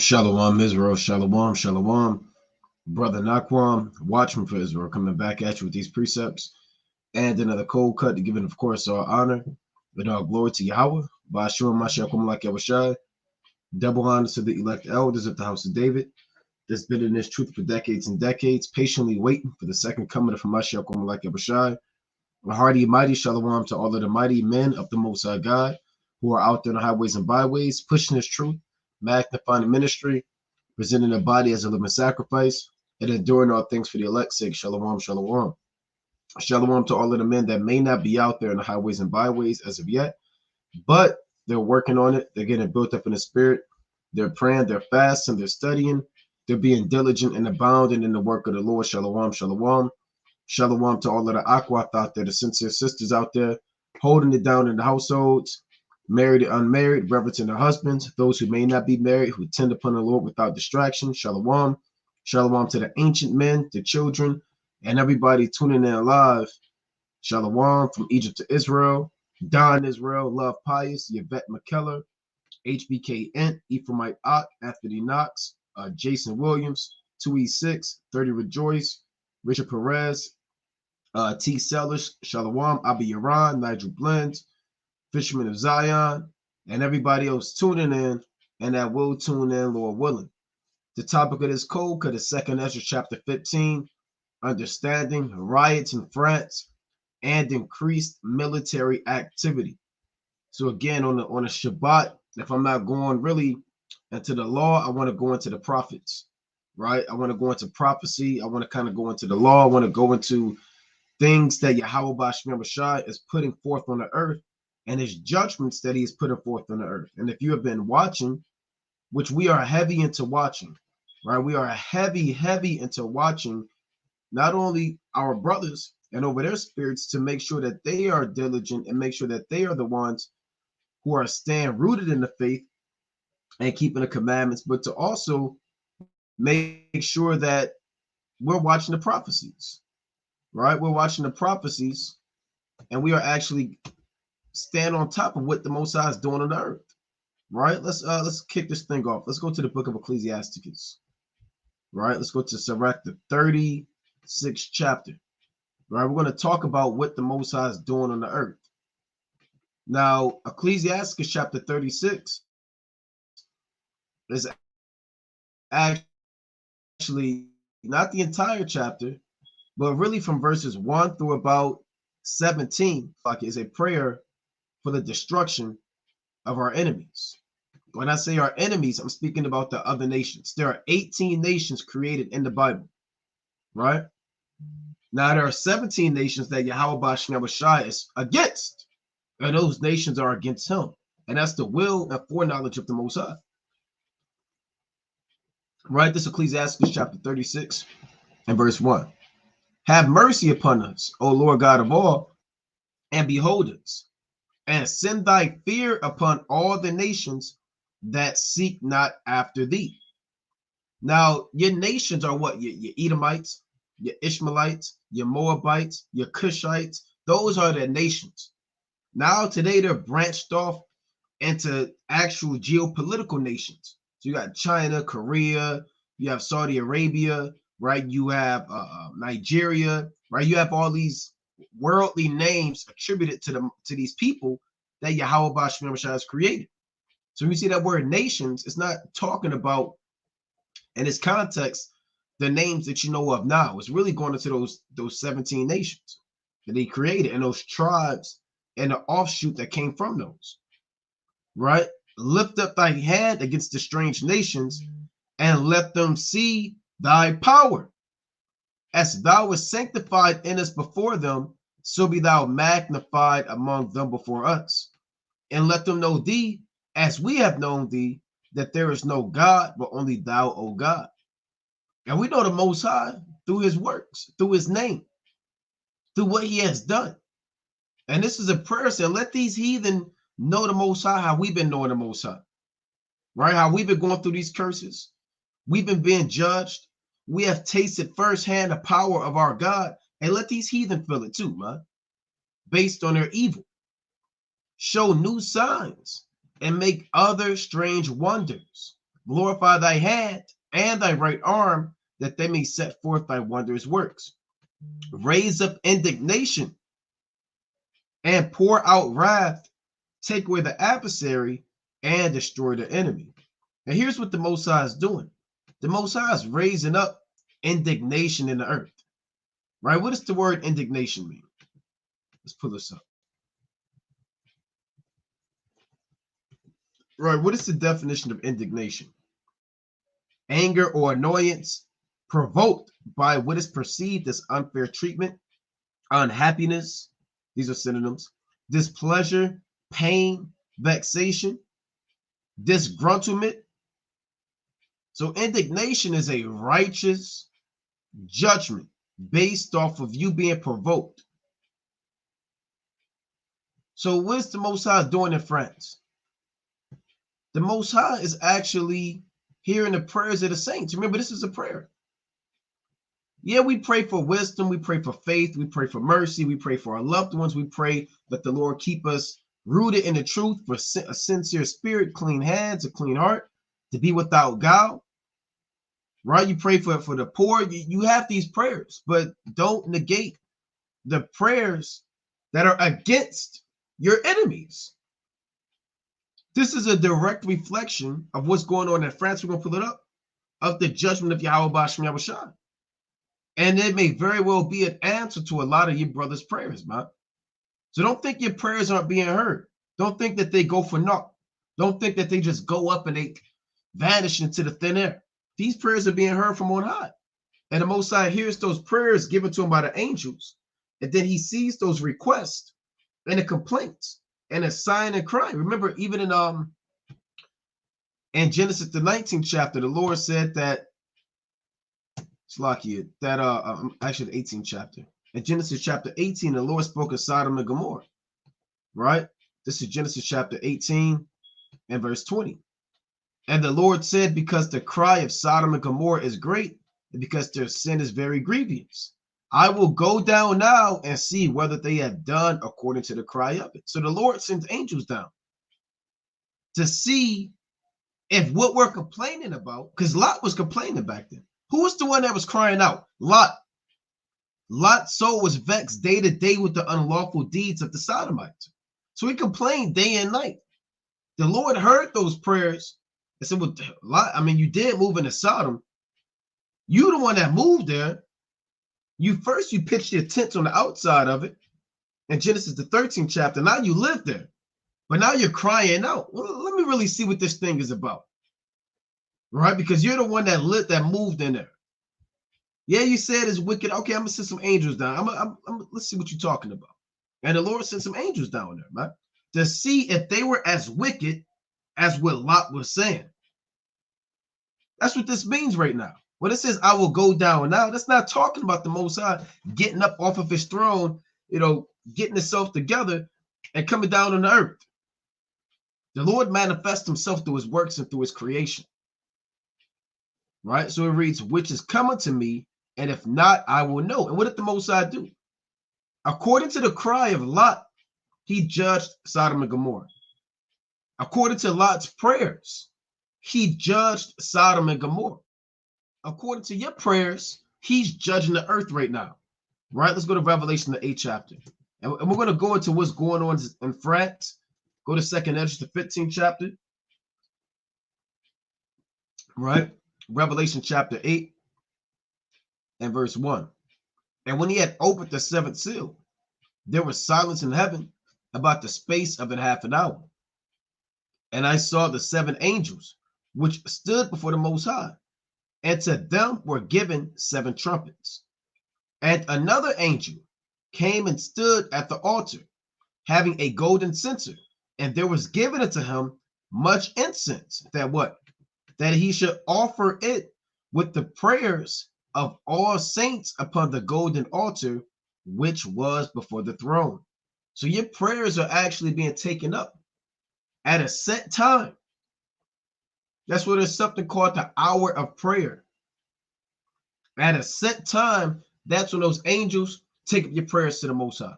Shalom, Israel. Shalom, shalom. Brother Naquam, watchman for Israel, coming back at you with these precepts and another cold cut to give it, of course, our honor and our glory to Yahweh. By Shua Mashiach Kumalak Yahushai. Double honor to the elect elders of the house of David that's been in this truth for decades and decades, patiently waiting for the second coming of Mashiach Kumalak Yahushai. A hearty, mighty shalom to all of the mighty men of the Most High God who are out there on the highways and byways, pushing this truth, magnifying the ministry, presenting the body as a living sacrifice, and enduring all things for the elect's sake. Shalom, shalom. Shalom to all of the men that may not be out there in the highways and byways as of yet, but they're working on it. They're getting built up in the spirit. They're praying, they're fasting, they're studying, they're being diligent and abounding in the work of the Lord. Shalom, shalom. Shalom to all of the Aquath out there, the sincere sisters out there, holding it down in the households, married and unmarried, reverencing their husbands, those who may not be married, who tend upon the Lord without distraction. Shalom. Shalom to the ancient men, the children, and everybody tuning in live. Shalom from Egypt to Israel. Don Israel, Love Pius, Yvette McKellar, HBK Ent, Ephraimite Ock, Anthony Knox, Jason Williams, 2E6, 30 Rejoice, Richard Perez, T. Sellers, Shalom, Abi Yaran, Nigel Blends, Fisherman of Zion, and everybody else tuning in and that will tune in, Lord willing. The topic of this code cut is 2nd Ezra chapter 15, understanding riots in France and increased military activity. So again, on a Shabbat, if I'm not going really into the law, I want to go into the prophets, right? I want to go into prophecy. I want to kind of go into the law. I want to go into things that Yahweh Bashmir Rashai is putting forth on the earth and his judgments that he is putting forth on the earth. And if you have been watching, which we are heavy into watching, right? We are heavy into watching not only our brothers and over their spirits to make sure that they are diligent and make sure that they are the ones who are staying rooted in the faith and keeping the commandments, but to also make sure that we're watching the prophecies, right? We're watching the prophecies and we are actually stand on top of what the Most High is doing on the earth, right? Let's kick this thing off. Let's go to the book of Ecclesiasticus, right? Let's go to Sirach, the 36th chapter, right? We're going to talk about what the Most High is doing on the earth. Now, Ecclesiasticus chapter 36 is actually not the entire chapter, but really from verses 1 through about 17, like is a prayer for the destruction of our enemies. When I say our enemies, I'm speaking about the other nations. There are 18 nations created in the Bible, right? Now there are 17 nations that Yahweh Bashai is against, and those nations are against him. And that's the will and foreknowledge of the Most High. Right? This Ecclesiastes chapter 36 and verse 1. Have mercy upon us, O Lord God of all, and behold us, and send thy fear upon all the nations that seek not after thee. Now, your nations are what? Your Edomites, your Ishmaelites, your Moabites, your Cushites. Those are the nations. Now, today, they're branched off into actual geopolitical nations. So you got China, Korea, you have Saudi Arabia, right? You have Nigeria, right? You have all these worldly names attributed to these people that Yahweh Bashmir has created. So when you see that word nations, it's not talking about, in its context, the names that you know of now. It's really going into those 17 nations that he created and those tribes and the offshoot that came from those. Right? Lift up thy hand against the strange nations and let them see thy power. As thou wast sanctified in us before them, so be thou magnified among them before us. And let them know thee as we have known thee, that there is no God but only thou, O God. And we know the Most High through his works, through his name, through what he has done. And this is a prayer saying, let these heathen know the Most High, how we've been knowing the Most High, right? How we've been going through these curses. We've been being judged. We have tasted firsthand the power of our God. And let these heathen feel it too, man, based on their evil. Show new signs and make other strange wonders. Glorify thy hand and thy right arm, that they may set forth thy wondrous works. Raise up indignation and pour out wrath, take away the adversary and destroy the enemy. And here's what the Most High is doing. The Most High is raising up indignation in the earth. Right? What does the word indignation mean? Let's pull this up. Right, what is the definition of indignation? Anger or annoyance provoked by what is perceived as unfair treatment, unhappiness, these are synonyms, displeasure, pain, vexation, disgruntlement. So indignation is a righteous judgment based off of you being provoked. So what is the Most High doing in France? The Most High is actually hearing the prayers of the saints. Remember, this is a prayer. Yeah, we pray for wisdom, we pray for faith, we pray for mercy, we pray for our loved ones, we pray that the Lord keep us rooted in the truth, for a sincere spirit, clean hands, a clean heart, to be without guile. Right? You pray for the poor. You have these prayers, but don't negate the prayers that are against your enemies. This is a direct reflection of what's going on in France. We're going to pull it up, of the judgment of Yahweh Basham Yahushua. And it may very well be an answer to a lot of your brother's prayers, man. So don't think your prayers aren't being heard. Don't think that they go for naught. Don't think that they just go up and they vanish into the thin air. These prayers are being heard from on high. And the Most High hears those prayers given to him by the angels. And then he sees those requests and the complaints and a sign and crying. Remember, even in Genesis, the 19th chapter, the Lord said that, actually the 18th chapter. In Genesis chapter 18, the Lord spoke of Sodom and Gomorrah, right? This is Genesis chapter 18 and verse 20. And the Lord said, because the cry of Sodom and Gomorrah is great, and because their sin is very grievous, I will go down now and see whether they have done according to the cry of it. So the Lord sends angels down to see if what we're complaining about, because Lot was complaining back then. Who was the one that was crying out? Lot. Lot's soul was vexed day to day with the unlawful deeds of the Sodomites. So he complained day and night. The Lord heard those prayers and said, well, Lot, I mean, you did move into Sodom. You the one that moved there. You pitched your tents on the outside of it in Genesis the 13th chapter. Now you live there, but now you're crying out. Well, let me really see what this thing is about, right? Because you're the one that moved in there. Yeah, you said it's wicked. Okay, I'm gonna send some angels down. Let's see what you're talking about. And the Lord sent some angels down there, man, to see if they were as wicked as what Lot was saying. That's what this means right now. When it says, I will go down now, that's not talking about the Most High getting up off of his throne, getting himself together and coming down on the earth. The Lord manifests himself through his works and through his creation. Right? So it reads, which is coming to me, and if not, I will know. And what did the Most High do? According to the cry of Lot, he judged Sodom and Gomorrah. According to Lot's prayers, he judged Sodom and Gomorrah. According to your prayers, he's judging the earth right now. Right? Let's go to Revelation, the 8th chapter. And we're going to go into what's going on in France. Go to 2nd Esdras, the 15th chapter. Right? Revelation chapter 8 and verse 1. And when he had opened the 7th seal, there was silence in heaven about the space of half an hour. And I saw the 7 angels, which stood before the Most High, and to them were given 7 trumpets. And another angel came and stood at the altar, having a golden censer, and there was given unto him much incense, that what? That he should offer it with the prayers of all saints upon the golden altar, which was before the throne. So your prayers are actually being taken up at a set time. That's why there's something called the hour of prayer. At a set time, that's when those angels take up your prayers to the Most High.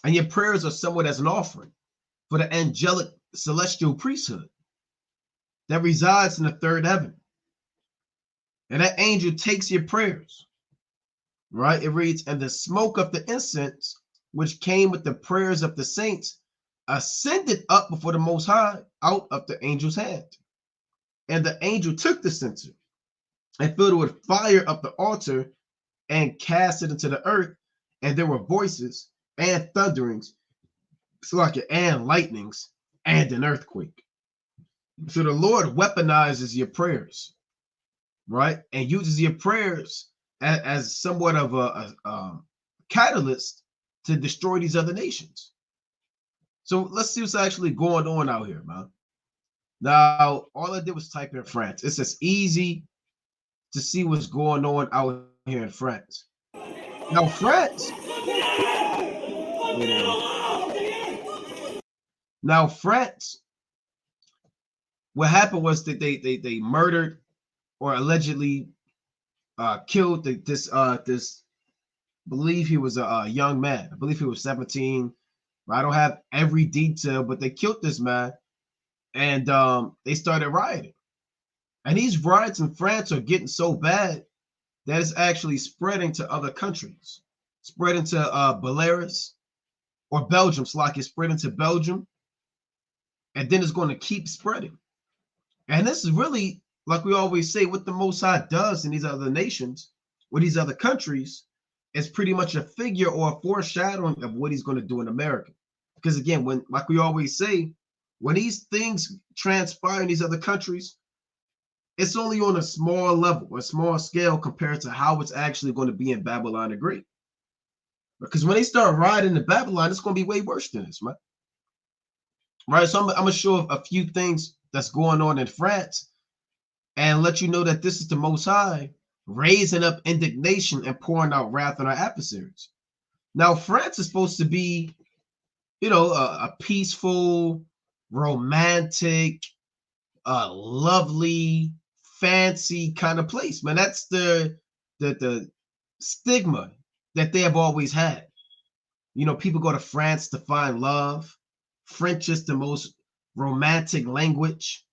And your prayers are somewhat as an offering for the angelic celestial priesthood. that resides in the third heaven. And that angel takes your prayers, right? It reads, and the smoke of the incense, which came with the prayers of the saints, ascended up before the Most High out of the angel's hand. And the angel took the censer and filled it with fire of the altar and cast it into the earth. And there were voices and thunderings, and lightnings, and an earthquake. So the Lord weaponizes your prayers, right? And uses your prayers as somewhat of a catalyst to destroy these other nations. So let's see what's actually going on out here, man. Now, all I did was type in France. It's as easy to see what's going on out here in France. Now, France. Now, France. What happened was that they murdered or allegedly killed this believe he was a young man. I believe he was 17. I don't have every detail, but they killed this man, and they started rioting. And these riots in France are getting so bad that it's actually spreading to other countries, spreading to Belarus or Belgium. It's like it's spreading to Belgium, and then it's going to keep spreading. And this is really, like we always say, what the Most High does in these other nations, with these other countries, is pretty much a figure or a foreshadowing of what he's going to do in America. Because again, when, like we always say, when these things transpire in these other countries, it's only on a small level, a small scale compared to how it's actually going to be in Babylon the Great. Because when they start riding to Babylon, it's going to be way worse than this, right? Right. So I'm going to show a few things that's going on in France and let you know that this is the Most High raising up indignation and pouring out wrath on our adversaries. Now, France is supposed to be, a peaceful, romantic, lovely, fancy kind of place, man. That's the stigma that they have always had. People go to France to find love. French is the most romantic language.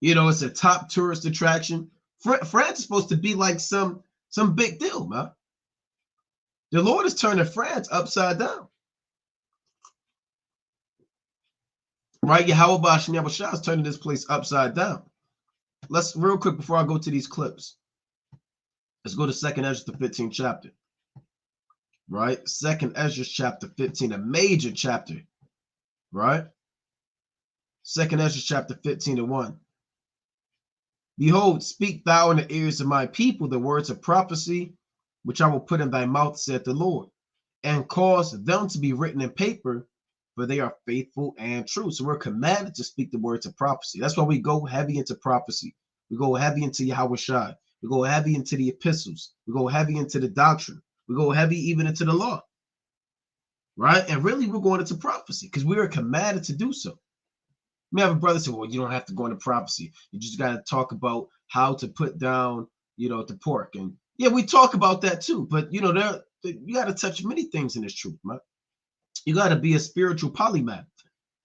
It's a top tourist attraction. France is supposed to be like some big deal, man. The Lord is turning France upside down. Right? Yahweh Shah is turning this place upside down. Let's real quick before I go to these clips. Let's go to 2nd Esdras, the 15th chapter. Right? 2nd Esdras chapter 15, a major chapter. Right? 2nd Esdras chapter 15 and 1. Behold, speak thou in the ears of my people the words of prophecy, which I will put in thy mouth, saith the Lord, and cause them to be written in paper, for they are faithful and true. So we're commanded to speak the words of prophecy. That's why we go heavy into prophecy. We go heavy into Yahweh Shai. We go heavy into the epistles. We go heavy into the doctrine. We go heavy even into the law. Right? And really, we're going into prophecy because we are commanded to do so. We have a brother say, well, you don't have to go into prophecy. You just got to talk about how to put down, the pork. And yeah, we talk about that too. But, you got to touch many things in this truth, man. You got to be a spiritual polymath.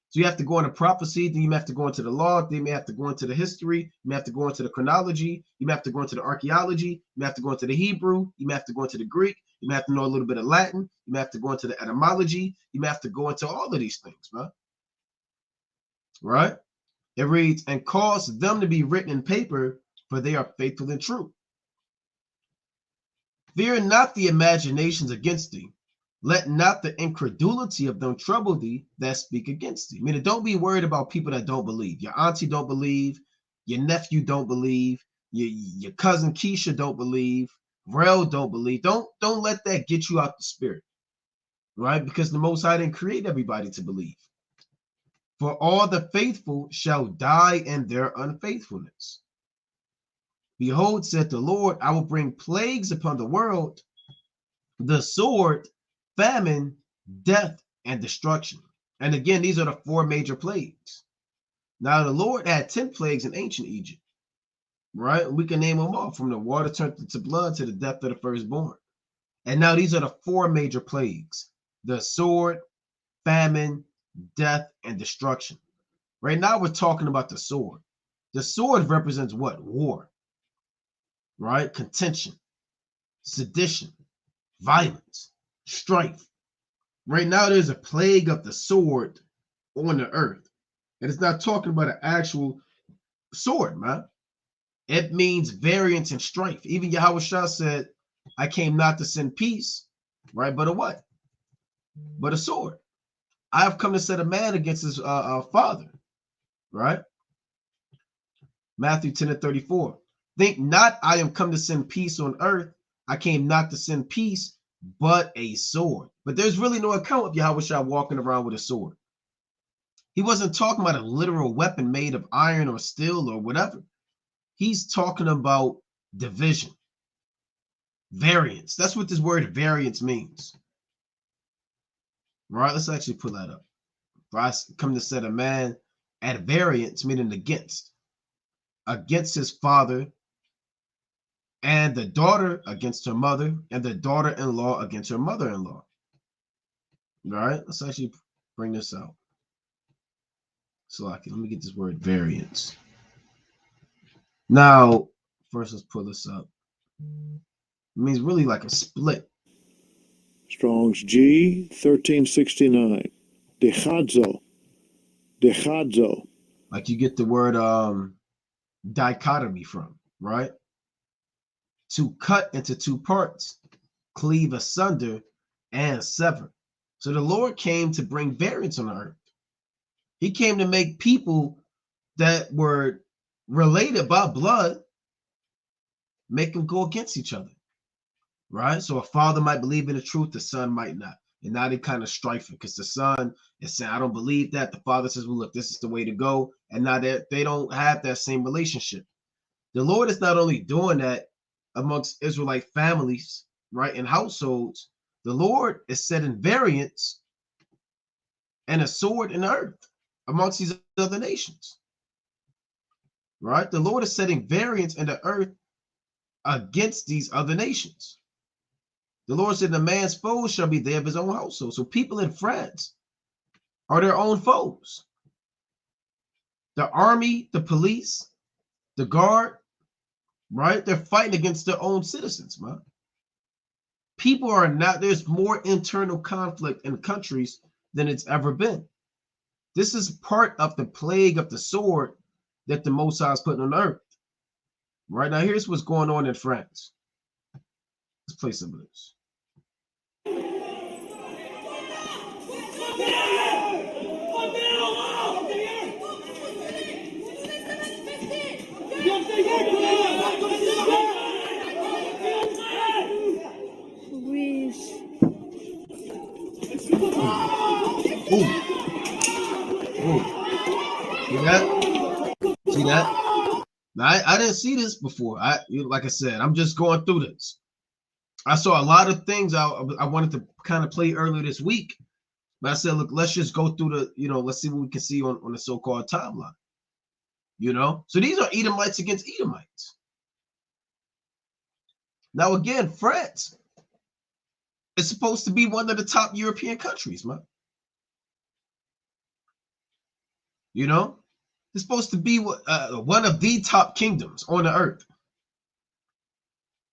So you have to go into prophecy, then you may have to go into the law, then you may have to go into the history, you may have to go into the chronology, you may have to go into the archaeology, you may have to go into the Hebrew, you may have to go into the Greek, you may have to know a little bit of Latin, you may have to go into the etymology, you may have to go into all of these things, man. Right? It reads, and cause them to be written in paper, for they are faithful and true. Fear not the imaginations against thee. Let not the incredulity of them trouble thee that speak against thee. Meaning, don't be worried about people that don't believe. Your auntie don't believe. Your nephew don't believe. Your cousin Keisha don't believe. Rel don't believe. Don't let that get you out the spirit, right? Because the Most High didn't create everybody to believe. For all the faithful shall die in their unfaithfulness. Behold, said the Lord, I will bring plagues upon the world, the sword, famine, death, and destruction. And again, these are the 4 major plagues. Now, the Lord had 10 plagues in ancient Egypt, right? We can name them all, from the water turned into blood to the death of the firstborn. And now these are the 4 major plagues: the sword, famine, death, and destruction. Right now, we're talking about the sword. The sword represents what? War, right? Contention, sedition, violence, strife. Right now, there's a plague of the sword on the earth. And it's not talking about an actual sword, man. It means variance and strife. Even Yahweh Shah said, I came not to send peace, right? But a what? But a sword. I have come to set a man against his father, right? Matthew 10:34. Think not I am come to send peace on earth. I came not to send peace, but a sword. But there's really no account of Yahweh Shah walking around with a sword. He wasn't talking about a literal weapon made of iron or steel or whatever. He's talking about division, variance. That's what this word variance means. Right? Let's actually pull that up. For I come to set a man at variance, meaning against his father, and the daughter against her mother, and the daughter-in-law against her mother-in-law. All right, let's actually bring this out. So let me get this word variance. Now, first let's pull this up. It means really like a split. Strong's G 1369. Dechadzo. Like you get the word dichotomy from, right? To cut into two parts, cleave asunder, and sever. So the Lord came to bring variance on the earth. He came to make people that were related by blood, make them go against each other, right? So a father might believe in the truth, the son might not. And now they kind of strifing because the son is saying, I don't believe that. The father says, well, look, this is the way to go. And now they don't have that same relationship. The Lord is not only doing that amongst Israelite families, right, and households, the Lord is setting variance and a sword in the earth amongst these other nations, right? The Lord is setting variance in the earth against these other nations. The Lord said, the man's foes shall be there of his own household. So people in France are their own foes. The army, the police, the guard, right? They're fighting against their own citizens, man. People are not, there's more internal conflict in countries than it's ever been. This is part of the plague of the sword that the Most High is putting on earth. Right now, here's what's going on in France. Let's play some of this. Ooh. See that? See that? Now, I didn't see this before. Like I said, I'm just going through this. I saw a lot of things I wanted to kind of play earlier this week, but I said, look, let's just go through let's see what we can see on the so-called timeline. So these are Edomites against Edomites. Now, again, France is supposed to be one of the top European countries, man. It's supposed to be one of the top kingdoms on the earth.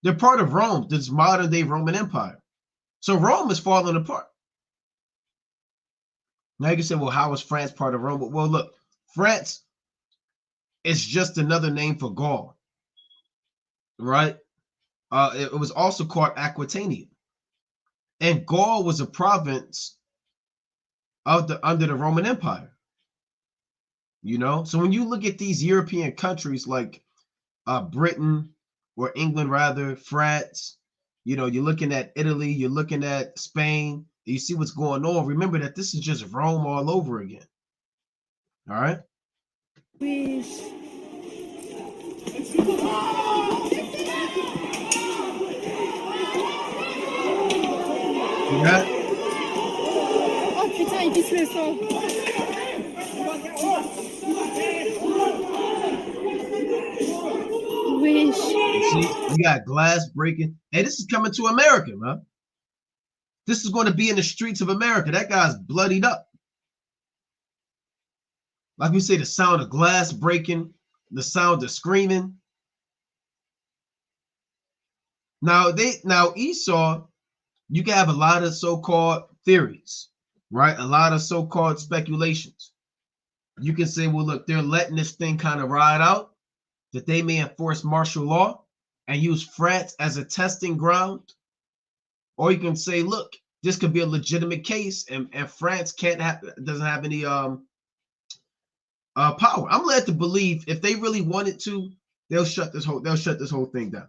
They're part of Rome, this modern day Roman Empire. So Rome is falling apart. Now you can say, well, how is France part of Rome? Well, look, France is just another name for Gaul, right? It was also called Aquitania. And Gaul was a province under the Roman Empire. So when you look at these European countries like Britain or England, rather, France, you're looking at Italy, you're looking at Spain, you see what's going on. Remember that this is just Rome all over again. All right. Please. Yeah. Oh putain, il pisse le sang. Wish. See, you got glass breaking. Hey, this is coming to America, man. This is going to be in the streets of America. That guy's bloodied up. Like we say, the sound of glass breaking, the sound of screaming. Now Esau, you can have a lot of so-called theories, right? A lot of so-called speculations. You can say, well, look, they're letting this thing kind of ride out, that they may enforce martial law and use France as a testing ground. Or you can say, look, this could be a legitimate case, and France doesn't have any power. I'm led to believe if they really wanted to, they'll shut this whole thing down.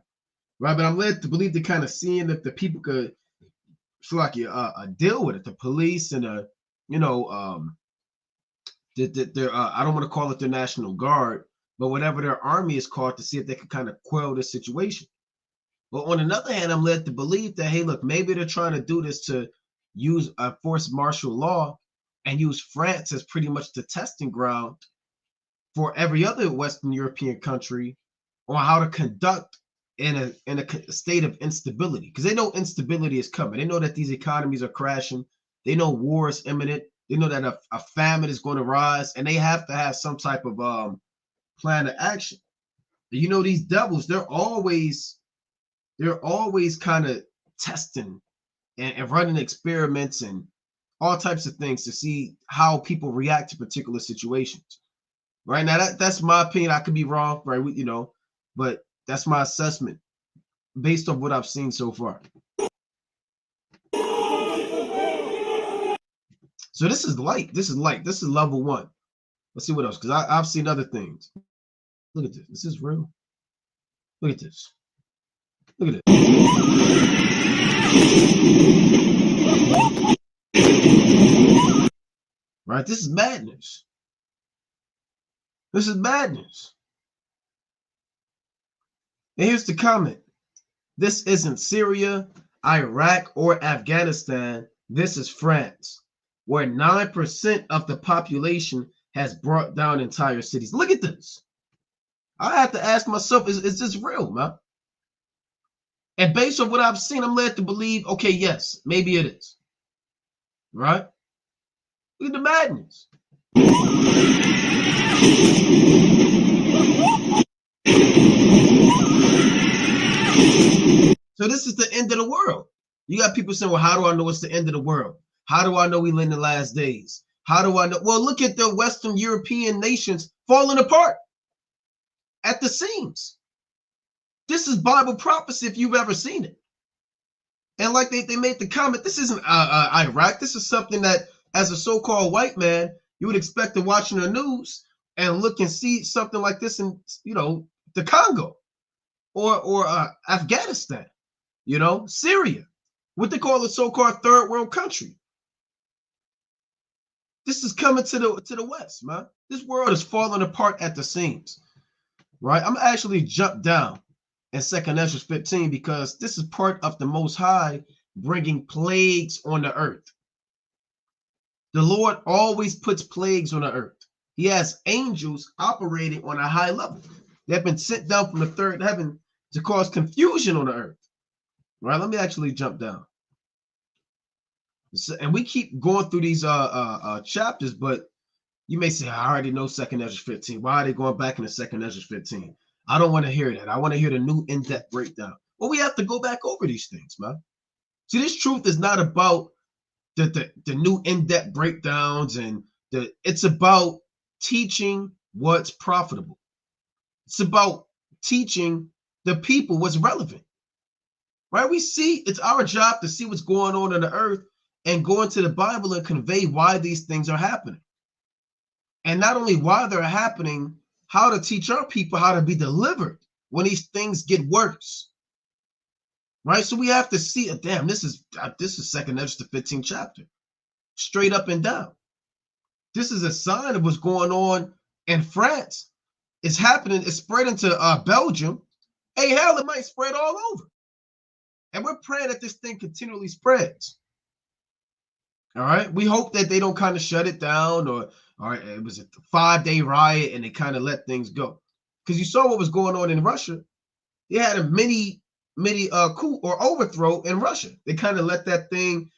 Right. But I'm led to believe they're kind of seeing if the people could deal with it. The police and I don't want to call it their National Guard, but whatever their army is called, to see if they can kind of quell the situation. But on another hand, I'm led to believe that, hey, look, maybe they're trying to do this to use a forced martial law and use France as pretty much the testing ground for every other Western European country on how to conduct in a state of instability, because they know instability is coming. They know that these economies are crashing. They know war is imminent. They know that a famine is going to rise, and they have to have some type of plan of action. You know, these devils, they're always kind of testing and running experiments and all types of things to see how people react to particular situations. Right now, that's my opinion. I could be wrong, right? But that's my assessment based on what I've seen so far. So this is light. This is level 1. Let's see what else, because I've seen other things. Look at this. This is real. Look at this. Look at it. Right? This is madness. This is madness. And here's the comment. This isn't Syria, Iraq, or Afghanistan. This is France, where 9% of the population has brought down entire cities. Look at this. I have to ask myself, is this real, man? And based on what I've seen, I'm led to believe, okay, yes, maybe it is. Right? Look at the madness. So this is the end of the world. You got people saying, well, how do I know it's the end of the world? How do I know we live in the last days? How do I know? Well, look at the Western European nations falling apart at the seams. This is Bible prophecy if you've ever seen it. And like they made the comment, this isn't Iraq. This is something that, as a so-called white man, you would expect to watch in the news and look and see something like this in, the Congo or Afghanistan, Syria, what they call a so-called third world country. This is coming to the West, man. This world is falling apart at the seams, right? I'm actually jump down in 2nd Esdras 15 because this is part of the Most High bringing plagues on the earth. The Lord always puts plagues on the earth. He has angels operating on a high level. They've been sent down from the third heaven to cause confusion on the earth. Right? Let me actually jump down. And we keep going through these chapters, but you may say, I already know 2nd Esdras 15. Why are they going back into 2nd Esdras 15? I don't want to hear that. I want to hear the new in-depth breakdown. Well, we have to go back over these things, man. See, this truth is not about the new in-depth breakdowns, and it's about teaching what's profitable. It's about teaching the people what's relevant. Right? We see it's our job to see what's going on the earth and go into the Bible and convey why these things are happening. And not only why they're happening, how to teach our people how to be delivered when these things get worse. Right? So we have to see, damn, this is 2nd Esdras, the 15th chapter, straight up and down. This is a sign of what's going on in France. It's happening. It's spreading to Belgium. Hey, hell, it might spread all over. And we're praying that this thing continually spreads. All right. We hope that they don't kind of shut it down, or it was a 5-day riot and they kind of let things go. Because you saw what was going on in Russia. They had a mini coup or overthrow in Russia. They kind of let that thing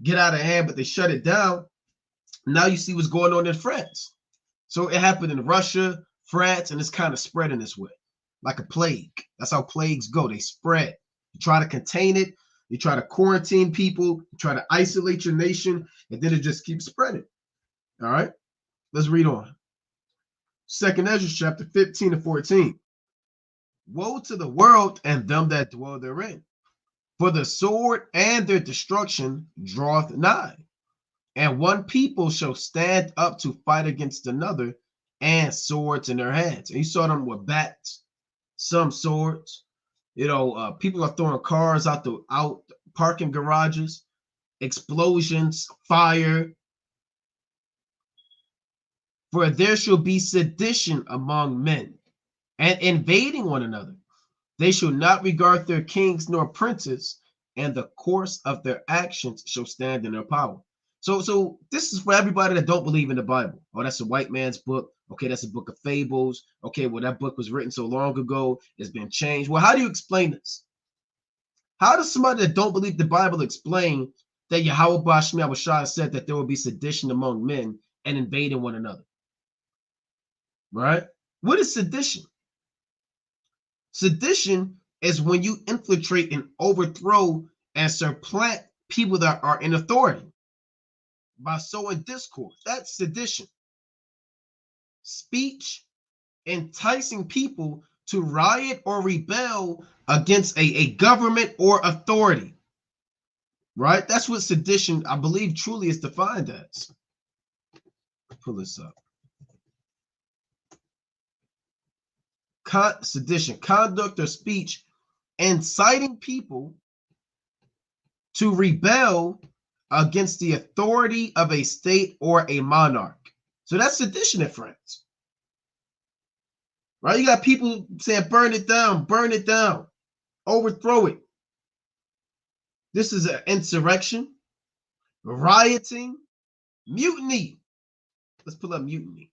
get out of hand, but they shut it down. Now you see what's going on in France. So it happened in Russia, France, and it's kind of spreading this way, like a plague. That's how plagues go. They spread. You try to contain it. You try to quarantine people. You try to isolate your nation, and then it just keeps spreading. All right? Let's read on. 2nd Esdras chapter 15 to 14. Woe to the world and them that dwell therein, for the sword and their destruction draweth nigh. And one people shall stand up to fight against another, and swords in their hands. And you saw them with bats, some swords. People are throwing cars out parking garages, explosions, fire. For there shall be sedition among men, and invading one another. They shall not regard their kings nor princes, and the course of their actions shall stand in their power. So this is for everybody that don't believe in the Bible. Oh, that's a white man's book. Okay, that's a book of fables. Okay, well, that book was written so long ago, it's been changed. Well, how do you explain this? How does somebody that don't believe the Bible explain that Yahweh Bashmi Abashai said that there will be sedition among men and invading one another? Right? What is sedition? Sedition is when you infiltrate and overthrow and supplant people that are in authority by sowing discord. That's sedition. Speech enticing people to riot or rebel against a government or authority. Right? That's what sedition, I believe, truly is defined as. Pull this up. Sedition, conduct or speech inciting people to rebel against the authority of a state or a monarch. So that's sedition in France. Right? You got people saying, burn it down, overthrow it. This is an insurrection, rioting, mutiny. Let's pull up mutiny.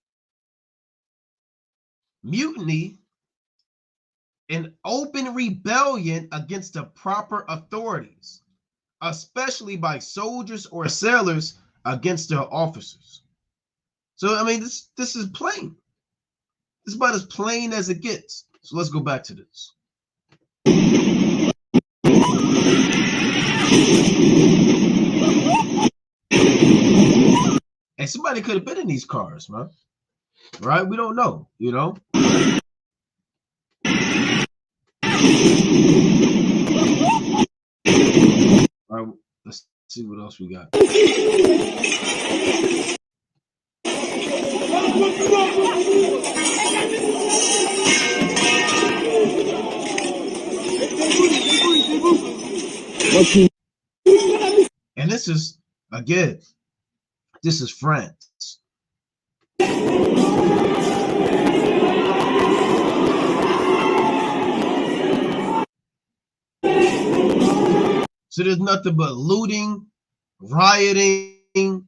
Mutiny, an open rebellion against the proper authorities, especially by soldiers or sailors against their officers. So, I mean, this is plain. This is about as plain as it gets. So let's go back to this. And somebody could have been in these cars, man. Right? We don't know, All right, let's see what else we got. And this is, again, this is France. So there's nothing but looting, rioting,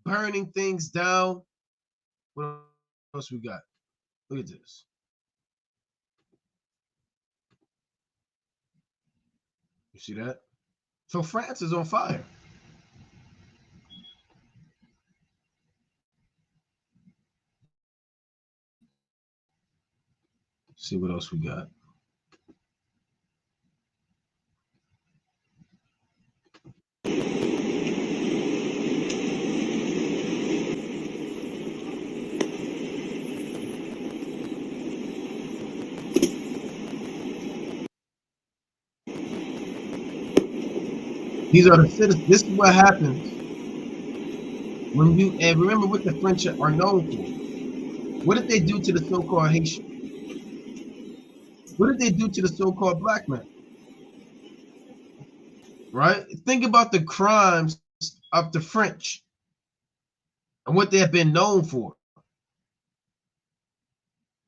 burning things down. What else we got? Look at this. You see that? So France is on fire. See what else we got. These are the citizens. This is what happens when you, and remember what the French are known for. What did they do to the so-called Haitian? What did they do to the so-called black man? Right? Think about the crimes of the French and what they have been known for.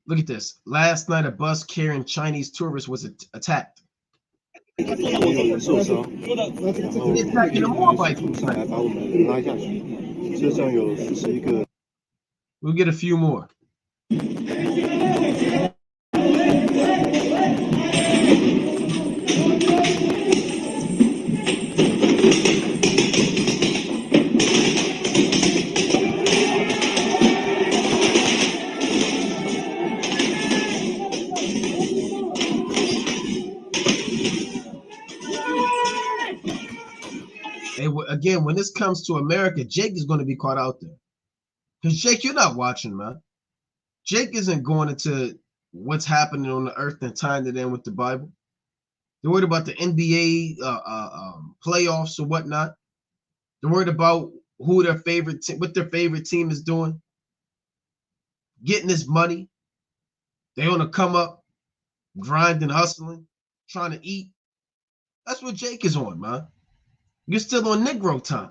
Look at this. Last night, a bus carrying Chinese tourists was attacked. We'll get a few more. again, when this comes to America, Jake is going to be caught out there. Because Jake, you're not watching, man. Jake isn't going into what's happening on the earth and tying it in with the Bible. They're worried about the NBA playoffs or whatnot. They're worried about who their favorite what their favorite team is doing, getting this money. They want to come up, grinding, hustling, trying to eat. That's what Jake is on, man. You're still on Negro time,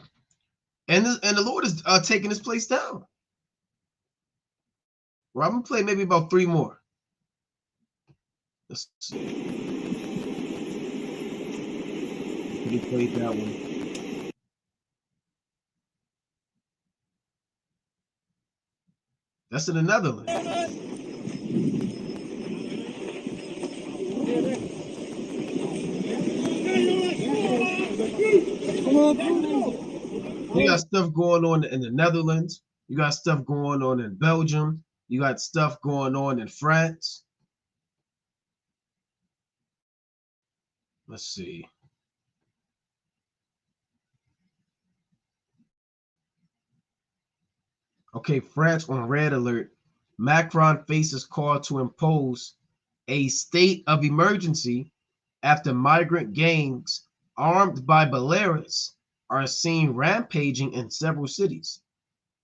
and the Lord is taking this place down. Well, I'm gonna play maybe about 3 more. Let's see. We played that one. That's in the Netherlands. You got stuff going on in the Netherlands. You got stuff going on in Belgium. You got stuff going on in France. Let's see. Okay, France on red alert. Macron faces call to impose a state of emergency after migrant gangs armed by Belarus are seen rampaging in several cities.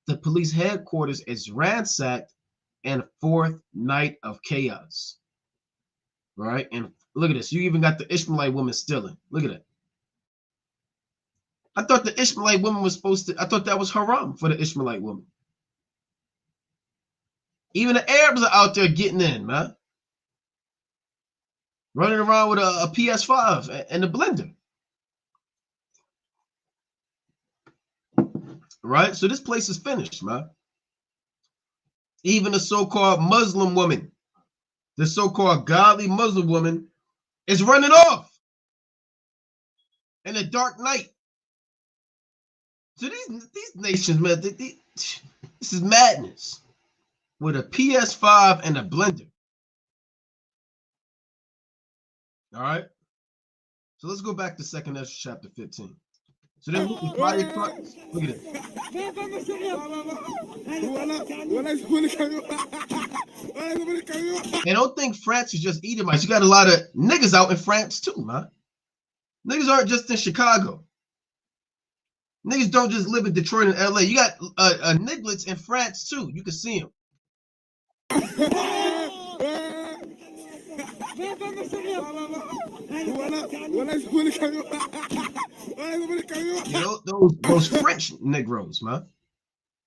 The police headquarters is ransacked and 4th night of chaos. Right? And look at this. You even got the Ishmaelite woman stealing. Look at it. I thought the Ishmaelite woman was supposed to, I thought that was haram for the Ishmaelite woman. Even the Arabs are out there getting in, man. Running around with a PS5 and a blender. Right? So this place is finished, man. Even the so-called Muslim woman, the so-called godly Muslim woman, is running off in the dark night. So these nations, man, this is madness. With a PS5 and a blender. All right. So let's go back to 2nd Esdras chapter 15. So they're looking fire trucks. Look at it. And don't think France is just Edomites. You got a lot of niggas out in France too, man. Niggas aren't just in Chicago. Niggas don't just live in Detroit and LA. You got nigglets in France too. You can see them. You know, those French Negroes, man.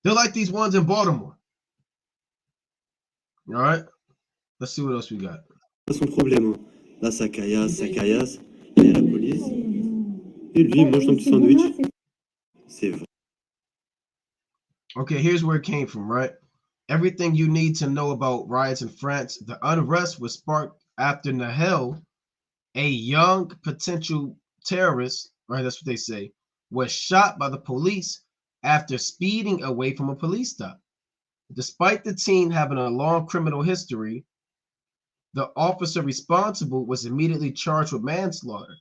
They're like these ones in Baltimore. All right. Let's see what else we got. Pas son problème. Là, ça caillasse. Il y a la police. Et lui, il mange son petit sandwich. C'est vrai. Okay, here's where it came from, right? Everything you need to know about riots in France. The unrest was sparked after Nahel, a young potential terrorist, right? That's what they say, was shot by the police after speeding away from a police stop. Despite the teen having a long criminal history, the officer responsible was immediately charged with manslaughter.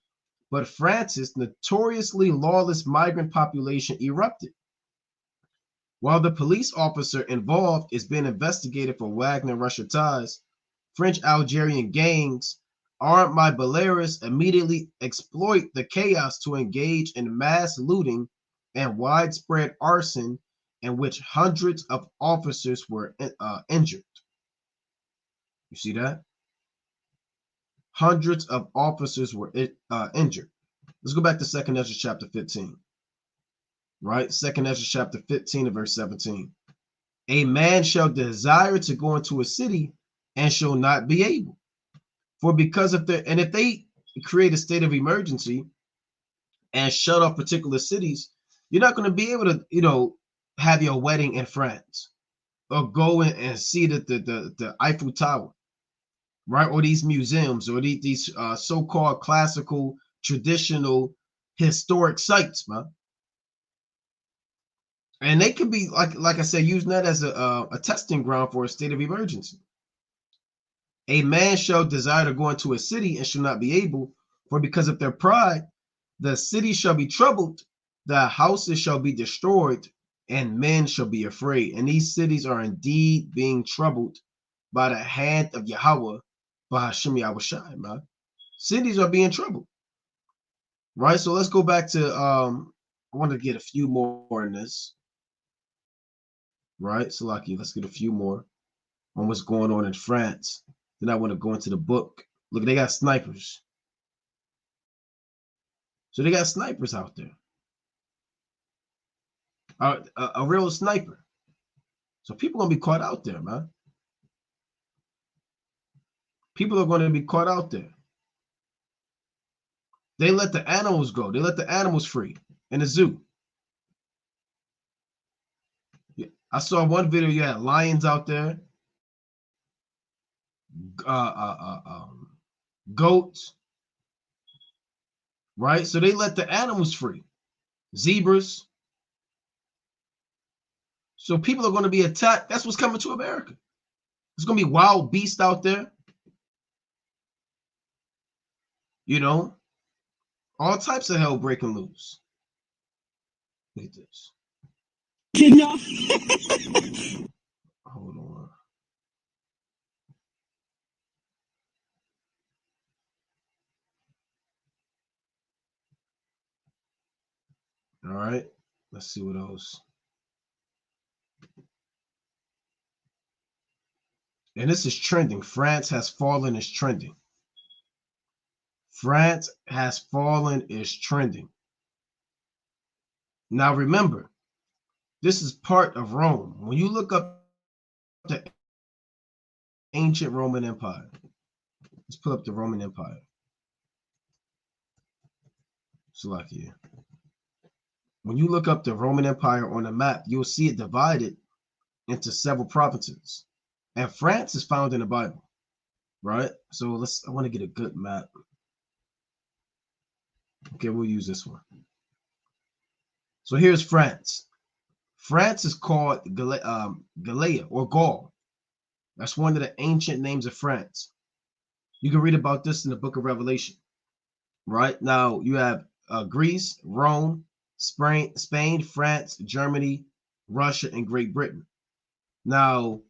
But France's notoriously lawless migrant population erupted. While the police officer involved is being investigated for Wagner Russia ties, French Algerian gangs armed by Belarus immediately exploit the chaos to engage in mass looting and widespread arson in which hundreds of officers were injured. You see that? Hundreds of officers were injured. Let's go back to 2nd Esdras chapter 15. Right? 2nd Esdras chapter 15 and verse 17. A man shall desire to go into a city and shall not be able. For because of and if they create a state of emergency and shut off particular cities, you're not going to be able to, have your wedding in France or go and see the Eiffel Tower, right? Or these museums or these so-called classical, traditional, historic sites, man. And they could be, like I said, using that as a testing ground for a state of emergency. A man shall desire to go into a city and shall not be able, for because of their pride, the city shall be troubled, The houses shall be destroyed, and men shall be afraid. And these cities are indeed being troubled by the hand of Yahweh, by Hashem Yahushai, man. Cities are being troubled. Right? So let's go back to I want to get a few more in this. Right? So Lucky, let's get a few more on what's going on in France. Then I want to go into the book. Look, they got snipers. So they got snipers out there. A real sniper. So people are gonna be caught out there, man. People are going to be caught out there. They let the animals go. They let the animals free in the zoo. I saw one video. You had lions out there, goats, right? So they let the animals free, zebras. So people are going to be attacked. That's what's coming to America. There's going to be wild beasts out there. You know, all types of hell breaking loose. Look at this. Hold on. All right. Let's see what else. And this is trending. France has fallen is trending. France has fallen is trending. Now remember, this is part of Rome. When you look up the ancient Roman Empire, let's pull up the Roman Empire. Slovakia. When you look up the Roman Empire on the map, you'll see it divided into several provinces. And France is found in the Bible, right? So I want to get a good map. Okay, we'll use this one. So here's France. France is called Gallia or Gaul. That's one of the ancient names of France. You can read about this in the book of Revelation. Right now, you have Greece, Rome, Spain, France, Germany, Russia, and Great Britain. Now,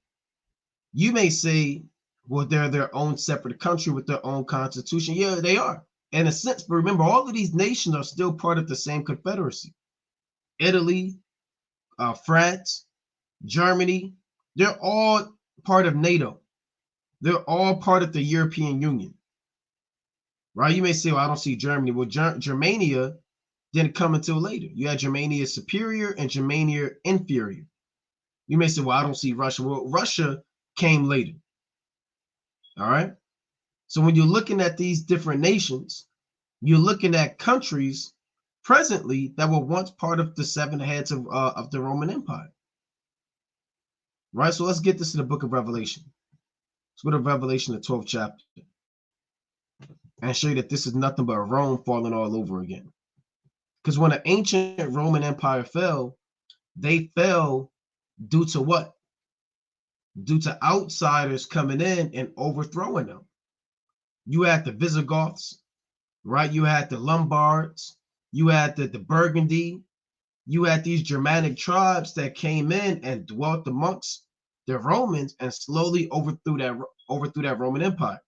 you may say, well, they're their own separate country with their own constitution. Yeah, they are, in a sense. But remember, all of these nations are still part of the same confederacy. Italy, France, Germany, they're all part of NATO. They're all part of the European Union. Right? You may say, well, I don't see Germany. Well, Germania didn't come until later. You had Germania Superior and Germania Inferior. You may say, well, I don't see Russia. Well, Russia came later. All right? So when you're looking at these different nations, you're looking at countries presently that were once part of the seven heads of the Roman Empire. Right? So let's get this to the book of Revelation. Let's go to Revelation, the 12th chapter, and show you that this is nothing but Rome falling all over again. Because when the ancient Roman Empire fell, they fell due to what? Due to outsiders coming in and overthrowing them. You had the Visigoths, right? You had the Lombards, you had the Burgundy, you had these Germanic tribes that came in and dwelt amongst the Romans and slowly overthrew that Roman Empire.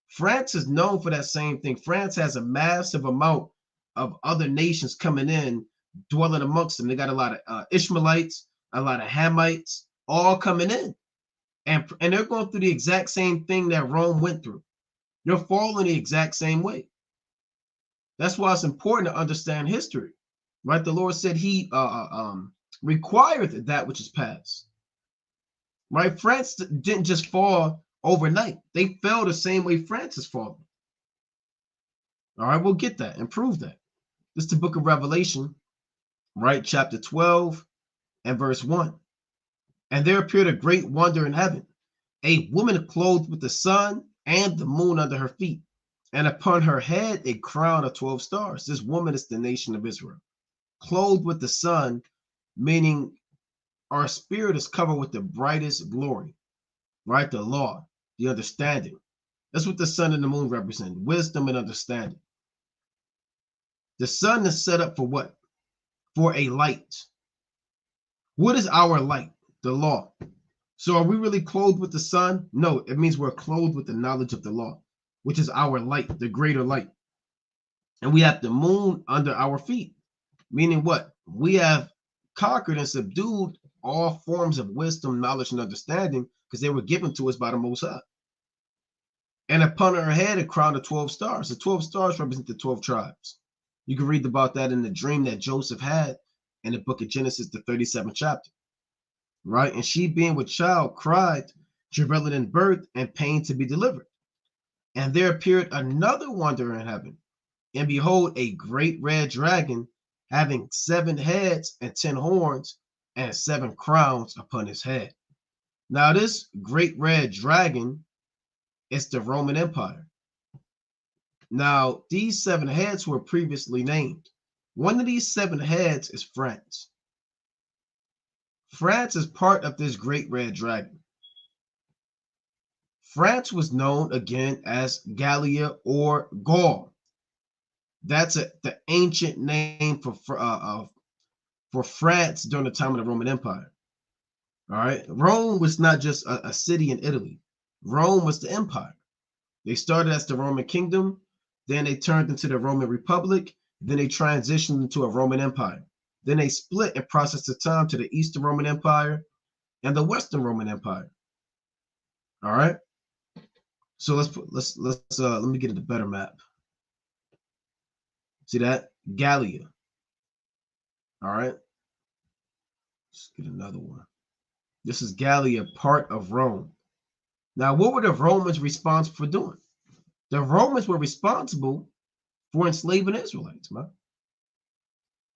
France is known for that same thing. France has a massive amount of other nations coming in, dwelling amongst them. They got a lot of Ishmaelites, a lot of Hamites, all coming in. And they're going through the exact same thing that Rome went through. They're falling the exact same way. That's why it's important to understand history, right? The Lord said he required that which is past, right? France didn't just fall overnight. They fell the same way France is falling. All right, we'll get that and prove that. This is the book of Revelation, right? Chapter 12 and verse 1. And there appeared a great wonder in heaven, a woman clothed with the sun and the moon under her feet, and upon her head a crown of 12 stars. This woman is the nation of Israel, clothed with the sun, meaning our spirit is covered with the brightest glory, right? The law, the understanding. That's what the sun and the moon represent, wisdom and understanding. The sun is set up for what? for a light. What is our light? The law. So are we really clothed with the sun? No, it means we're clothed with the knowledge of the law, which is our light, the greater light. And we have the moon under our feet, meaning what? We have conquered and subdued all forms of wisdom, knowledge, and understanding because they were given to us by the Most High. And upon her head, a crown of 12 stars. The 12 stars represent the 12 tribes. You can read about that in the dream that Joseph had in the book of Genesis, the 37th chapter. Right? And she, being with child, cried, travailing in birth, and pain to be delivered. And there appeared another wonder in heaven. And behold, a great red dragon, having 7 heads and 10 horns, and 7 crowns upon his head. Now, this great red dragon is the Roman Empire. Now, these 7 heads were previously named. One of these 7 heads is France. France is part of this great red dragon. France was known again as Gallia or Gaul. That's the ancient name for France during the time of the Roman Empire. All right. Rome was not just a city in Italy. Rome was the empire. They started as the Roman kingdom, then they turned into the Roman Republic, then they transitioned into a Roman Empire. Then they split in process of time to the Eastern Roman Empire and the Western Roman Empire. All right. So let me get a better map. See that? Gallia. All right. Let's get another one. This is Gallia, part of Rome. Now, what were the Romans responsible for doing? The Romans were responsible for enslaving Israelites, man.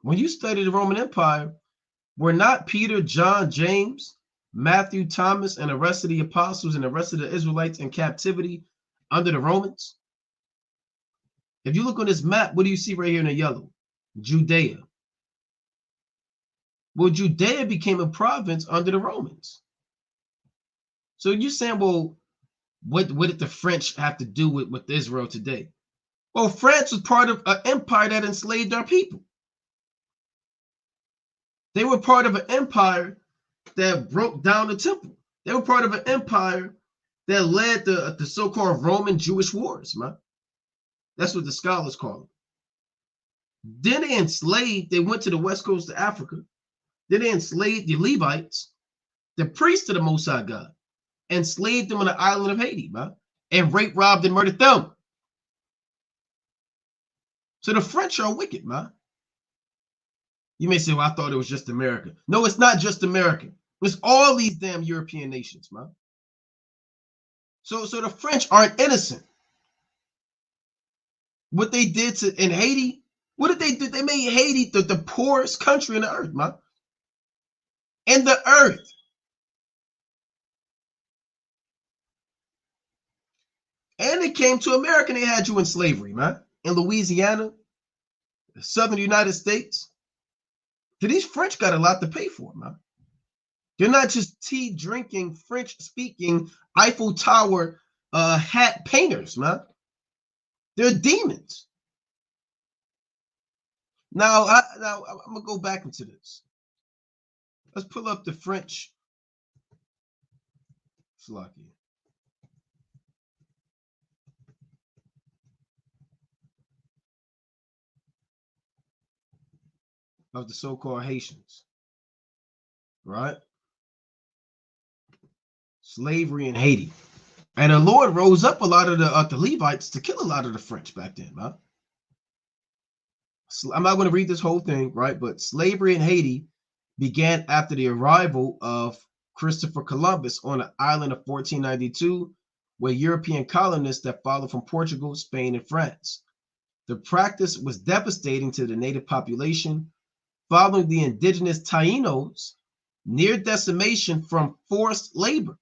When you study the Roman Empire, were not Peter, John, James, Matthew, Thomas, and the rest of the apostles and the rest of the Israelites in captivity under the Romans? If you look on this map, what do you see right here in the yellow? Judea. Well, Judea became a province under the Romans. So you're saying, well, what did the French have to do with Israel today? Well, France was part of an empire that enslaved our people. They were part of an empire that broke down the temple. They were part of an empire that led the so-called Roman Jewish wars, man. That's what the scholars call it. Then they enslaved, they went to the west coast of Africa. Then they enslaved the Levites, the priests of the Most High God, enslaved them on the island of Haiti, man, and raped, robbed, and murdered them. So the French are wicked, man. You may say, well, I thought it was just America. No, it's not just America. It's all these damn European nations, man. So the French aren't innocent. What they did in Haiti, what did they do? They made Haiti the poorest country on the earth, man. In the earth. And they came to America and they had you in slavery, man. In Louisiana, the southern United States. These French got a lot to pay for, man. They're not just tea drinking, French speaking, Eiffel Tower hat painters, man. They're demons. Now I'm gonna go back into this. Let's pull up the French. Slocky. Of the so-called Haitians, right? Slavery in Haiti. And the Lord rose up a lot of the Levites to kill a lot of the French back then, man. I'm not going to read this whole thing, right? But slavery in Haiti began after the arrival of Christopher Columbus on the island of 1492, where European colonists that followed from Portugal, Spain, and France. The practice was devastating to the native population, following the indigenous Tainos near decimation from forced labor.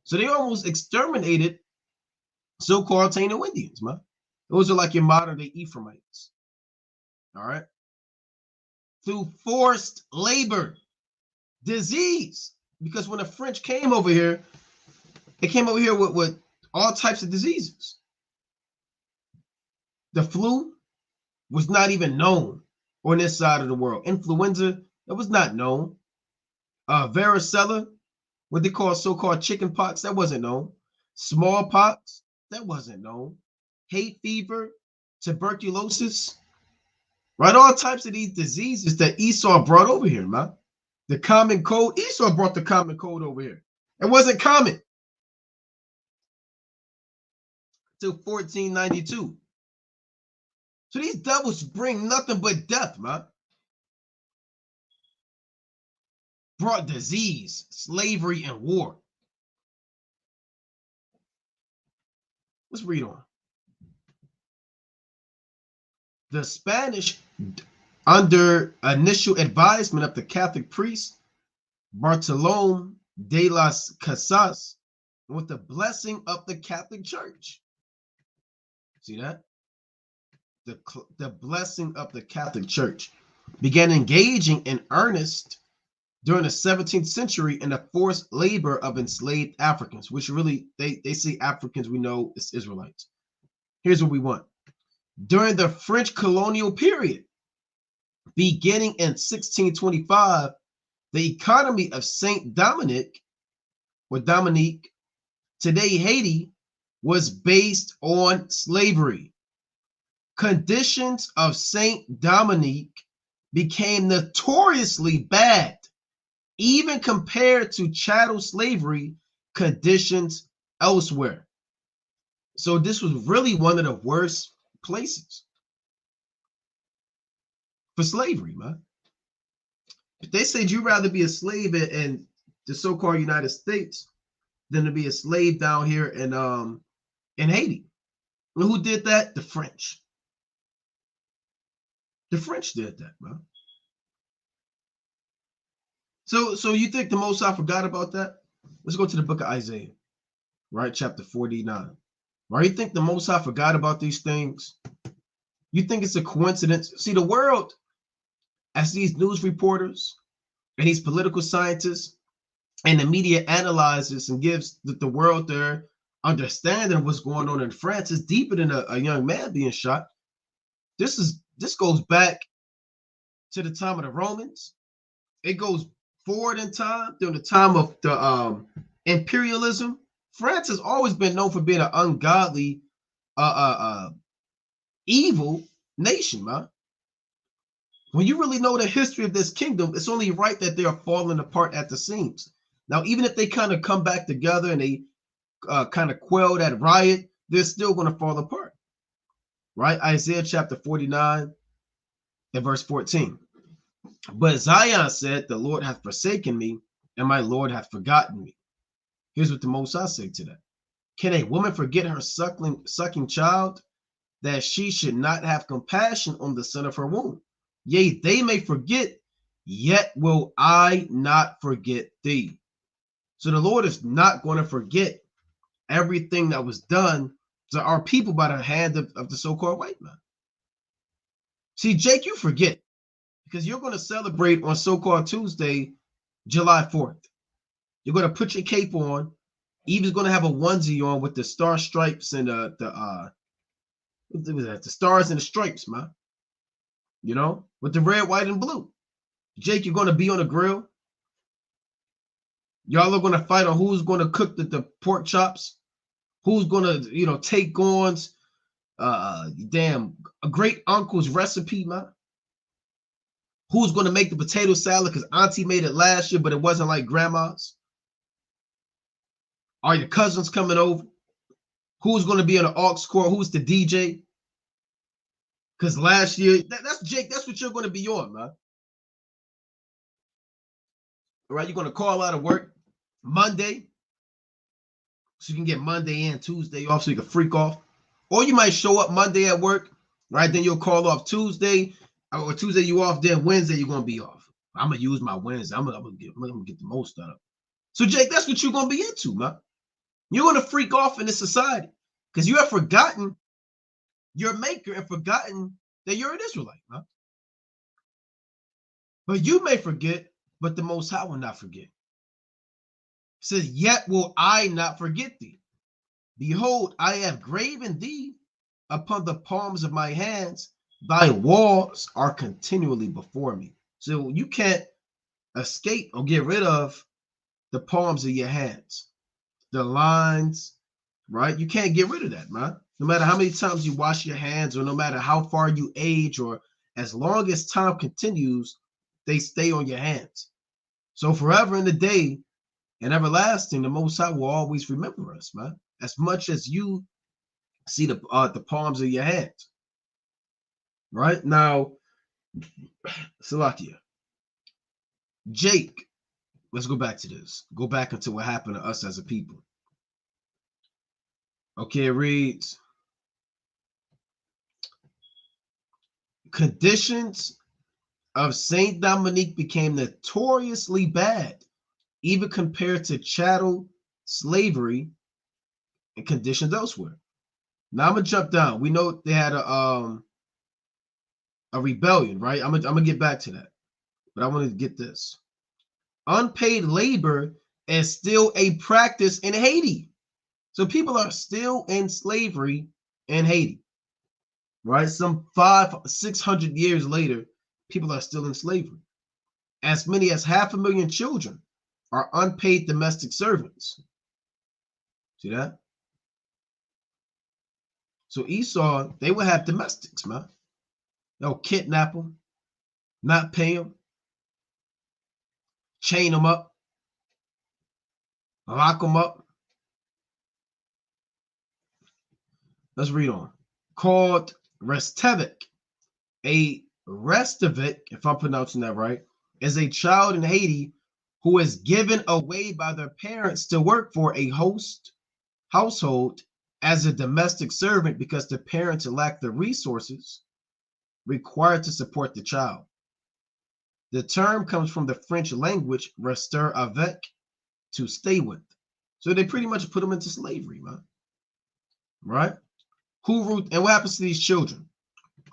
So they almost exterminated so-called Taino Indians, man. Those are like your modern-day Ephraimites. All right? Through forced labor, disease. Because when the French came over here, they came over here with all types of diseases. The flu was not even known on this side of the world. Influenza, that was not known. Varicella, what they call so-called chicken pox, that wasn't known. Smallpox, that wasn't known. Hay fever, tuberculosis, right? All types of these diseases that Esau brought over here, man. The common cold, Esau brought the common cold over here. It wasn't common till 1492. So these devils bring nothing but death, man. Brought disease, slavery, and war. Let's read on. The Spanish, under initial advisement of the Catholic priest Bartolome de las Casas, with the blessing of the Catholic Church. See that? The blessing of the Catholic Church began engaging in earnest during the 17th century in the forced labor of enslaved Africans, which really, they say Africans, we know it's Israelites. Here's what we want. During the French colonial period, beginning in 1625, the economy of Saint Dominic, or Dominique, today Haiti, was based on slavery. Conditions of Saint Dominique became notoriously bad, even compared to chattel slavery conditions elsewhere. So this was really one of the worst places for slavery, man. If they said you'd rather be a slave in the so-called United States than to be a slave down here in Haiti. And who did that? The French. The French did that, man. So you think the Most High forgot about that? Let's go to the book of Isaiah, right? Chapter 49. Right? You think the Most High forgot about these things? You think it's a coincidence? See, the world, as these news reporters and these political scientists and the media analyzes and gives the world their understanding of what's going on in France, is deeper than a young man being shot. This goes back to the time of the Romans. It goes forward in time during the time of the imperialism. France has always been known for being an ungodly, evil nation, man. When you really know the history of this kingdom, it's only right that they are falling apart at the seams. Now, even if they kind of come back together and they kind of quell that riot, they're still going to fall apart, right? Isaiah chapter 49 and verse 14. But Zion said, the Lord hath forsaken me, and my Lord hath forgotten me. Here's what the Most High say to that. Can a woman forget her sucking child, that she should not have compassion on the son of her womb? Yea, they may forget, yet will I not forget thee. So the Lord is not going to forget everything that was done to our people by the hand of the so-called white man. See, Jake, you forget, because you're going to celebrate on so-called Tuesday, July 4th. You're going to put your cape on. Eva's going to have a onesie on with the star stripes and the stars and the stripes, man. You know, with the red, white, and blue. Jake, you're going to be on the grill. Y'all are going to fight on who's going to cook the pork chops. Who's going to, take on a great uncle's recipe, man. Who's going to make the potato salad because auntie made it last year, but it wasn't like grandma's? Are your cousins coming over? Who's going to be on the aux court? Who's the DJ? Because last year, that's Jake, that's what you're going to be on, man. All right, you're going to call out of work Monday, so you can get Monday and Tuesday off so you can freak off. Or you might show up Monday at work, right? Then you'll call off Tuesday, or Tuesday you off, then Wednesday you're going to be off. I'm going to use my Wednesday. I'm gonna get the most out of it. So, Jake, that's what you're going to be into, man. You're going to freak off in this society because you have forgotten your maker and forgotten that you're an Israelite, man. But you may forget, but the Most High will not forget. It says, yet will I not forget thee. Behold, I have graven thee upon the palms of my hands. Thy walls are continually before me. So you can't escape or get rid of the palms of your hands, the lines, right? You can't get rid of that, man. No matter how many times you wash your hands, or no matter how far you age, or as long as time continues, they stay on your hands. So forever in the day and everlasting, the Most High will always remember us, man. As much as you see the palms of your hands, right? Now, Salakia, Jake, let's go back to this. Go back into what happened to us as a people. Okay, it reads, conditions of Saint Dominique became notoriously bad, even compared to chattel slavery and conditions elsewhere. Now I'm gonna jump down. We know they had a rebellion, right? I'm gonna get back to that, but I want to get this. Unpaid labor is still a practice in Haiti, so people are still in slavery in Haiti, right? Some 500-600 years later, people are still in slavery. As many as 500,000 children are unpaid domestic servants. See that? So Esau, they would have domestics, man. They'll kidnap them, not pay them, chain them up, lock them up. Let's read on. Called Restevik. A Restevik, if I'm pronouncing that right, is a child in Haiti who is given away by their parents to work for a household as a domestic servant because the parents lack the resources required to support the child. The term comes from the French language rester avec, to stay with. So they pretty much put them into slavery, man. Right? And what happens to these children?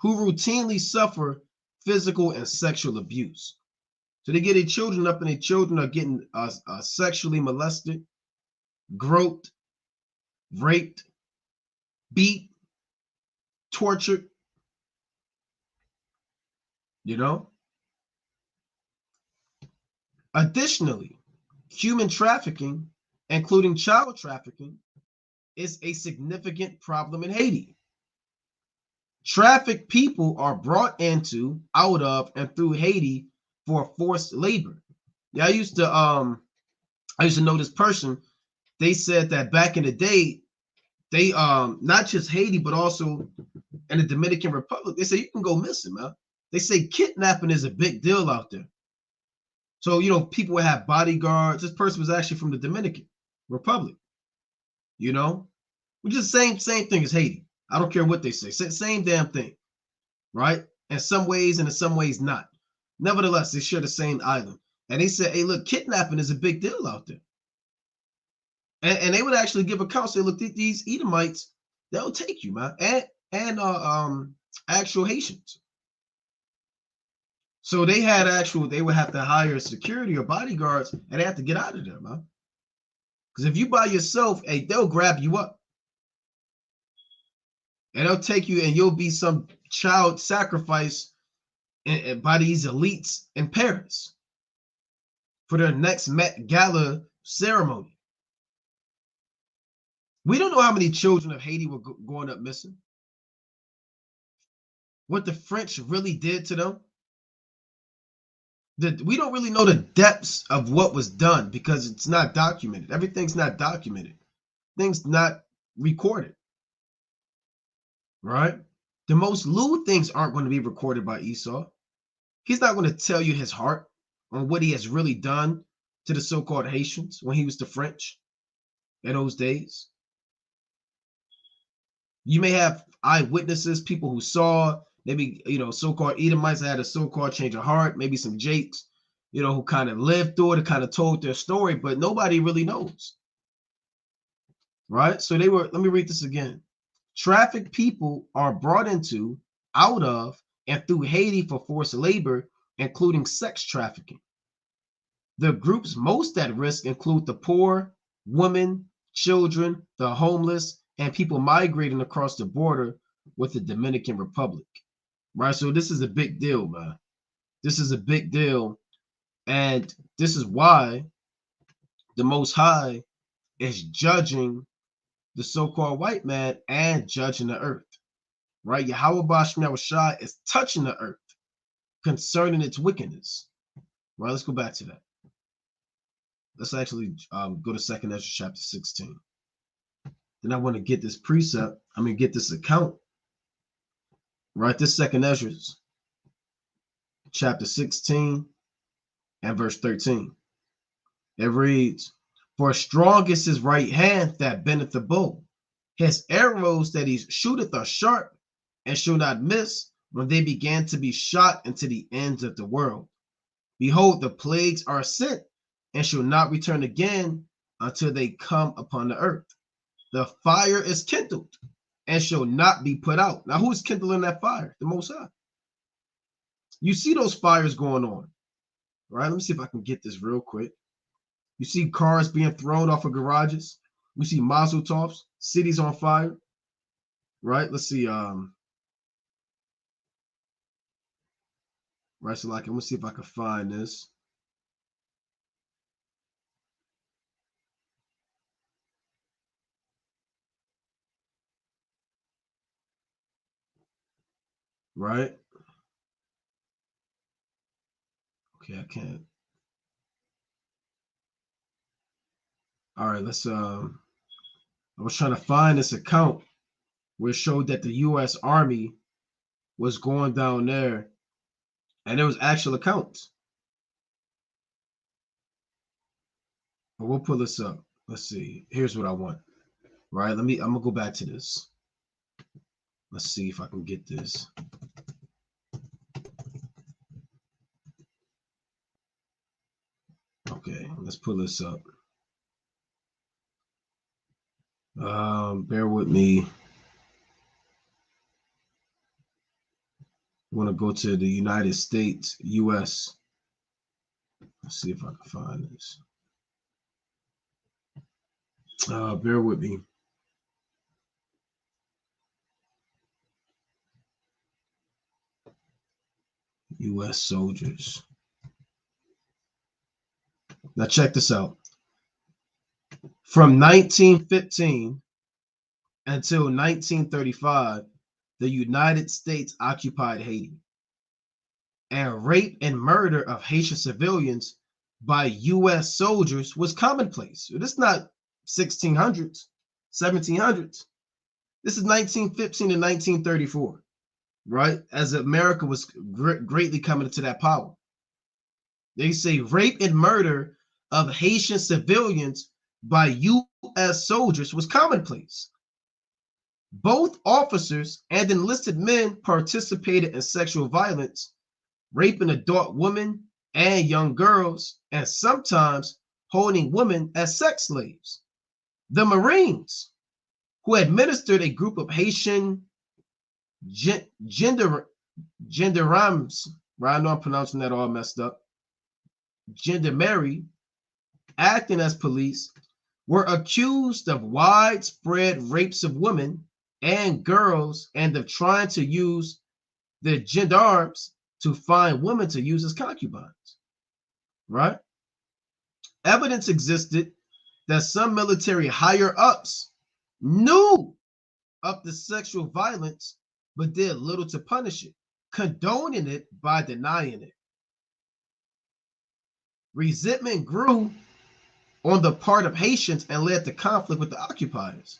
Who routinely suffer physical and sexual abuse. So they get their children up, and their children are getting sexually molested, groped, raped, beat, tortured. You know? Additionally, human trafficking, including child trafficking, is a significant problem in Haiti. Trafficked people are brought into, out of, and through Haiti for forced labor. Yeah, I used to know this person. They said that back in the day, they not just Haiti, but also in the Dominican Republic, they say you can go missing, man. They say kidnapping is a big deal out there. So, you know, people would have bodyguards. This person was actually from the Dominican Republic, you know, which is the same thing as Haiti. I don't care what they say. Same damn thing, right? In some ways and in some ways not. Nevertheless, they share the same island. And they said, hey, look, kidnapping is a big deal out there. And they would actually give accounts. Say, look, these Edomites, they'll take you, man. And actual Haitians. So they would have to hire security or bodyguards, and they have to get out of there, man. Because if you by yourself, hey, they'll grab you up. And they'll take you, and you'll be some child sacrifice by these elites in Paris for their next Met Gala ceremony. We don't know how many children of Haiti were going up missing. What the French really did to them. We don't really know the depths of what was done because it's not documented. Everything's not documented. Things not recorded. Right? The most lewd things aren't going to be recorded by Esau. He's not going to tell you his heart on what he has really done to the so-called Haitians when he was the French in those days. You may have eyewitnesses, people who saw, maybe, you know, so-called Edomites had a so-called change of heart, maybe some Jakes, you know, who kind of lived through it and kind of told their story, but nobody really knows. Right? So let me read this again. Trafficked people are brought into, out of, and through Haiti for forced labor, including sex trafficking. The groups most at risk include the poor, women, children, the homeless, and people migrating across the border with the Dominican Republic. right? So this is a big deal, man. This is a big deal. And this is why the Most High is judging the so-called white man and judging the earth, right? Yahweh Bashim Yahushua is touching the earth concerning its wickedness. Right, let's go back to that. Let's actually go to 2nd Esdras chapter 16. Then I want to get this precept, get this account, right? This 2nd Esdras chapter 16 and verse 13. It reads, "For strong is his right hand that bendeth the bow. His arrows that he shooteth are sharp, and shall not miss when they began to be shot into the ends of the world. Behold, the plagues are sent, and shall not return again until they come upon the earth. The fire is kindled, and shall not be put out." Now, who's kindling that fire? The Most High. You see those fires going on, right? Let me see if I can get this real quick. You see cars being thrown off of garages. We see mazel tovs, cities on fire, right? Let's see. Right, so like, I'm gonna see if I can find this. Right. Okay, I can't. All right, let's I was trying to find this account where it showed that the US Army was going down there, and there was actual accounts. But we'll pull this up. Let's see. Here's what I want. Right. I'm gonna go back to this. Let's see if I can get this. Okay, let's pull this up. Bear with me. I want to go to the United States, US. Let's see if I can find this. Bear with me. US soldiers. Now check this out. From 1915 until 1935, the United States occupied Haiti, and rape and murder of Haitian civilians by US soldiers was commonplace. This is not 1600s, 1700s. This is 1915 to 1934, right? As America was greatly coming into that power. They say rape and murder of Haitian civilians by U.S. soldiers was commonplace. Both officers and enlisted men participated in sexual violence, raping adult women and young girls, and sometimes holding women as sex slaves. The Marines, who administered a group of Haitian gendarmes, right? I know I'm pronouncing that all messed up, gendarmerie, acting as police, were accused of widespread rapes of women and girls and of trying to use the gendarmes to find women to use as concubines, right? Evidence existed that some military higher-ups knew of the sexual violence but did little to punish it, condoning it by denying it. Resentment grew on the part of Haitians and led to conflict with the occupiers.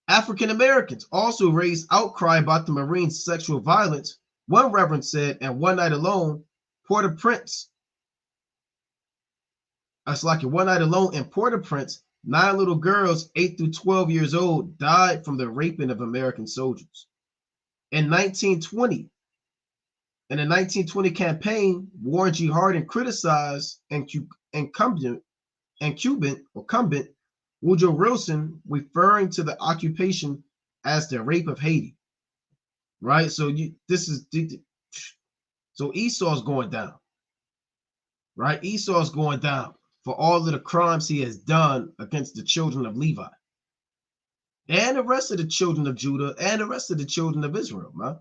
African Americans also raised outcry about the Marines' sexual violence. One reverend said, "And one night alone, Port-au-Prince, one night alone in Port-au-Prince, 9 little girls, 8 through 12 years old, died from the raping of American soldiers." In the 1920 campaign, Warren G. Harding criticized incumbent Woodrow Wilson, referring to the occupation as the rape of Haiti. Right? So Esau's going down. Right? Esau's going down for all of the crimes he has done against the children of Levi and the rest of the children of Judah and the rest of the children of Israel, man.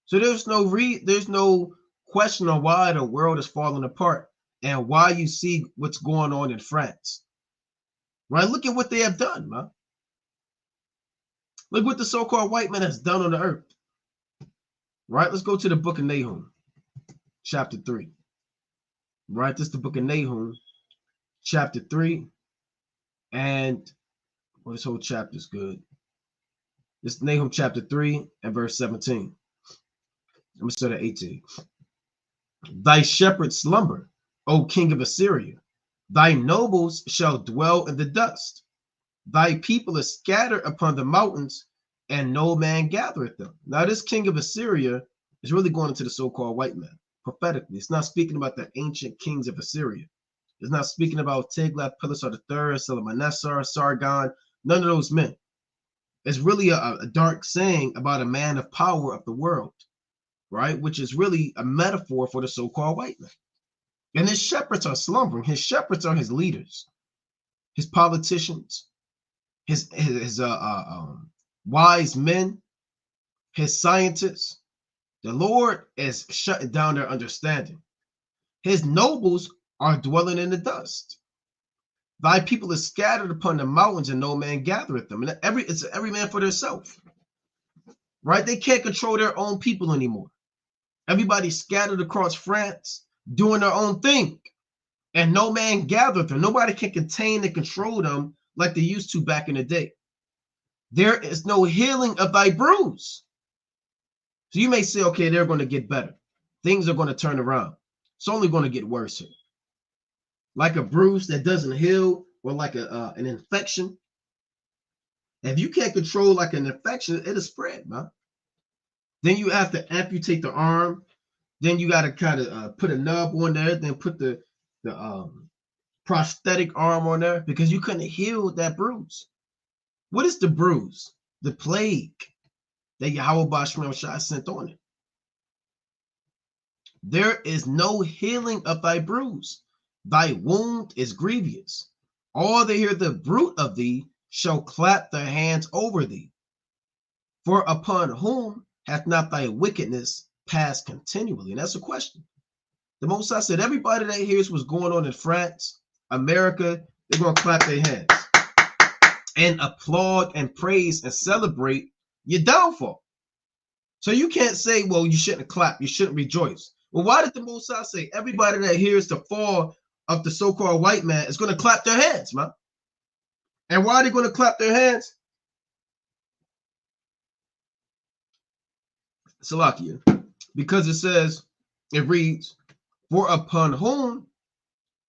So there's no question on why the world is falling apart and why you see what's going on in France. Right? Look at what they have done, man. Look what the so-called white man has done on the earth. Right? Let's go to the book of Nahum, chapter 3. Right? This is the book of Nahum, chapter 3. And well, this whole chapter is good. This is Nahum chapter 3 and verse 17. I'm going to start at 18. Thy shepherds slumber, O king of Assyria. Thy nobles shall dwell in the dust. Thy people are scattered upon the mountains, and no man gathereth them. Now, this king of Assyria is really going into the so-called white man prophetically. It's not speaking about the ancient kings of Assyria. It's not speaking about Tiglath-Pileser III, Shalmaneser, Sargon, none of those men. It's really a dark saying about a man of power of the world, right? Which is really a metaphor for the so-called white man. And his shepherds are slumbering. His shepherds are his leaders, his politicians, his wise men, his scientists. The Lord is shutting down their understanding. His nobles are dwelling in the dust. Thy people are scattered upon the mountains, and no man gathereth them. And it's every man for themselves, right? They can't control their own people anymore. Everybody's scattered across France, doing their own thing, and no man gathereth them. Nobody can contain and control them like they used to back in the day. There is no healing of thy bruise. So you may say, okay, they're going to get better. Things are going to turn around. It's only going to get worse. Like a bruise that doesn't heal, or like an infection. If you can't control like an infection, it'll spread, man. Then you have to amputate the arm. Then you got to kind of put a nub on there. Then put the prosthetic arm on there because you couldn't heal that bruise. What is the bruise? The plague that Yahweh Bashmel Shai sent on it. There is no healing of thy bruise. Thy wound is grievous. All that hear the bruit of thee shall clap their hands over thee. For upon whom hath not thy wickedness passed continually? And that's a question. The Most High said, everybody that hears what's going on in France, America, they're going to clap their hands and applaud and praise and celebrate your downfall. So you can't say, well, you shouldn't clap, you shouldn't rejoice. Well, why did the Most High say everybody that hears the fall of the so-called white man is going to clap their hands, man? And why are they going to clap their hands? Salakia. Because it says, it reads, for upon whom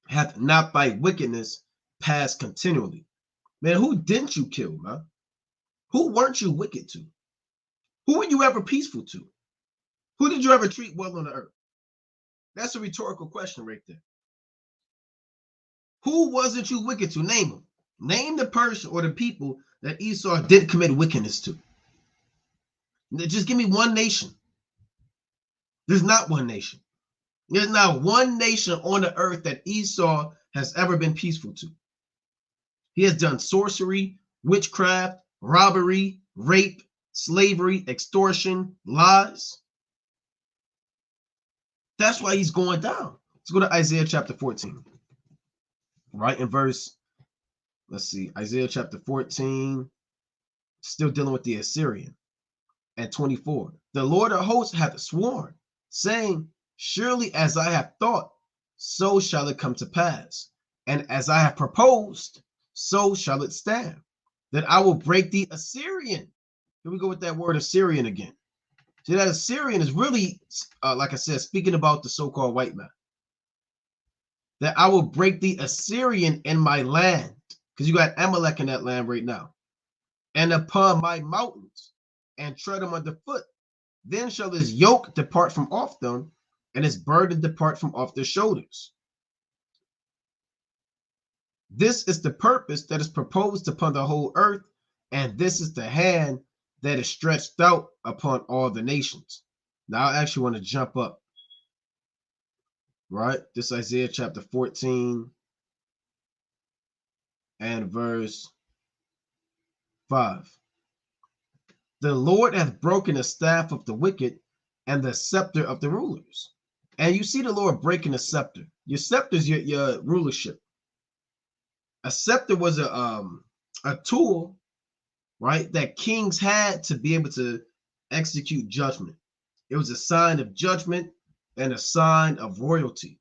hath not thy wickedness passed continually? Man, who didn't you kill, man? Who weren't you wicked to? Who were you ever peaceful to? Who did you ever treat well on the earth? That's a rhetorical question right there. Who wasn't you wicked to? Name them. Name the person or the people that Esau didn't commit wickedness to. Just give me one nation. There's not one nation. There's not one nation on the earth that Esau has ever been peaceful to. He has done sorcery, witchcraft, robbery, rape, slavery, extortion, lies. That's why he's going down. Let's go to Isaiah chapter 14. Right in verse, let's see, Isaiah chapter 14, still dealing with the Assyrian. And 24. The Lord of hosts hath sworn, saying, surely as I have thought, so shall it come to pass. And as I have proposed, so shall it stand. That I will break the Assyrian. Here we go with that word Assyrian again. See, that Assyrian is really, like I said, speaking about the so-called white man. That I will break the Assyrian in my land. Because you got Amalek in that land right now. And upon my mountains, and tread them underfoot. Then shall his yoke depart from off them, and his burden depart from off their shoulders. This is the purpose that is proposed upon the whole earth, and this is the hand that is stretched out upon all the nations. Now I actually want to jump up, right? This Isaiah chapter 14 and verse 5. The Lord hath broken the staff of the wicked and the scepter of the rulers. And you see the Lord breaking the scepter. Your scepter is your rulership. A scepter was a tool, right, that kings had to be able to execute judgment. It was a sign of judgment and a sign of royalty.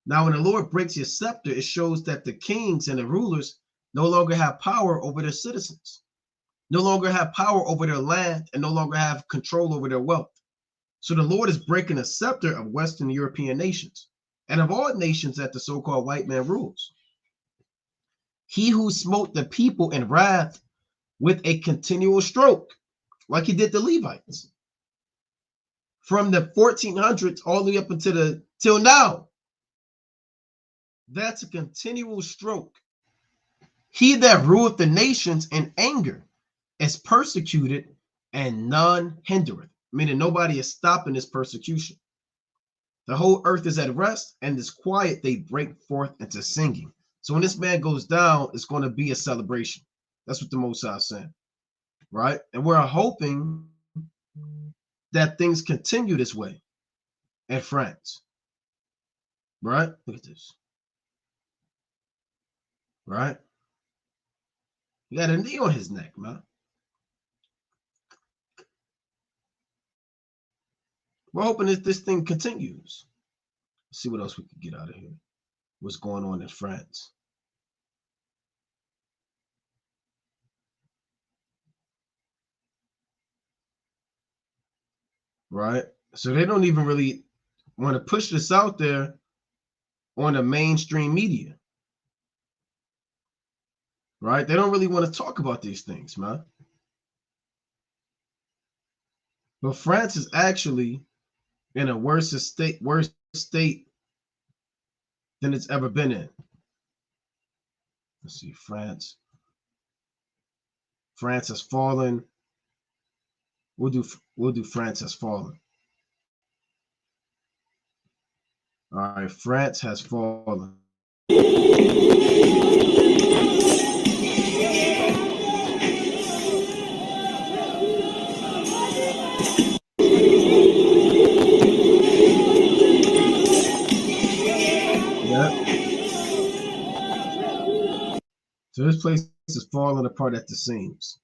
Now, when the Lord breaks your scepter, it shows that the kings and the rulers no longer have power over their citizens, no longer have power over their land, and no longer have control over their wealth. So the Lord is breaking a scepter of Western European nations and of all nations that the so-called white man rules. He who smote the people in wrath with a continual stroke, like he did the Levites, from the 1400s all the way up until till now. That's a continual stroke. He that ruleth the nations in anger is persecuted, and none hindereth, meaning nobody is stopping this persecution. The whole earth is at rest, and is quiet. They break forth into singing. So when this man goes down, it's going to be a celebration. That's what the Most High is saying, right? And we're hoping that things continue this way in France, right? Look at this, right? He got a knee on his neck, man. We're hoping that this thing continues. Let's see what else we could get out of here. What's going on in France? Right? So they don't even really want to push this out there on the mainstream media. Right? They don't really want to talk about these things, man. But France is actually in a worse state than it's ever been in. Let's see, France. France has fallen. We'll do France has fallen. All right, France has fallen. So this place is falling apart at the seams,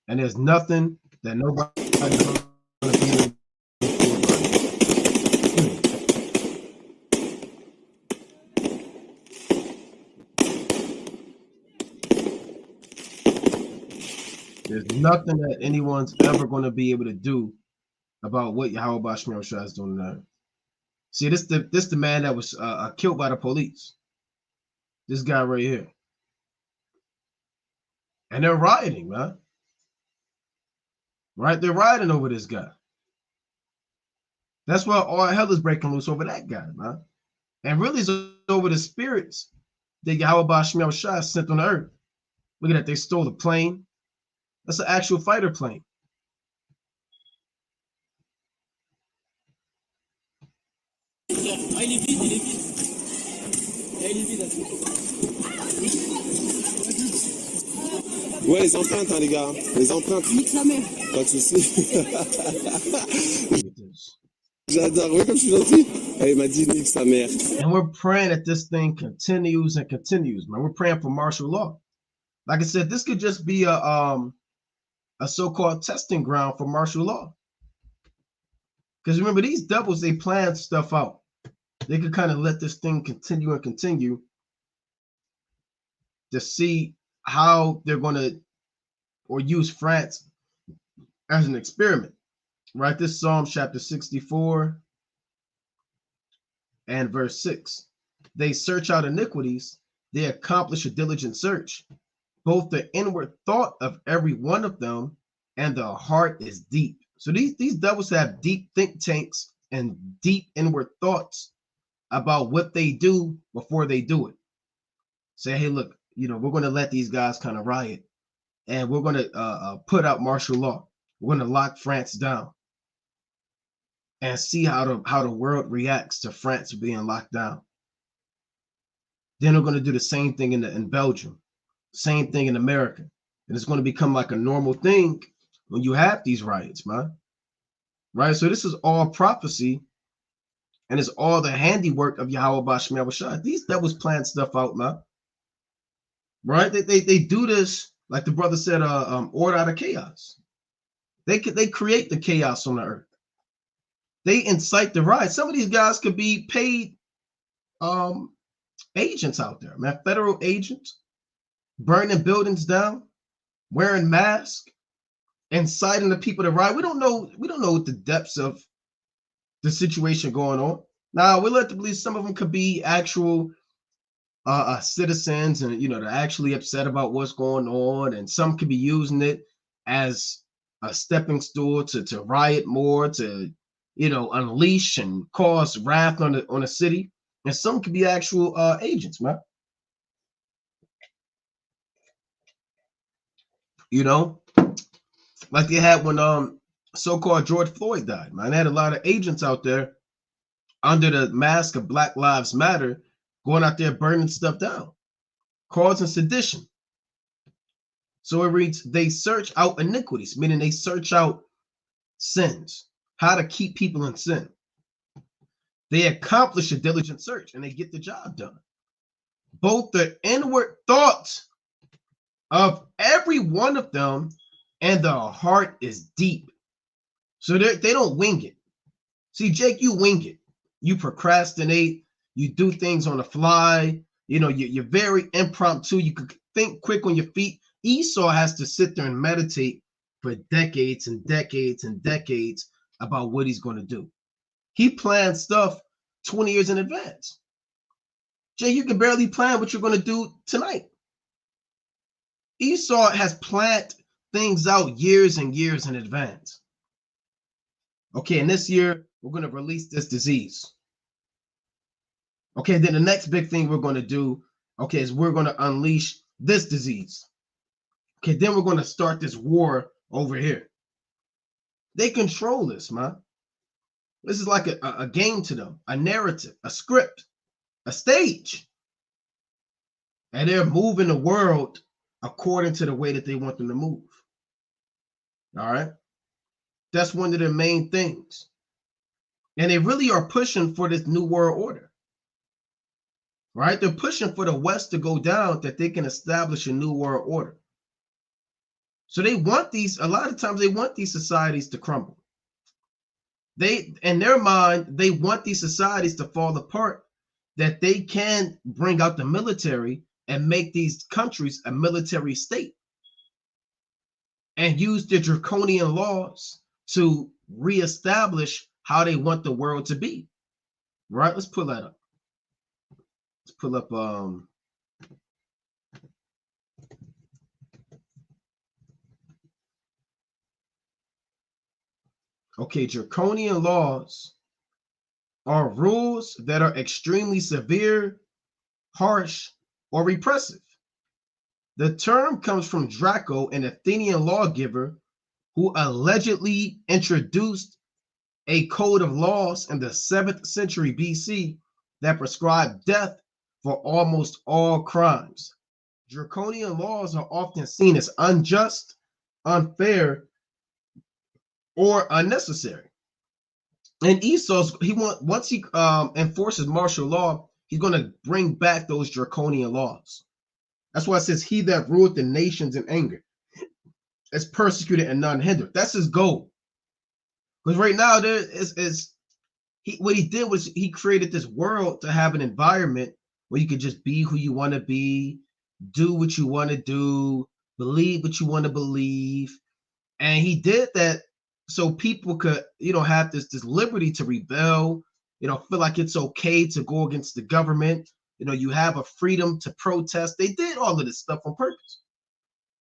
and there's nothing that nobody's going to be able to do. There's nothing that anyone's ever going to be able to do about what Yahweh Shemel Shah is doing now. See, this the man that was killed by the police. This guy right here. And they're rioting, man. Right? They're rioting over this guy. That's why all hell is breaking loose over that guy, man. And really it's over the spirits that Yahweh Shemel Shah sent on the earth. Look at that. They stole a plane. That's an actual fighter plane. Ouais, les empreintes, hein, les gars. Les empreintes. Nique sa mère. Pas de soucis. J'adore. Oui, comme je suis gentil. Elle m'a dit nique sa mère. And we're praying that this thing continues and continues, man. We're praying for martial law. Like I said, this could just be a so-called testing ground for martial law. Because remember, these devils, they plan stuff out. They could kind of let this thing continue and continue to see how they're going to or use France as an experiment, right? This Psalm chapter 64 and verse 6. They search out iniquities. They accomplish a diligent search. Both the inward thought of every one of them and the heart is deep. So these devils have deep think tanks and deep inward thoughts about what they do before they do it. Say, hey, look, we're going to let these guys kind of riot, and we're going to put out martial law. We're going to lock France down and see how the world reacts to France being locked down. Then we're going to do the same thing in Belgium, same thing in America, and it's going to become like a normal thing when you have these riots, man. right? So this is all prophecy, and it's all the handiwork of Yahweh Basham Yahushua. These devils plan stuff out, man. Right? They do this, like the brother said, order out of chaos. They create the chaos on the earth. They incite the riot. Some of these guys could be paid agents out there, man, federal agents, burning buildings down, wearing masks, inciting the people to riot. We don't know what the depths of the situation going on. Now, we're led to believe some of them could be actual citizens, and they're actually upset about what's going on, and some could be using it as a stepping stool to riot more, to unleash and cause wrath on the city, and some could be actual agents, man. Like they had when so-called George Floyd died, man. They had a lot of agents out there under the mask of Black Lives Matter going out there burning stuff down, causing sedition. So it reads, they search out iniquities, meaning they search out sins, how to keep people in sin. They accomplish a diligent search and they get the job done. Both the inward thoughts of every one of them and the heart is deep. So they don't wing it. See, Jake, you wing it. You procrastinate. You do things on the fly. You're very impromptu. You could think quick on your feet. Esau has to sit there and meditate for decades and decades and decades about what he's going to do. He plans stuff 20 years in advance. Jay, you can barely plan what you're going to do tonight. Esau has planned things out years and years in advance. Okay, and this year, we're going to release this disease. Okay, then the next big thing we're going to do, okay, is we're going to unleash this disease. Okay, then we're going to start this war over here. They control this, man. This is like a game to them, a narrative, a script, a stage. And they're moving the world according to the way that they want them to move. All right? That's one of the main things. And they really are pushing for this new world order. Right? They're pushing for the West to go down, that they can establish a new world order. So they want a lot of times they want these societies to crumble. In their mind, they want these societies to fall apart, that they can bring out the military and make these countries a military state and use the draconian laws to reestablish how they want the world to be. Right? Let's pull that up. Let's pull up okay, draconian laws are rules that are extremely severe, harsh, or repressive. The term comes from Draco, an Athenian lawgiver who allegedly introduced a code of laws in the 7th century BC that prescribed death for almost all crimes. Draconian laws are often seen as unjust, unfair, or unnecessary. And Esau's once he enforces martial law, he's going to bring back those draconian laws. That's why it says, "He that ruled the nations in anger is persecuted and none hindered." That's his goal. Because right now what he did was he created this world to have an environment where you could just be who you want to be, do what you want to do, believe what you want to believe. And he did that so people could, have this liberty to rebel, feel like it's okay to go against the government. You have a freedom to protest. They did all of this stuff on purpose.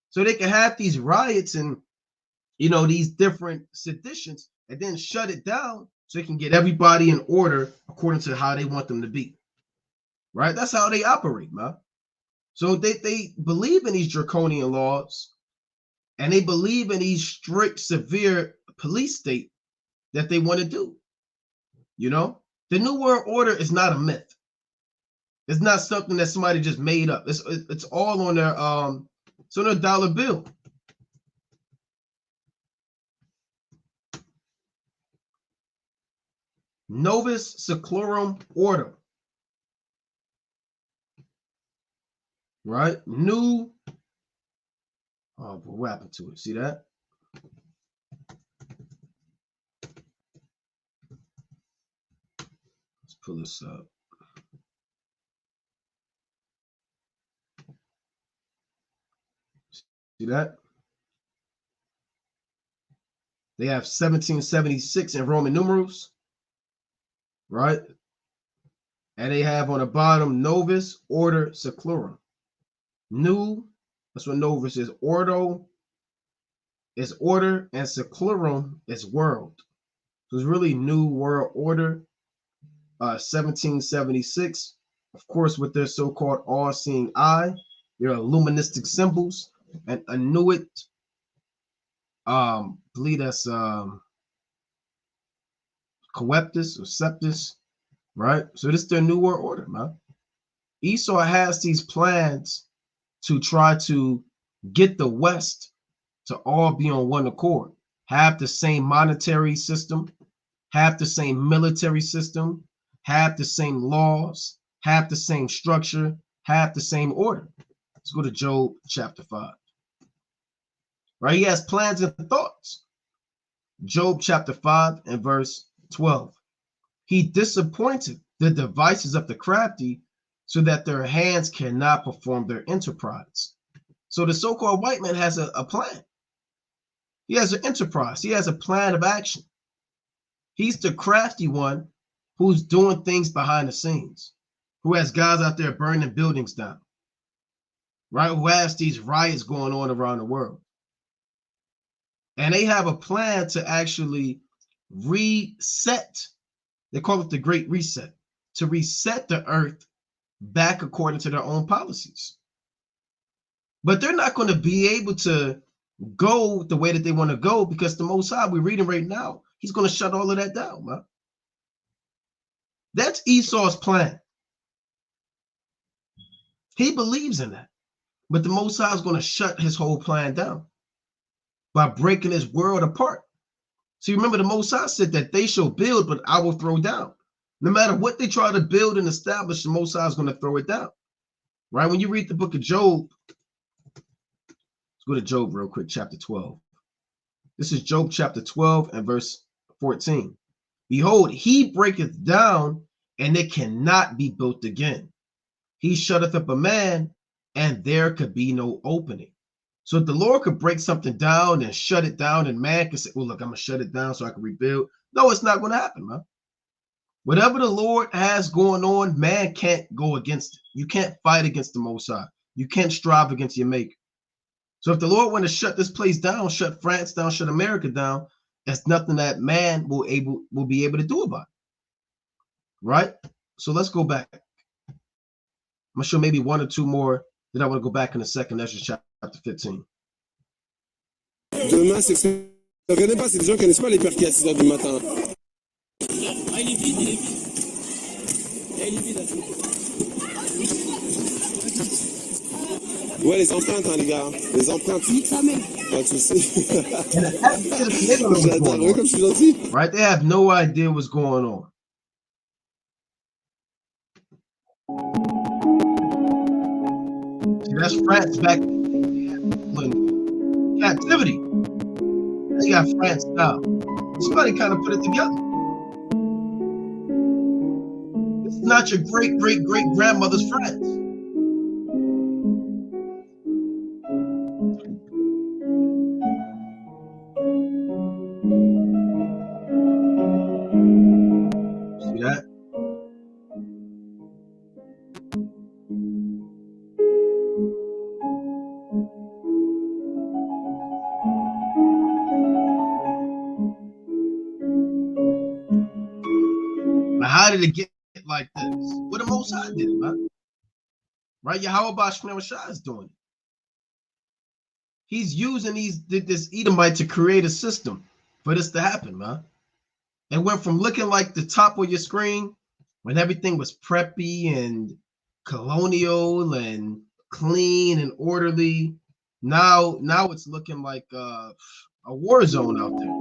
So they can have these riots and, these different seditions, and then shut it down so they can get everybody in order according to how they want them to be. Right? That's how they operate, man. So they believe in these draconian laws, and they believe in these strict, severe police state that they want to do. The New World Order is not a myth. It's not something that somebody just made up. It's all on their dollar bill. Novus Seclorum Ordo. Right? New. Oh, but what happened to it? See that? Let's pull this up. See that? They have 1776 in Roman numerals, right? And they have on the bottom Novus Order Seclorum. New, that's what Novus is. Ordo is order, and Seclorum is world. So it's really New World Order, 1776. Of course, with their so-called all-seeing eye, their illuministic symbols, and Inuit, believe that's Coeptus or Septus, right? So this is their New World Order, man. Esau has these plans to try to get the West to all be on one accord, have the same monetary system, have the same military system, have the same laws, have the same structure, have the same order. Let's go to Job chapter 5. Right? He has plans and thoughts. Job chapter 5 and verse 12. He disappointed the devices of the crafty so that their hands cannot perform their enterprise. So the so-called white man has a plan. He has an enterprise. He has a plan of action. He's the crafty one who's doing things behind the scenes, who has guys out there burning buildings down, right? Who has these riots going on around the world. And they have a plan to actually reset. They call it the Great Reset, to reset the earth back according to their own policies. But they're not going to be able to go the way that they want to go because the Most High, we're reading right now, he's going to shut all of that down, man. That's Esau's plan. He believes in that. But the Most High is going to shut his whole plan down by breaking his world apart. So you remember the Most High said that they shall build, but I will throw down. No matter what they try to build and establish, the Most High is going to throw it down. Right? When you read the book of Job, let's go to Job real quick, chapter 12. This is Job chapter 12 and verse 14. Behold, he breaketh down, and it cannot be built again. He shutteth up a man, and there could be no opening. So if the Lord could break something down and shut it down, and man can say, well, look, I'm going to shut it down so I can rebuild. No, it's not going to happen, man. Whatever the Lord has going on, man can't go against it. You can't fight against the Most High. You can't strive against your maker. So if the Lord want to shut this place down, shut France down, shut America down, that's nothing that man will be able to do about it. Right? So let's go back. I'm going to show maybe one or two more. Then I want to go back in a second. That's just chapter 15. Demain, c'est ça. Je connais pas, c'est des gens qui connaissent pas les perquis à 6h du matin. Ah, il est vide, il est vide. Il est vide. Ouais, les empreintes, hein, les gars. Les empreintes. Pas de soucis. J'adore, ouais, comme je suis gentil. Right? They have no idea what's going on. See, that's France back in captivity. They got France now. Somebody kind of put it together. This is not your great-great-great-grandmother's France. See that? How did it get like this? What the Most High did, man. Right? Yahweh Shah is doing it. He's using this Edomite to create a system for this to happen, man. It went from looking like the top of your screen when everything was preppy and colonial and clean and orderly. Now it's looking like a war zone out there.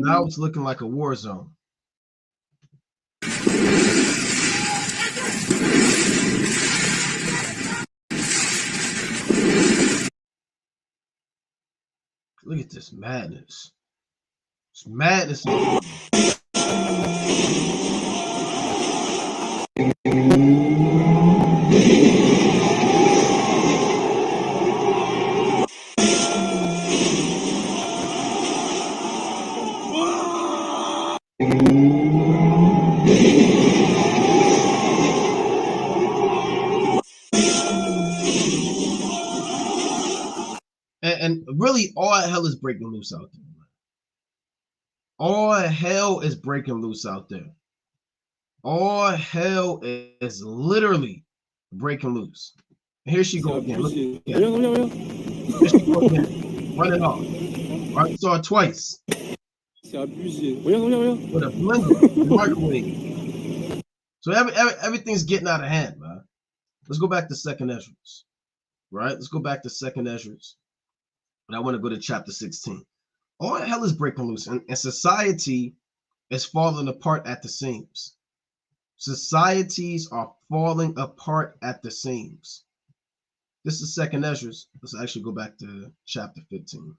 Now it's looking like a war zone. Look at this madness. It's madness. And really, all hell is breaking loose out there. All hell is breaking loose out there. All hell is literally breaking loose. And here she goes again. Look, yeah. Here she goes again. Running off. All right, saw it twice. C'est abusé. Regarde. With a blender, microwave. So everything's getting out of hand, man. Let's go back to second Esdras. Right? Let's go back to second Esdras. And I want to go to chapter 16. All hell is breaking loose, and society is falling apart at the seams. Societies are falling apart at the seams. This is second Esdras. Let's actually go back to chapter 15.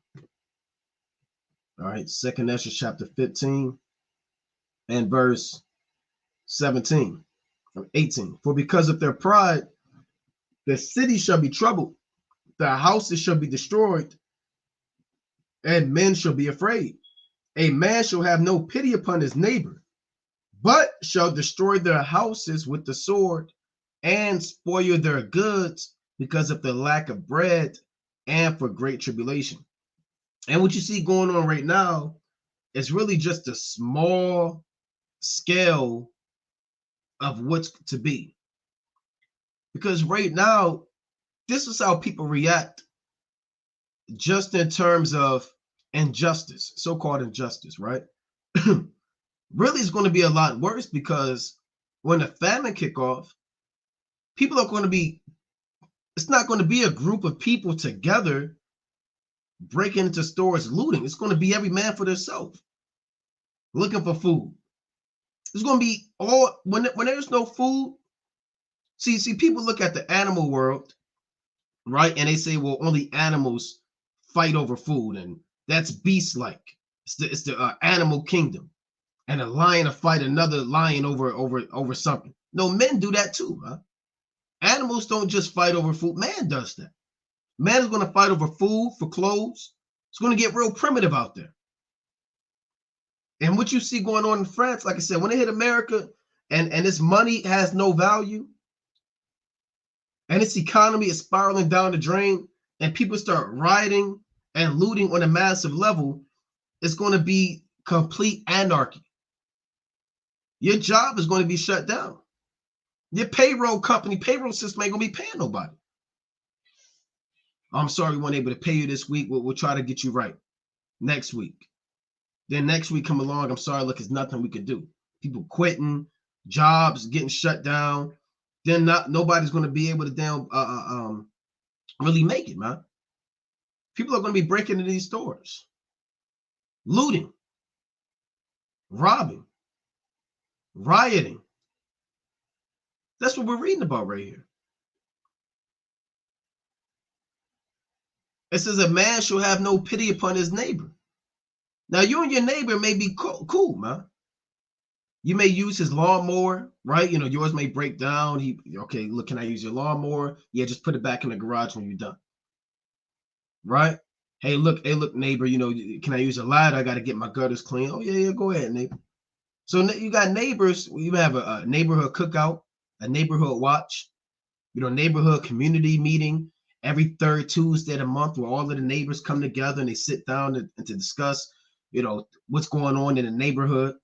All right, second Esdras chapter 15 and verse 17 or 18. For because of their pride, the city shall be troubled, the houses shall be destroyed, and men shall be afraid. A man shall have no pity upon his neighbor, but shall destroy their houses with the sword and spoil their goods because of the lack of bread and for great tribulation. And what you see going on right now is really just a small scale of what's to be. Because right now, this is how people react just in terms of injustice, so-called injustice, right? Really, it's going to be a lot worse because when the famine kick off, people are going to be, it's not going to be a group of people together breaking into stores looting. It's going to be every man for themselves looking for food. It's going to be all, when there's no food, see, people look at the animal world, right? And they say, well, only animals fight over food, and that's beast-like. It's the animal kingdom. And a lion to fight another lion over something. No, men do that too, huh? Animals don't just fight over food. Man does that. Man is going to fight over food, for clothes. It's going to get real primitive out there. And what you see going on in France, like I said, when they hit America and its money has no value and its economy is spiraling down the drain and people start rioting and looting on a massive level, it's going to be complete anarchy. Your job is going to be shut down. Your payroll system ain't going to be paying nobody. I'm sorry we weren't able to pay you this week. We'll try to get you right next week. Then next week come along, I'm sorry, look, there's nothing we can do. People quitting, jobs getting shut down. Then nobody's going to be able to really make it, man. People are going to be breaking into these stores, looting, robbing, rioting. That's what we're reading about right here. It says a man shall have no pity upon his neighbor. Now, you and your neighbor may be cool, man. You may use his lawnmower, right? You know, yours may break down. Okay, look, can I use your lawnmower? Yeah, just put it back in the garage when you're done. Right? Hey, look, neighbor, you know, can I use a ladder? I got to get my gutters clean. Oh, yeah, go ahead, neighbor. So you got neighbors. You have a neighborhood cookout, a neighborhood watch, you know, neighborhood community meeting every third Tuesday of the month where all of the neighbors come together and they sit down and to discuss, you know, what's going on in the neighborhood,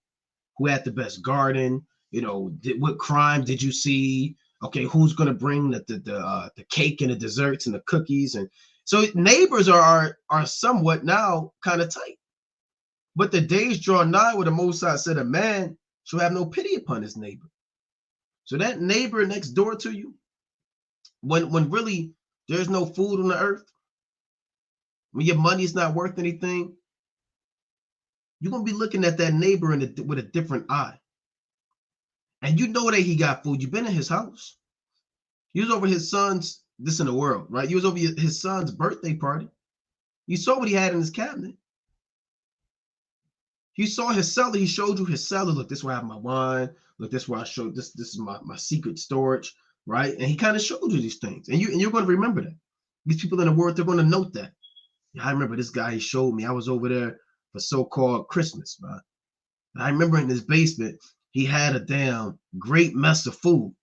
who had the best garden, you know, what crime did you see? Okay, who's going to bring the cake and the desserts and the cookies? And so neighbors are somewhat now kind of tight. But the days draw nigh where the Most High said a man shall have no pity upon his neighbor. So that neighbor next door to you, when really there's no food on the earth, when your money is not worth anything, you're going to be looking at that neighbor with a different eye. And you know that he got food. You've been in his house. You was over his son's, this in the world, right? You was over his son's birthday party. You saw what he had in his cabinet. You saw his cellar. He showed you his cellar. Look, this is where I have my wine. Look, this is where I showed this. This is my secret storage, right? And he kind of showed you these things. And you're going to remember that. These people in the world, they're going to note that. Yeah, I remember this guy, he showed me. I was over there for so-called Christmas, man. I remember in his basement, he had a damn great mess of food.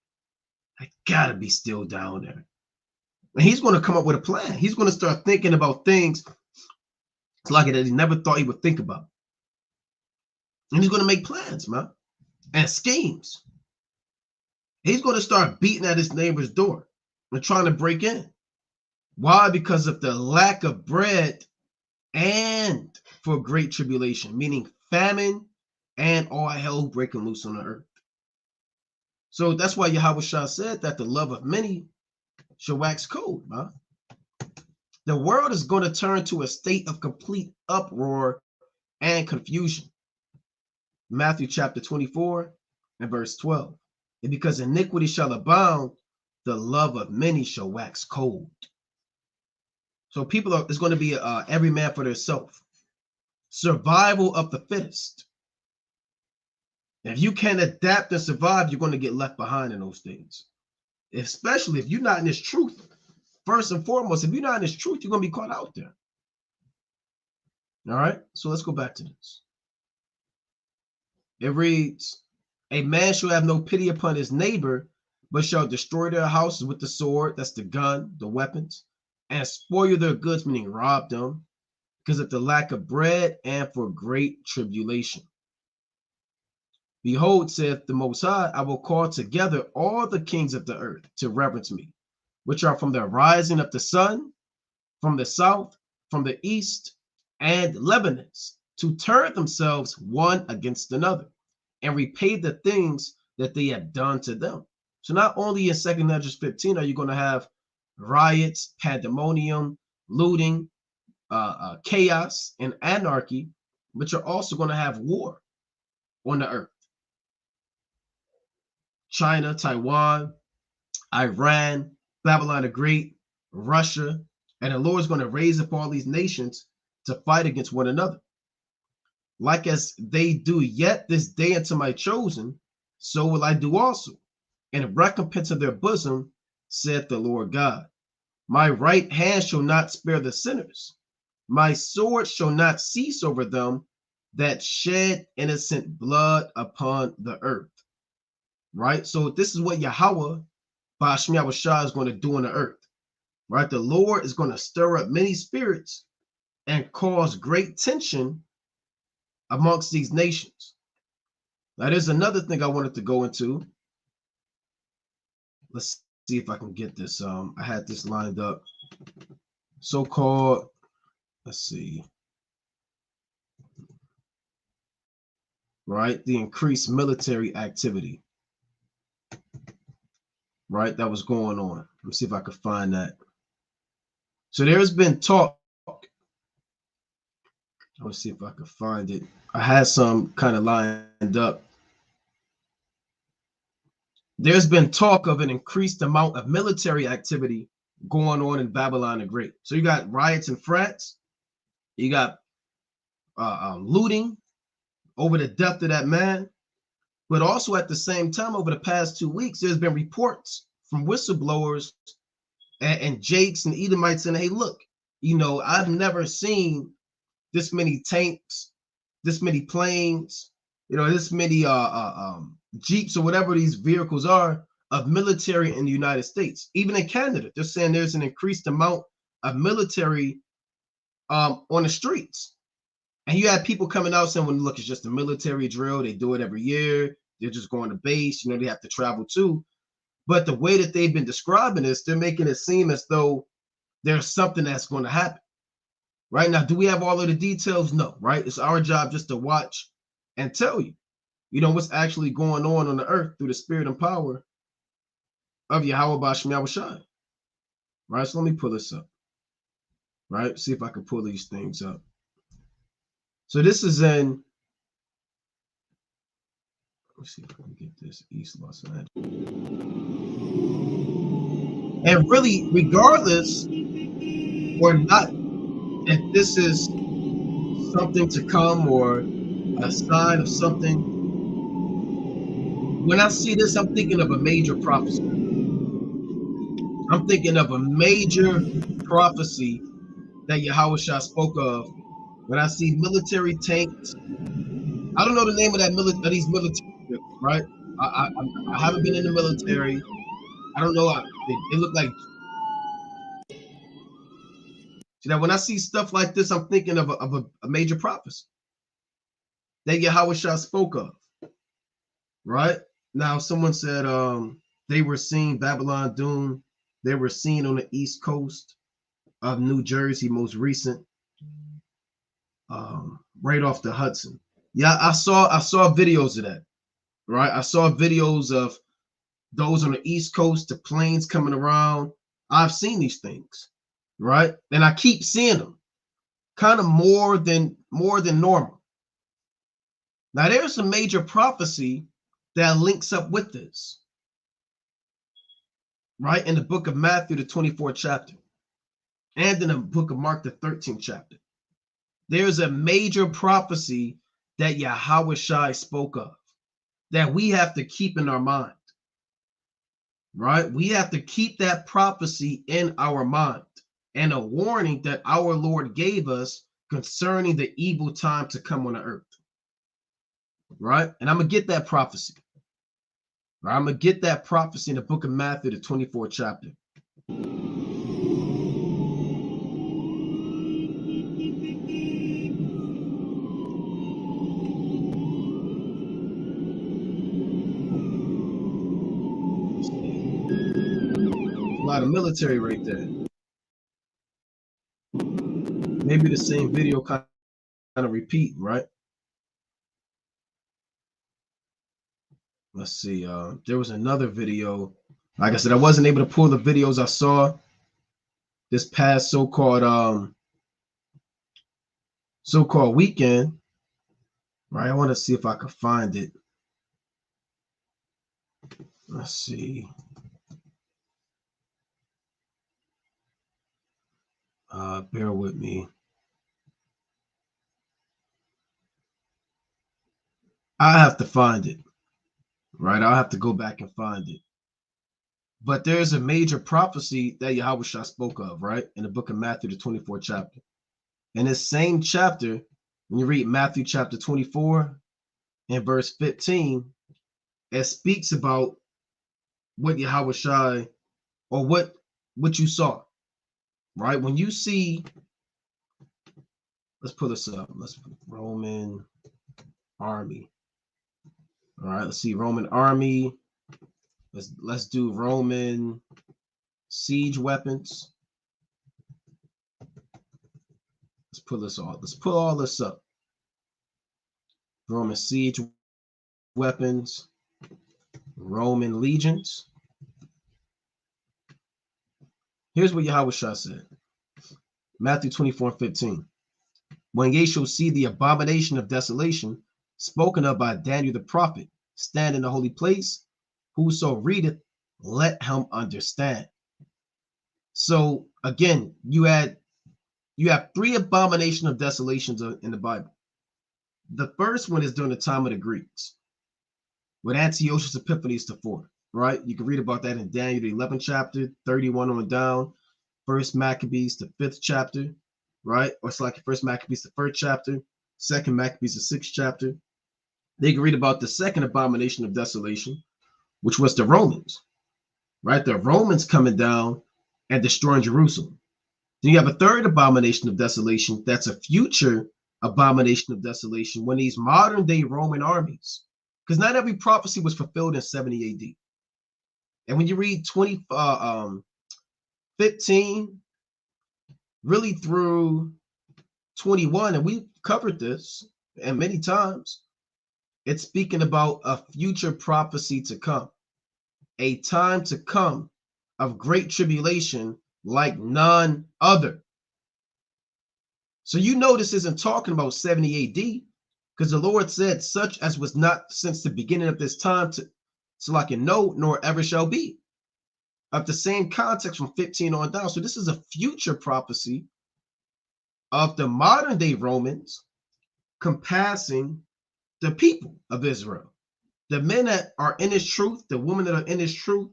I gotta be still down there. And he's going to come up with a plan. He's going to start thinking about things like that he never thought he would think about. And he's going to make plans, man, and schemes. He's going to start beating at his neighbor's door and trying to break in. Why? Because of the lack of bread and for great tribulation, meaning famine and all hell breaking loose on the earth. So that's why Yahweh Shah said that the love of many shall wax cold, man. The world is going to turn to a state of complete uproar and confusion. Matthew chapter 24 and verse 12. And because iniquity shall abound, the love of many shall wax cold. So it's going to be every man for themselves. Survival of the fittest. If you can't adapt and survive, you're going to get left behind in those things. Especially if you're not in this truth. First and foremost, if you're not in this truth, you're going to be caught out there. All right, so let's go back to this. It reads, a man shall have no pity upon his neighbor, but shall destroy their houses with the sword, that's the gun, the weapons, and spoil their goods, meaning rob them, because of the lack of bread and for great tribulation. Behold, saith the Most High, I will call together all the kings of the earth to reverence me, which are from the rising of the sun, from the south, from the east, and Lebanons, to turn themselves one against another, and repay the things that they have done to them. So not only in 2 Esdras 15 are you going to have riots, pandemonium, looting, chaos, and anarchy, but you're also going to have war on the earth. China, Taiwan, Iran, Babylon the Great, Russia, and the Lord is going to raise up all these nations to fight against one another. Like as they do yet this day unto my chosen, so will I do also. In recompense of their bosom, saith the Lord God. My right hand shall not spare the sinners. My sword shall not cease over them that shed innocent blood upon the earth. Right? So this is what Yahweh, Ba'ashim Yahweh Shah, is going to do on the earth. Right? The Lord is going to stir up many spirits and cause great tension amongst these nations. Now, there's another thing I wanted to go into. Let's see if I can get this. I had this lined up. So-called, let's see. Right? The increased military activity. Right? That was going on. Let's see if I can find that. So there's been talk. Let's see if I can find it. I had some kind of lined up. There's been talk of an increased amount of military activity going on in Babylon the Great. So you got riots in France. You got looting over the death of that man. But also at the same time, over the past 2 weeks, there's been reports from whistleblowers and Jakes and Edomites saying, hey, look, you know, I've never seen this many tanks, this many planes, you know, this many Jeeps or whatever these vehicles are of military in the United States. Even in Canada, they're saying there's an increased amount of military on the streets. And you have people coming out saying, well, look, it's just a military drill. They do it every year. They're just going to base. You know, they have to travel too. But the way that they've been describing this, they're making it seem as though there's something that's going to happen. Right now, do we have all of the details? No, right? It's our job just to watch and tell you, you know, what's actually going on the earth through the spirit and power of Yahweh Ba'ashim Yahweh Shai. Right? So let me pull this up. Right? See if I can pull these things up. So this is in Let's see if I can get this East Los Angeles. And really, regardless or not, if this is something to come or a sign of something, when I see this, I'm thinking of a major prophecy. I'm thinking of a major prophecy that Yahushua spoke of. When I see military tanks, I don't know the name of these military ships, right? I haven't been in the military. I don't know. They look like. See that when I see stuff like this, I'm thinking of a major prophecy that Yahushua spoke of, right? Now, someone said they were seeing Babylon Doom. They were seen on the East Coast of New Jersey, most recent, right off the Hudson. Yeah, I saw videos of that, right? I saw videos of those on the East Coast, the planes coming around. I've seen these things, right? And I keep seeing them, kind of more than normal. Now, there's a major prophecy that links up with this, right? In the book of Matthew, the 24th chapter, and in the book of Mark, the 13th chapter. There's a major prophecy that Yahushua spoke of that we have to keep in our mind, right? We have to keep that prophecy in our mind and a warning that our Lord gave us concerning the evil time to come on the earth, right? And I'm going to get that prophecy. Right? I'm going to get that prophecy in the book of Matthew, the 24th chapter. A lot of military right there. Maybe the same video kind of repeat, right? Let's see. There was another video. Like I said, I wasn't able to pull the videos I saw this past so-called weekend. Right. I want to see if I can find it. Let's see. Bear with me. I have to find it. Right. I'll have to go back and find it. But there's a major prophecy that Yahushua spoke of, right? In the book of Matthew, the 24th chapter. In this same chapter, when you read Matthew chapter 24 and verse 15, it speaks about what Yahushua or what you saw, right? When you see, let's pull this up. Let's put Roman army. All right, let's see Roman army. Let's do Roman siege weapons. Let's pull this all. Let's pull all this up. Roman siege weapons, Roman legions. Here's what Yahushua said. Matthew 24:15. When ye shall see the abomination of desolation spoken of by Daniel the prophet stand in the holy place, whoso readeth, let him understand. So again, you have three abominations of desolations in the Bible. The first one is during the time of the Greeks, with Antiochus Epiphanes IV, right? You can read about that in Daniel, the 11th chapter, 31 on down, First Maccabees, the 5th chapter, right? Or it's like First Maccabees, the 1st chapter, Second Maccabees, the 6th chapter. They can read about the second abomination of desolation, which was the Romans, right? The Romans coming down and destroying Jerusalem. Then you have a third abomination of desolation. That's a future abomination of desolation when these modern day Roman armies, because not every prophecy was fulfilled in 70 AD. And when you read 15 really through 21, and we covered this and many times, it's speaking about a future prophecy to come, a time to come of great tribulation like none other. So you know this isn't talking about 70 AD, Because the Lord said, such as was not since the beginning of this time to like no, nor ever shall be. Of the same context from 15 on down. So this is a future prophecy of the modern day Romans compassing the people of Israel. The men that are in his truth, the women that are in his truth,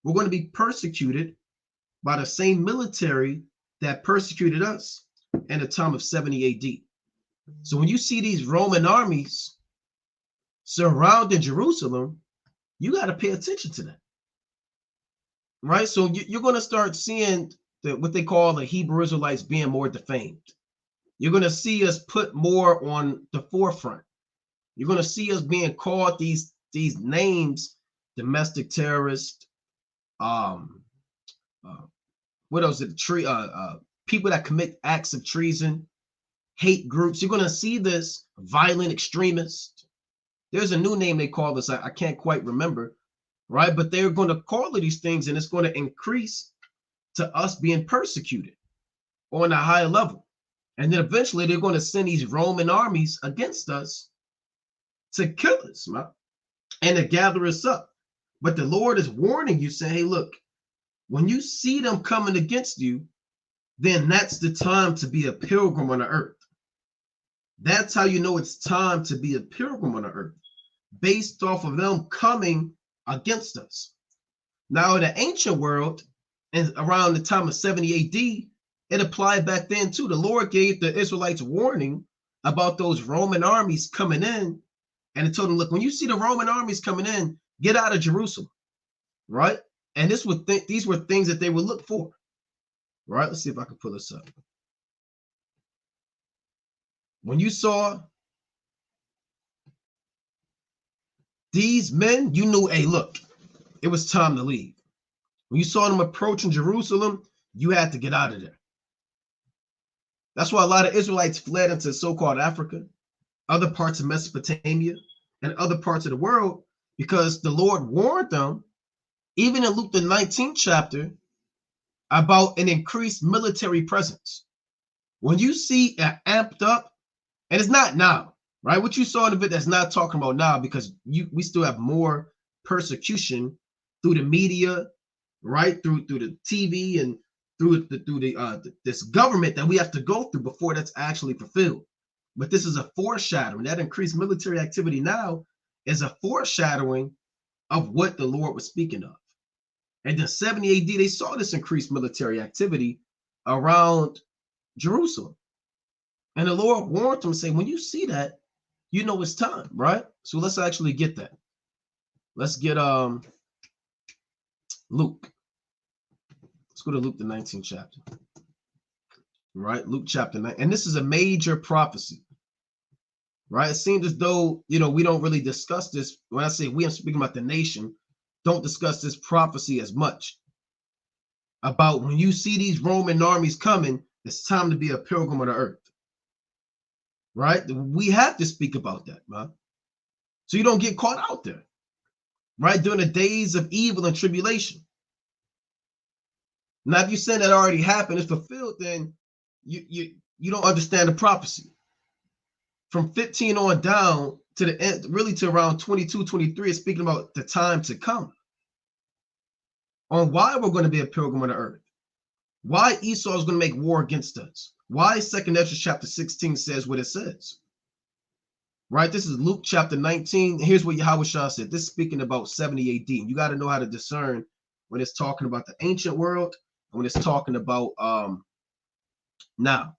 we're going to be persecuted by the same military that persecuted us in the time of 70 AD. So when you see these Roman armies surrounding Jerusalem, you got to pay attention to that, right? So you're going to start seeing what they call the Hebrew Israelites being more defamed. You're going to see us put more on the forefront. You're going to see us being called these names: domestic terrorist, what else? People that commit acts of treason, hate groups. You're going to see this violent extremist. There's a new name they call this. I can't quite remember, right? But they're going to call it these things, and it's going to increase to us being persecuted on a higher level. And then eventually they're going to send these Roman armies against us to kill us, man, and to gather us up. But the Lord is warning you, saying, hey, look, when you see them coming against you, then that's the time to be a pilgrim on the earth. That's how you know it's time to be a pilgrim on the earth, based off of them coming against us. Now, in the ancient world, and around the time of 70 AD, it applied back then too. The Lord gave the Israelites warning about those Roman armies coming in, and it told them, look, when you see the Roman armies coming in, get out of Jerusalem, right? And these were things that they would look for, right? Let's see if I can pull this up. When you saw these men, you knew, hey, look, it was time to leave. When you saw them approaching Jerusalem, you had to get out of there. That's why a lot of Israelites fled into so-called Africa, other parts of Mesopotamia, and other parts of the world, because the Lord warned them, even in Luke the 19th chapter, about an increased military presence. When you see an amped up, and it's not now, right? What you saw in the video, that's not talking about now, because we still have more persecution through the media, right? Through the TV and through this government that we have to go through before that's actually fulfilled. But this is a foreshadowing. That increased military activity now is a foreshadowing of what the Lord was speaking of. And in 70 AD, they saw this increased military activity around Jerusalem. And the Lord warned them, saying, when you see that, you know it's time, right? So let's actually get that. Let's get Luke. Let's go to Luke the 19th chapter. Right? Luke chapter 9. And this is a major prophecy. Right? It seems as though, we don't really discuss this. When I say we, I'm speaking about the nation, don't discuss this prophecy as much. About when you see these Roman armies coming, it's time to be a pilgrim on the earth. Right? We have to speak about that, man. So you don't get caught out there. Right? During the days of evil and tribulation. Now, if you say that already happened, it's fulfilled, then you don't understand the prophecy. From 15 on down to the end, really to around 22, 23, it's speaking about the time to come. On why we're going to be a pilgrim on the earth. Why Esau is going to make war against us. Why 2nd Esdras chapter 16 says what it says. Right? This is Luke chapter 19. Here's what Yahushua said. This is speaking about 70 AD. You got to know how to discern when it's talking about the ancient world and when it's talking about now.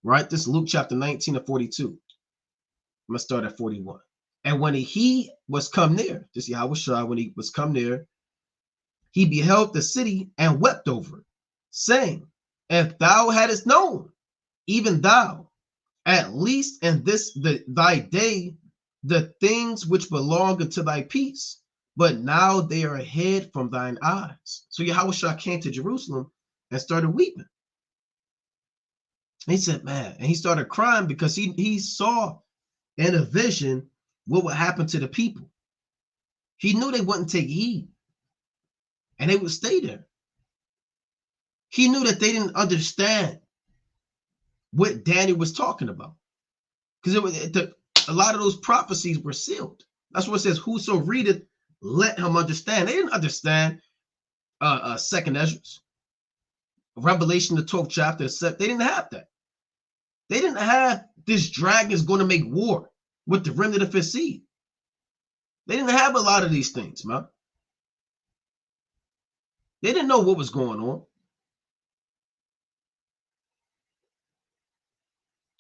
Right? This is Luke chapter 19 to 42. I'm going to start at 41. And when he was come near, this is Yahushua, when he was come near, he beheld the city and wept over it, saying, if thou hadst known, even thou, at least in thy day, the things which belong unto thy peace, but now they are hid from thine eyes. So Yahushua came to Jerusalem and started weeping. He said, man, and he started crying because he saw in a vision what would happen to the people. He knew they wouldn't take heed and they would stay there. He knew that they didn't understand what Daniel was talking about, because a lot of those prophecies were sealed. That's what it says, whoso readeth, let him understand. They didn't understand second Esdras, Revelation, the 12th chapter. They didn't have that. They didn't have this dragon is going to make war with the remnant of his seed. They didn't have a lot of these things, man. They didn't know what was going on.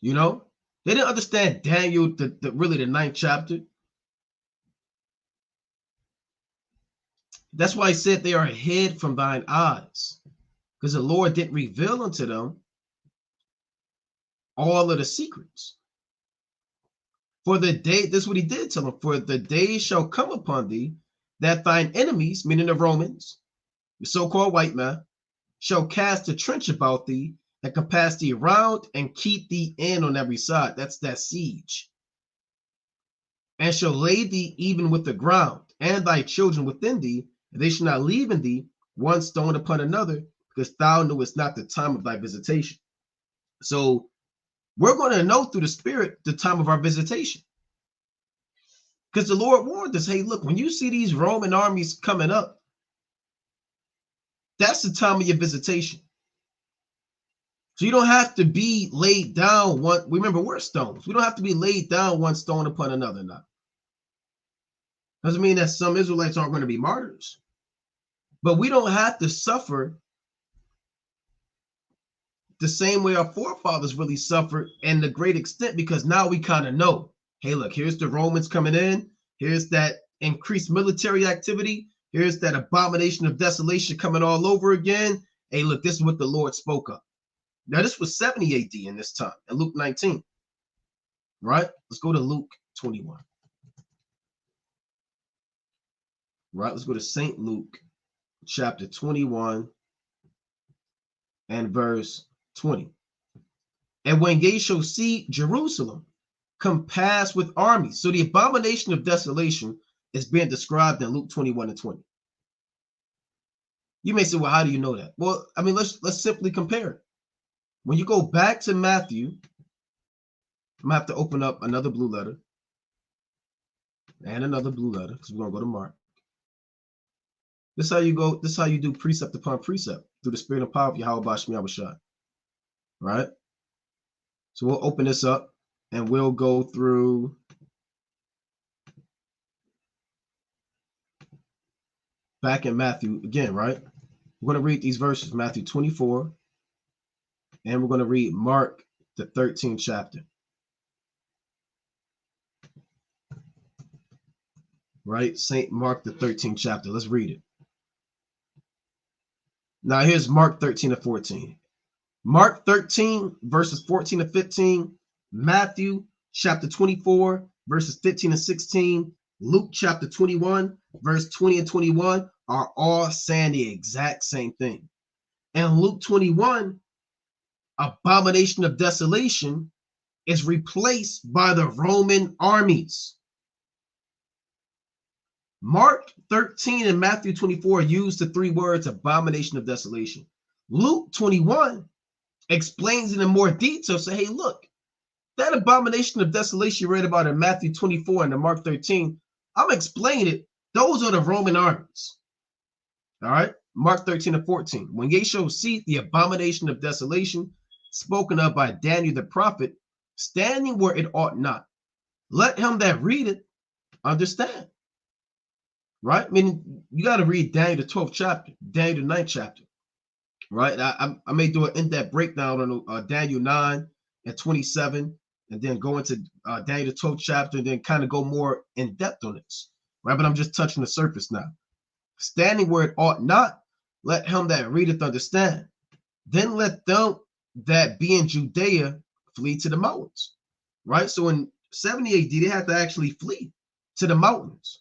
You know, they didn't understand Daniel, really the 9th chapter. That's why he said they are hid from thine eyes, because the Lord didn't reveal unto them all of the secrets. For the day, this is what he did to them, for the day shall come upon thee that thine enemies, meaning the Romans, the so-called white man, shall cast a trench about thee and compass thee around and keep thee in on every side. That's that siege. And shall lay thee even with the ground, and thy children within thee, and they shall not leave in thee one stone upon another, because thou knewest not the time of thy visitation. So we're going to know through the Spirit the time of our visitation. Because the Lord warned us, hey, look, when you see these Roman armies coming up, that's the time of your visitation. So you don't have to be laid down one. Remember, we're stones. We don't have to be laid down one stone upon another now. Doesn't mean that some Israelites aren't going to be martyrs. But we don't have to suffer the same way our forefathers really suffered in the great extent, because now we kind of know, hey, look, here's the Romans coming in. Here's that increased military activity. Here's that abomination of desolation coming all over again. Hey, look, this is what the Lord spoke of. Now, this was 70 AD in this time, in Luke 19. Right? Let's go to Luke 21. Right? Let's go to St. Luke, chapter 21, and verse 20. And when ye shall see Jerusalem compassed with armies. So the abomination of desolation is being described in Luke 21 and 20. You may say, well, how do you know that? Well, I mean, let's simply compare it. When you go back to Matthew, I'm gonna have to open up another blue letter and another blue letter, because we're gonna go to Mark. This is how you go, this is how you do precept upon precept through the Spirit and power of Yahweh Bashmi Abashai. Right? So we'll open this up and we'll go through back in Matthew again, right? We're going to read these verses, Matthew 24, and we're going to read Mark, the 13th chapter. Right? St. Mark, the 13th chapter. Let's read it. Now, here's Mark 13 and 14. Mark 13, verses 14 to 15. Matthew, chapter 24, verses 15 and 16. Luke, chapter 21, verse 20 and 21 are all saying the exact same thing. In Luke 21, abomination of desolation is replaced by the Roman armies. Mark 13 and Matthew 24 use the three words abomination of desolation. Luke 21 explains it in more detail. Say, hey, look, that abomination of desolation you read about in Matthew 24 and in Mark 13, I'm explaining it. Those are the Roman armies. All right, Mark 13 and 14. When ye shall see the abomination of desolation spoken of by Daniel the prophet, standing where it ought not, let him that readeth understand. Right? I mean, you got to read Daniel the 12th chapter, Daniel the 9th chapter. Right? I may do an in-depth breakdown on Daniel 9 and 27, and then go into Daniel the 12th chapter, and then kind of go more in depth on this. Right? But I'm just touching the surface now. Standing where it ought not, let him that readeth understand. Then let them that be in Judea flee to the mountains. Right? So in 70 AD, they had to actually flee to the mountains.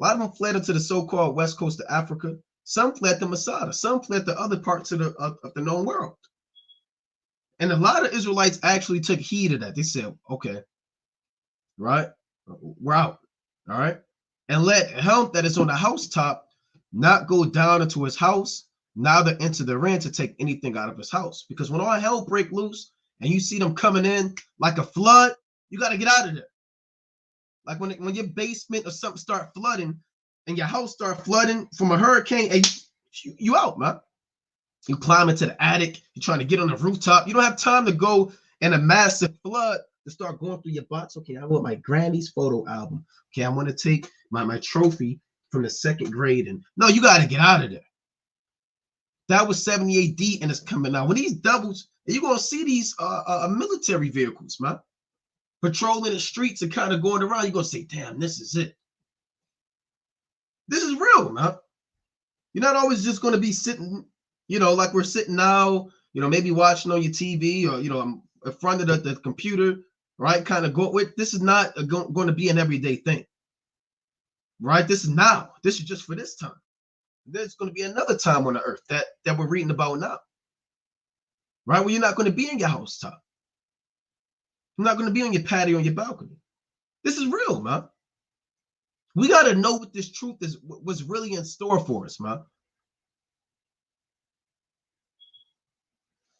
A lot of them fled into the so-called west coast of Africa. Some fled to Masada. Some fled to other parts of the known world. And a lot of Israelites actually took heed of that. They said, okay, right, we're out, all right? And let him that is on the housetop not go down into his house, neither enter therein to take anything out of his house. Because when all hell break loose and you see them coming in like a flood, you got to get out of there. Like when your basement or something start flooding and your house start flooding from a hurricane, and you out, man. You climb into the attic, you're trying to get on the rooftop. You don't have time to go in a massive flood to start going through your box. Okay, I want my granny's photo album. Okay, I want to take my trophy from the 2nd grade. And no, you got to get out of there. That was 70 AD and it's coming out. When these doubles, you're going to see these military vehicles, man, patrolling the streets and kind of going around. You're going to say, damn, this is it. This is real, man. You're not always just going to be sitting, like we're sitting now, maybe watching on your TV or, in front of the computer, right? Kind of go with, this is not going to be an everyday thing, right? This is now. This is just for this time. There's going to be another time on the earth that we're reading about now, right? Where you're not going to be in your house top. You're not going to be on your patio, on your balcony. This is real, man. We got to know what this truth is, what's really in store for us, man.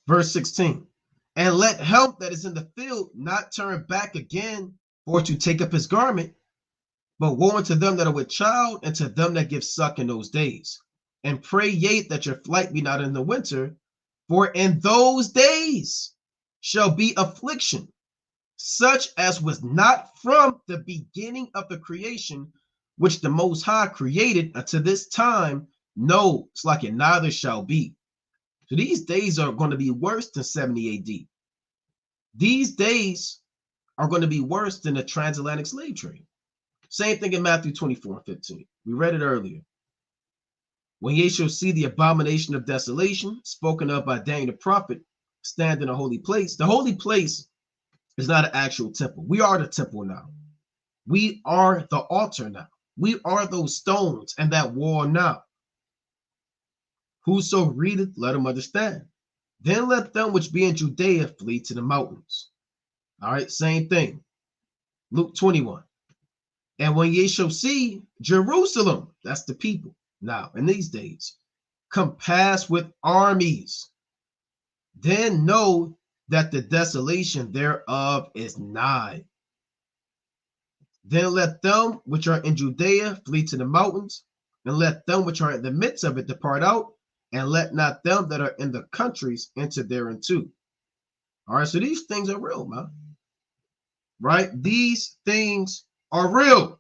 Verse 16, and let him that is in the field not turn back again for to take up his garment, but woe unto them that are with child and to them that give suck in those days. And pray ye that your flight be not in the winter, for in those days shall be affliction, such as was not from the beginning of the creation, which the Most High created unto this time, no, it's like it neither shall be. So these days are going to be worse than 70 AD. These days are going to be worse than the transatlantic slave trade. Same thing in Matthew 24:15. We read it earlier. When ye shall see the abomination of desolation, spoken of by Daniel the prophet, stand in a holy place. The holy place is not an actual temple. We are the temple now. We are the altar now. We are those stones and that wall now. Whoso readeth, let him understand. Then let them which be in Judea flee to the mountains. All right, same thing. Luke 21. And when ye shall see Jerusalem, that's the people now in these days, compassed with armies, then know that the desolation thereof is nigh. Then let them which are in Judea flee to the mountains, and let them which are in the midst of it depart out, and let not them that are in the countries enter thereinto. All right, so these things are real, man. Right? These things are real.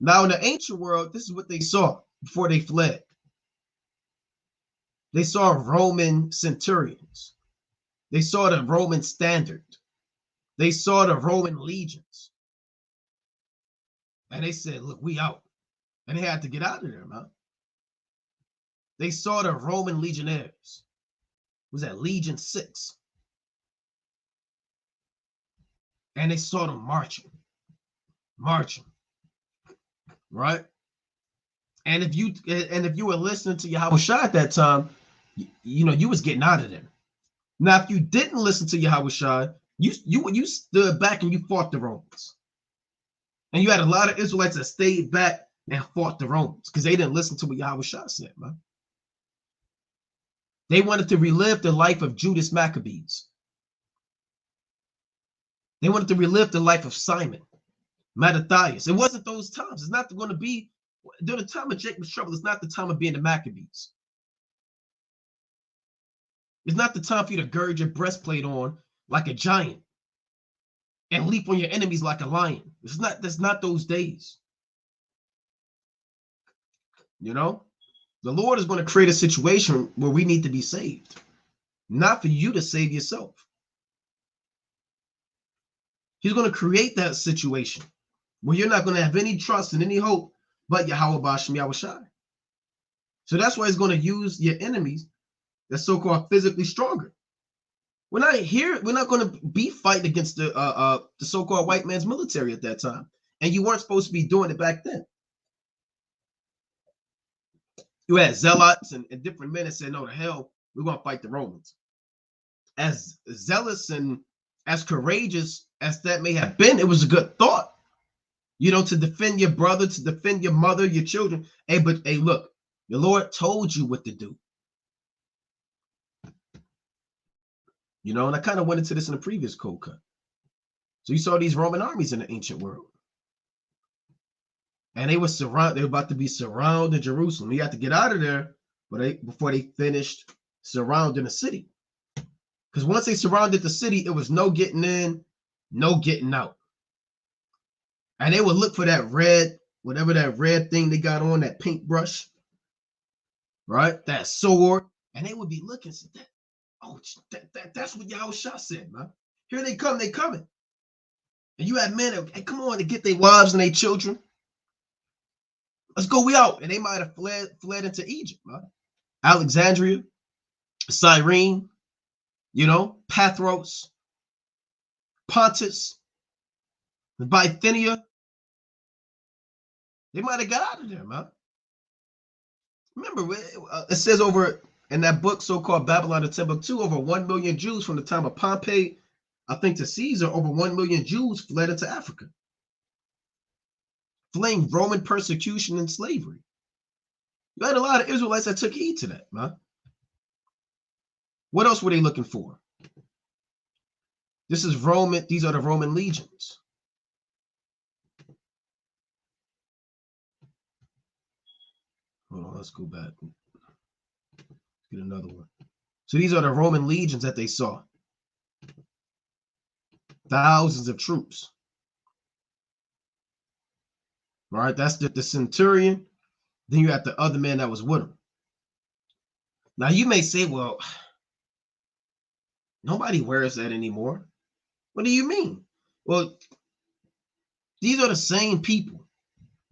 Now, in the ancient world, this is what they saw before they fled. They saw Roman centurions. They saw the Roman standard. They saw the Roman legions. And they said, look, we out. And they had to get out of there, man. They saw the Roman legionnaires. Was that Legion 6? And they saw them marching, right? And if you were listening to Yahushua at that time, you was getting out of there. Now, if you didn't listen to Yahushua, you stood back and you fought the Romans. And you had a lot of Israelites that stayed back and fought the Romans because they didn't listen to what Yahushua said, man. They wanted to relive the life of Judas Maccabees. They wanted to relive the life of Simon, Mattathias. It wasn't those times. It's not going to be, during the time of Jacob's trouble, it's not the time of being the Maccabees. It's not the time for you to gird your breastplate on like a giant and leap on your enemies like a lion. That's not those days. The Lord is going to create a situation where we need to be saved, not for you to save yourself. He's going to create that situation where you're not going to have any trust and any hope but Yahweh Bashem Yahushai. So that's why he's going to use your enemies that's so-called physically stronger. We're not going to be fighting against the so-called white man's military at that time. And you weren't supposed to be doing it back then. You had zealots and different men that said, no, to hell, we're going to fight the Romans. As zealous and as courageous as that may have been, it was a good thought, to defend your brother, to defend your mother, your children. But look, the Lord told you what to do. And I kind of went into this in the previous code cut. So you saw these Roman armies in the ancient world. And they were about to be surrounded Jerusalem. You had to get out of there before they finished surrounding the city. Because once they surrounded the city, it was no getting in, no getting out. And they would look for that red, whatever that red thing they got on, that paintbrush, right? That sword. And they would be looking, that's what Yahushua said, man. Here they come, they coming. And you had men, hey, come on, to get their wives and their children. Let's go, we out. And they might have fled into Egypt, man. Alexandria, Cyrene, Pathros, Pontus, Bithynia. They might have got out of there, man. Remember, it says over in that book, so-called Babylon of Timbuktu, over 1 million Jews from the time of Pompey, I think, to Caesar, over 1 million Jews fled into Africa, fleeing Roman persecution and slavery. You had a lot of Israelites that took heed to that, man. What else were they looking for? This is Roman. These are the Roman legions. Hold on, let's go back. Get another one. So these are the Roman legions that they saw. Thousands of troops. All right, that's the centurion. Then you have the other man that was with him. Now you may say, well, nobody wears that anymore. What do you mean? Well, these are the same people,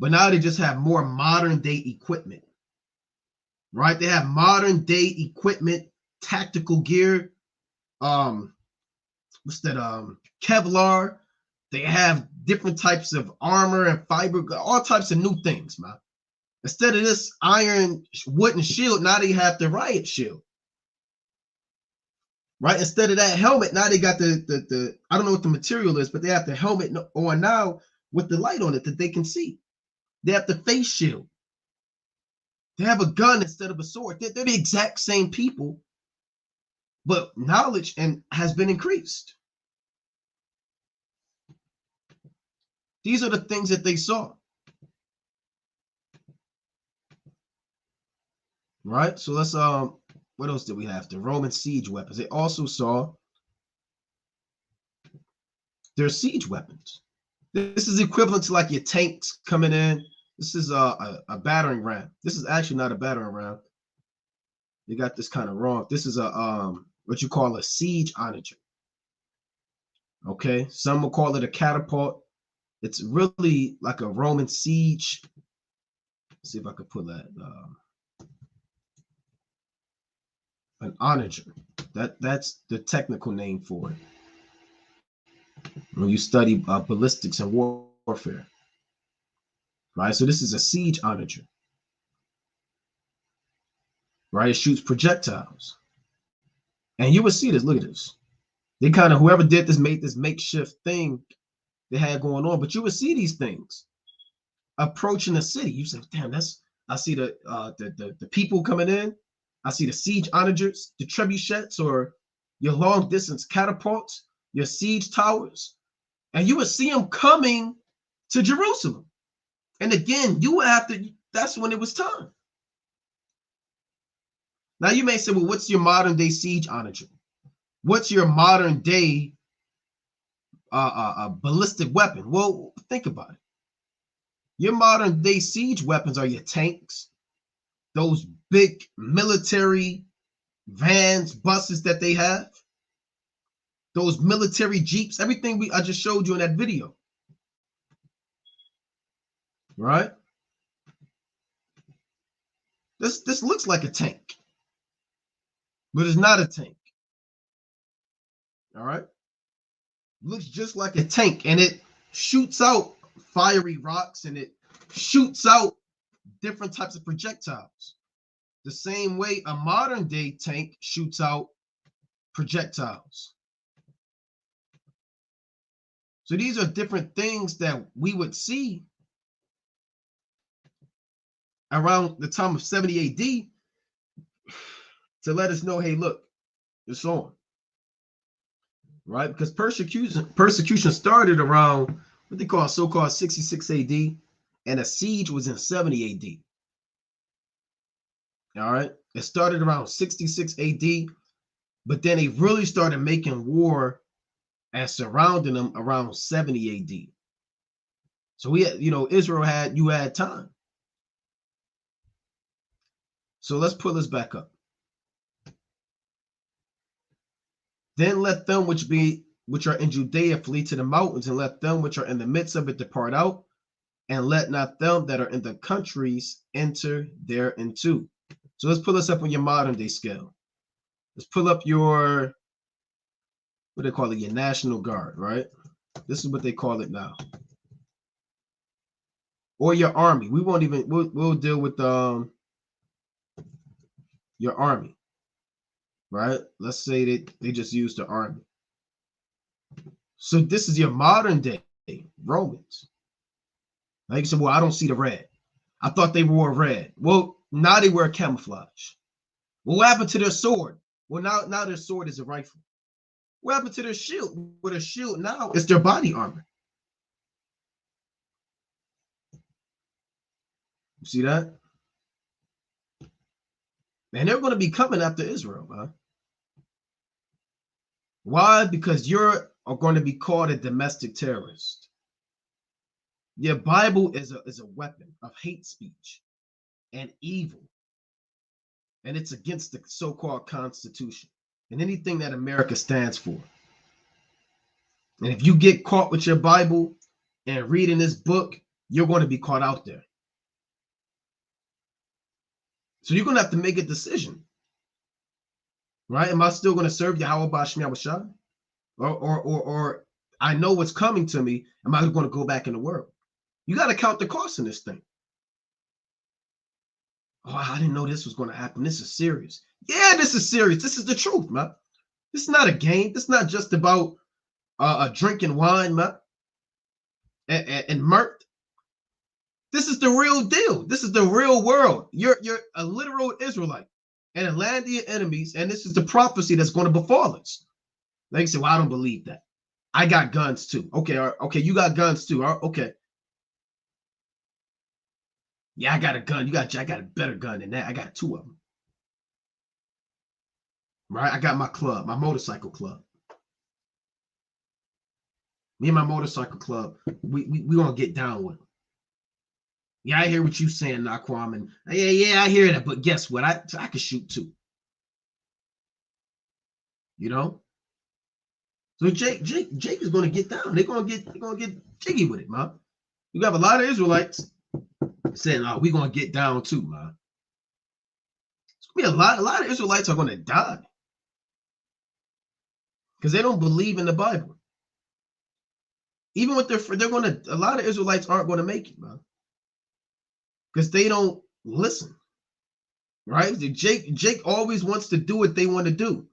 but now they just have more modern day equipment, right? They have modern day equipment, tactical gear. What's that? Kevlar. They have different types of armor and fiber, all types of new things, man. Instead of this iron wooden shield, now they have the riot shield. Right? Instead of that helmet, now they got the I don't know what the material is, but they have the helmet on now with the light on it that they can see. They have the face shield. They have a gun instead of a sword. They're the exact same people, but knowledge has been increased. These are the things that they saw. Right? So let's what else did we have? The Roman siege weapons. They also saw their siege weapons. This is equivalent to like your tanks coming in. This is a battering ram. This is actually not a battering ram. They got this kind of wrong. This is a what you call a siege onager. Okay, some will call it a catapult. It's really like a Roman siege. Let's see if I could put that. An onager. That's the technical name for it. When you study ballistics and warfare, right? So this is a siege onager, right? It shoots projectiles, and you will see this. Look at this. They kind of whoever did this made this makeshift thing they had going on, but you would see these things approaching the city. You say, "Damn, I see the people coming in. I see the siege onagers, the trebuchets, or your long distance catapults, your siege towers." And you would see them coming to Jerusalem. And again, you would have to, that's when it was time. Now you may say, well, what's your modern day siege onager? What's your modern day ballistic weapon? Well, think about it. Your modern day siege weapons are your tanks, those big military vans, buses that they have, those military jeeps, everything I just showed you in that video. Right? This looks like a tank, but it's not a tank. All right? Looks just like a tank, and it shoots out fiery rocks, and it shoots out different types of projectiles. The same way a modern day tank shoots out projectiles. So these are different things that we would see around the time of 70 AD to let us know, hey, look, it's on. right? Because persecution started around what they call so-called 66 AD, and a siege was in 70 AD. All right, it started around 66 AD, but then they really started making war and surrounding them around 70 AD. So we had, Israel had time. So let's pull this back up. Then let them which are in Judea flee to the mountains, and let them which are in the midst of it depart out, and let not them that are in the countries enter thereinto. So let's pull this up on your modern day scale. Let's pull up your, what they call it, your National Guard, right? This is what they call it now. Or your army. We won't even, we'll deal with your army, right? Let's say that they just use the army. So this is your modern day Romans. Like you said, well, I don't see the red. I thought they wore red. Well, now they wear camouflage. Well, what happened to their sword? Well, now their sword is a rifle. What happened to their shield? Well, their shield now is their body armor. You see that? Man, they're going to be coming after Israel, man. Why? Because you're going to be called a domestic terrorist. Your Bible is a weapon of hate speech and evil. And it's against the so-called Constitution and anything that America stands for. And if you get caught with your Bible and reading this book, you're going to be caught out there. So you're going to have to make a decision, right? Am I still going to serve Yahweh Bashmi Awashai? Or I know what's coming to me. Am I going to go back in the world? You got to count the cost in this thing. Oh, I didn't know this was going to happen. This is serious. Yeah, this is serious. This is the truth, man. This is not a game. This is not just about drinking wine, man, and mirth. This is the real deal. This is the real world. You're a literal Israelite and a land of your enemies, and this is the prophecy that's going to befall us. Like you say, well, I don't believe that. I got guns too. Okay, okay, you got guns too. Okay. Yeah, I got a gun. I got a better gun than that. I got two of them. Right? I got my club, my motorcycle club. Me and my motorcycle club, we gonna get down with them. Yeah, I hear what you saying, Naquam, and yeah, I hear that. But guess what? I can shoot too. You know. So Jake is gonna get down. They're gonna get jiggy with it, man. You got a lot of Israelites saying, "Oh, we're gonna get down too, man." It's gonna be a lot of Israelites are gonna die because they don't believe in the Bible. Even with a lot of Israelites aren't gonna make it, man, because they don't listen. Right? Jake always wants to do what they want to do.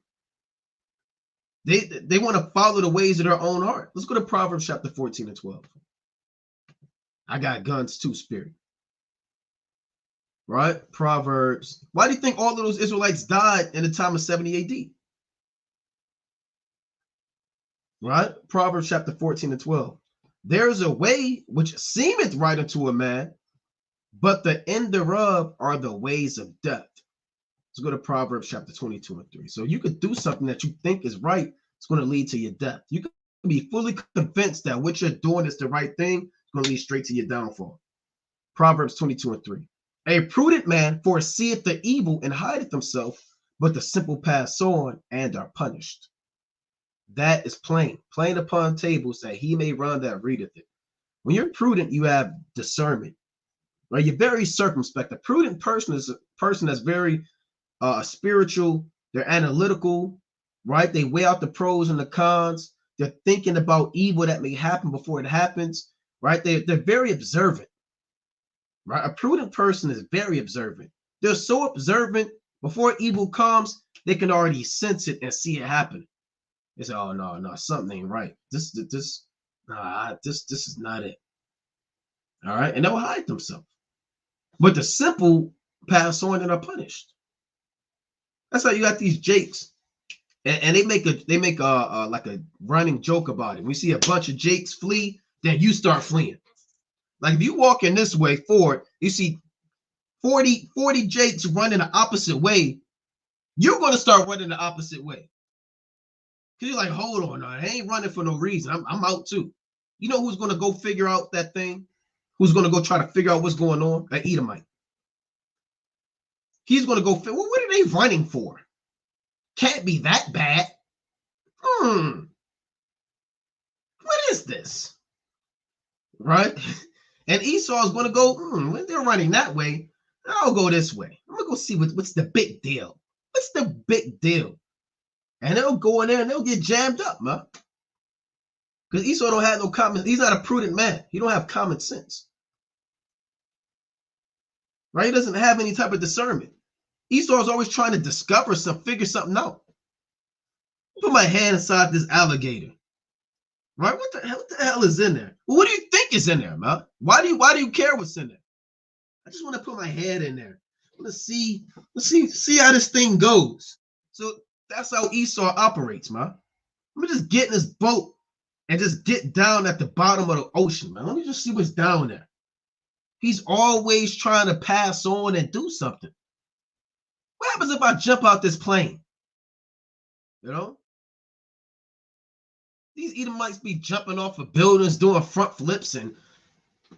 They want to follow the ways of their own heart. Let's go to Proverbs chapter 14 and 12. I got guns too, spirit. Right? Proverbs. Why do you think all of those Israelites died in the time of 70 AD? Right? Proverbs chapter 14 and 12. There is a way which seemeth right unto a man, but the end thereof are the ways of death. Let's go to Proverbs chapter 22 and 3. So you could do something that you think is right. It's going to lead to your death. You can be fully convinced that what you're doing is the right thing. It's going to lead straight to your downfall. Proverbs 22 and 3. A prudent man foreseeth the evil and hideth himself, but the simple pass on and are punished. That is plain upon tables, that he may run that readeth it. When you're prudent, you have discernment, right? You're very circumspect. A prudent person is a person that's very spiritual. They're analytical, right? They weigh out the pros and the cons. They're thinking about evil that may happen before it happens, right? They're very observant, right? A prudent person is very observant. They're so observant, before evil comes, they can already sense it and see it happen. They say, "Oh no, something ain't right. This is not it." All right, and they'll hide themselves. But the simple pass on and are punished. That's how you got these Jakes And they make a like a running joke about it. We see a bunch of Jakes flee, then you start fleeing. Like if you walk in this way forward, you see 40 Jakes running the opposite way, you're going to start running the opposite way. Because you're like, hold on, I ain't running for no reason. I'm out too. You know who's going to go figure out that thing? Who's going to go try to figure out what's going on? An Edomite. He's going to go, well, what are they running for? Can't be that bad. What is this? Right? And Esau is going to go, when they're running that way, I'll go this way. I'm going to go see what's the big deal. What's the big deal? And they'll go in there and they'll get jammed up, man. Because Esau don't have no common, he's not a prudent man. He don't have common sense. Right? He doesn't have any type of discernment. Esau is always trying to discover something, figure something out. Put my hand inside this alligator. Right? What the hell is in there? Well, what do you think is in there, man? Why do you care what's in there? I just want to put my head in there. Let's see how this thing goes. So that's how Esau operates, man. Let me just get in this boat and just get down at the bottom of the ocean, man. Let me just see what's down there. He's always trying to pass on and do something. What happens if I jump out this plane? You know? These Edomites be jumping off of buildings, doing front flips and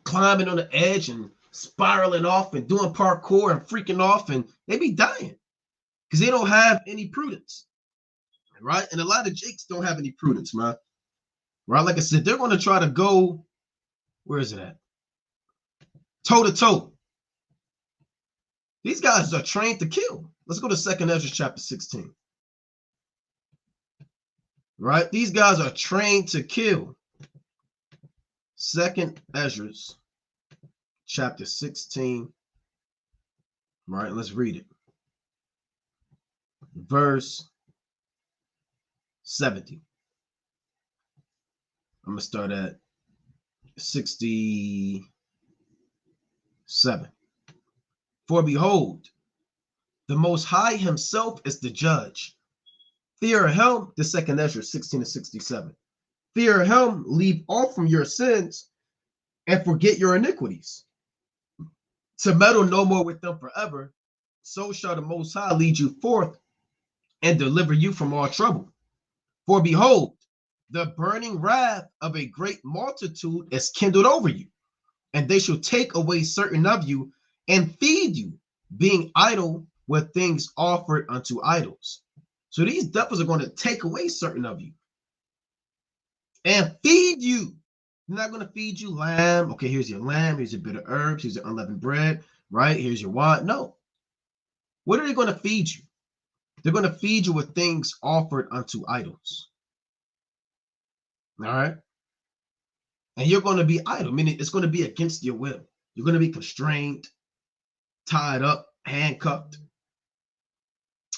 climbing on the edge and spiraling off and doing parkour and freaking off, and they be dying because they don't have any prudence, right? And a lot of Jakes don't have any prudence, man. Right? Like I said, they're going to try to go, where is it at? Toe to toe. These guys are trained to kill. Let's go to 2nd Esdras chapter 16. Right? These guys are trained to kill. 2nd Esdras chapter 16. Right? Let's read it. Verse 70. I'm going to start at 67. For behold, the Most High himself is the judge. Fear him, the 2nd Esdras 16-67. Fear him, leave off from your sins and forget your iniquities. To meddle no more with them forever, so shall the Most High lead you forth and deliver you from all trouble. For behold, the burning wrath of a great multitude is kindled over you, and they shall take away certain of you and feed you, being idle with things offered unto idols. So these devils are going to take away certain of you and feed you. They're not going to feed you lamb. Okay, here's your lamb. Here's your bitter herbs. Here's your unleavened bread. Right? Here's your wine. No. What are they going to feed you? They're going to feed you with things offered unto idols. All right? And you're going to be idle, meaning it's going to be against your will. You're going to be constrained, tied up, handcuffed.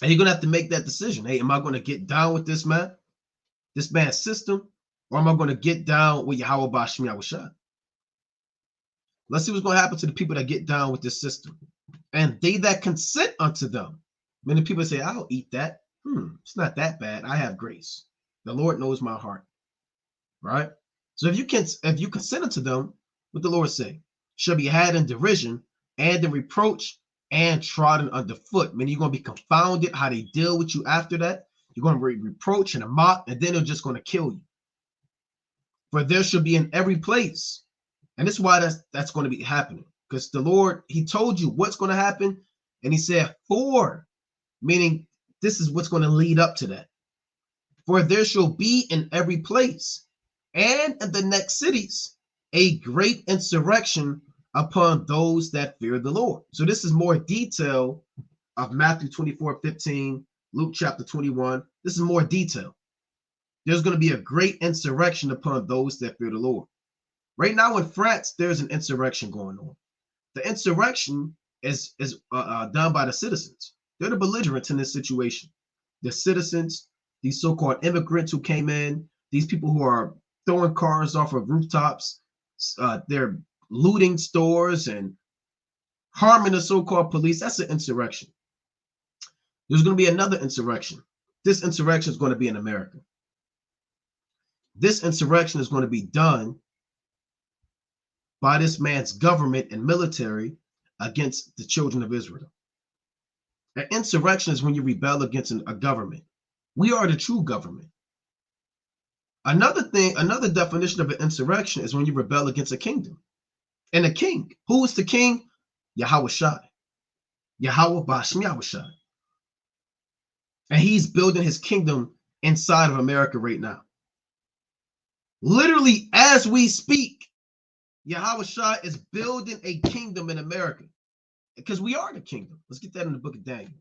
And you're going to have to make that decision. Hey, am I going to get down with this man's system, or am I going to get down with Yahweh Bashmi Awashad? Let's see what's going to happen to the people that get down with this system. And they that consent unto them. Many people say, I'll eat that. It's not that bad. I have grace. The Lord knows my heart. Right? So if you consent unto them, what the Lord say? Shall be had in derision and in reproach and trodden underfoot. Meaning you're going to be confounded how they deal with you after that. You're going to be reproach and a mock, and then they're just going to kill you. For there shall be in every place. And this is why that's going to be happening. Because the Lord, he told you what's going to happen. And he said, for, meaning this is what's going to lead up to that. For there shall be in every place and in the next cities a great insurrection upon those that fear the Lord. So this is more detail of Matthew 24:15, Luke chapter 21. This is more detail. There's going to be a great insurrection upon those that fear the Lord. Right now in France, there's an insurrection going on. The insurrection is done by the citizens. They're the belligerents in this situation. The citizens, these so-called immigrants who came in, these people who are throwing cars off of rooftops, they're looting stores and harming the so-called police. That's an insurrection. There's going to be another insurrection. This insurrection is going to be in America. This insurrection is going to be done by this man's government and military against the children of Israel. An insurrection is when you rebel against a government. We are the true government. Another definition of an insurrection is when you rebel against a kingdom. And a king, who is the king? Yahweh Shai. Yahweh Bashmi Yahweh Shai. And he's building his kingdom inside of America right now. Literally, as we speak, Yahweh Shai is building a kingdom in America. Because we are the kingdom. Let's get that in the book of Daniel,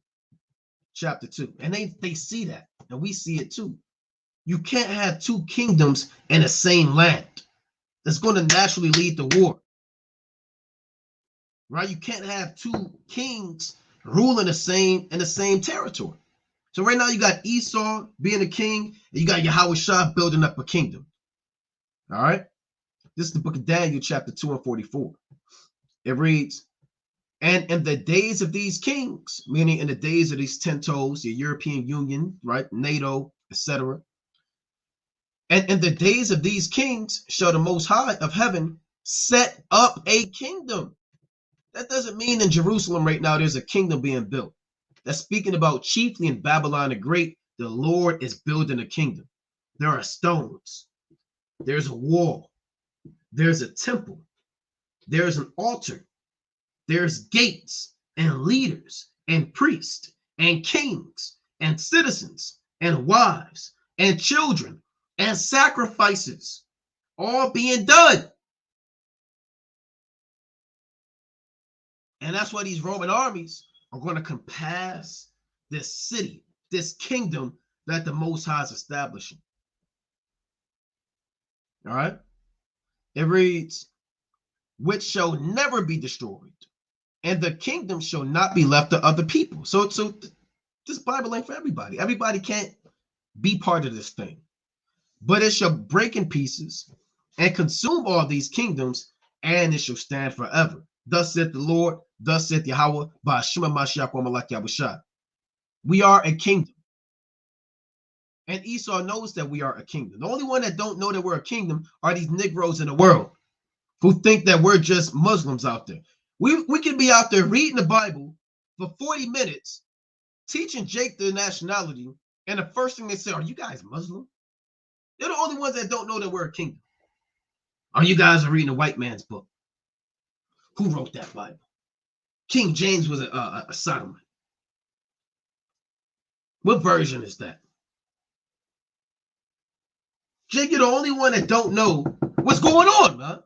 chapter 2. And they see that, and we see it too. You can't have two kingdoms in the same land. That's going to naturally lead to war. Right? You can't have two kings ruling the same territory. So right now you got Esau being a king, and you got Yahweh Shai building up a kingdom. All right? This is the book of Daniel, chapter 2 and 44. It reads, and in the days of these kings, meaning in the days of these 10 toes, the European Union, right, NATO, etc. And in the days of these kings shall the Most High of heaven set up a kingdom. That doesn't mean in Jerusalem right now there's a kingdom being built. That's speaking about chiefly in Babylon the Great, the Lord is building a kingdom. There are stones. There's a wall. There's a temple. There's an altar. There's gates and leaders and priests and kings and citizens and wives and children and sacrifices all being done. And that's why these Roman armies are going to compass this city, this kingdom that the Most High is establishing. All right? It reads, which shall never be destroyed, and the kingdom shall not be left to other people. So this Bible ain't for everybody. Everybody can't be part of this thing. But it shall break in pieces and consume all these kingdoms, and it shall stand forever. Thus saith the Lord, thus saith Yahweh, Ba'ashima Mashiach wa Malak Yahushua. We are a kingdom. And Esau knows that we are a kingdom. The only one that don't know that we're a kingdom are these Negroes in the world who think that we're just Muslims out there. We can be out there reading the Bible for 40 minutes, teaching Jake the nationality, and the first thing they say, are you guys Muslim? They're the only ones that don't know that we're a kingdom. Or you guys are reading a white man's book. Who wrote that Bible? King James was a Sodomite. What version is that? Jake, you're the only one that don't know what's going on, man.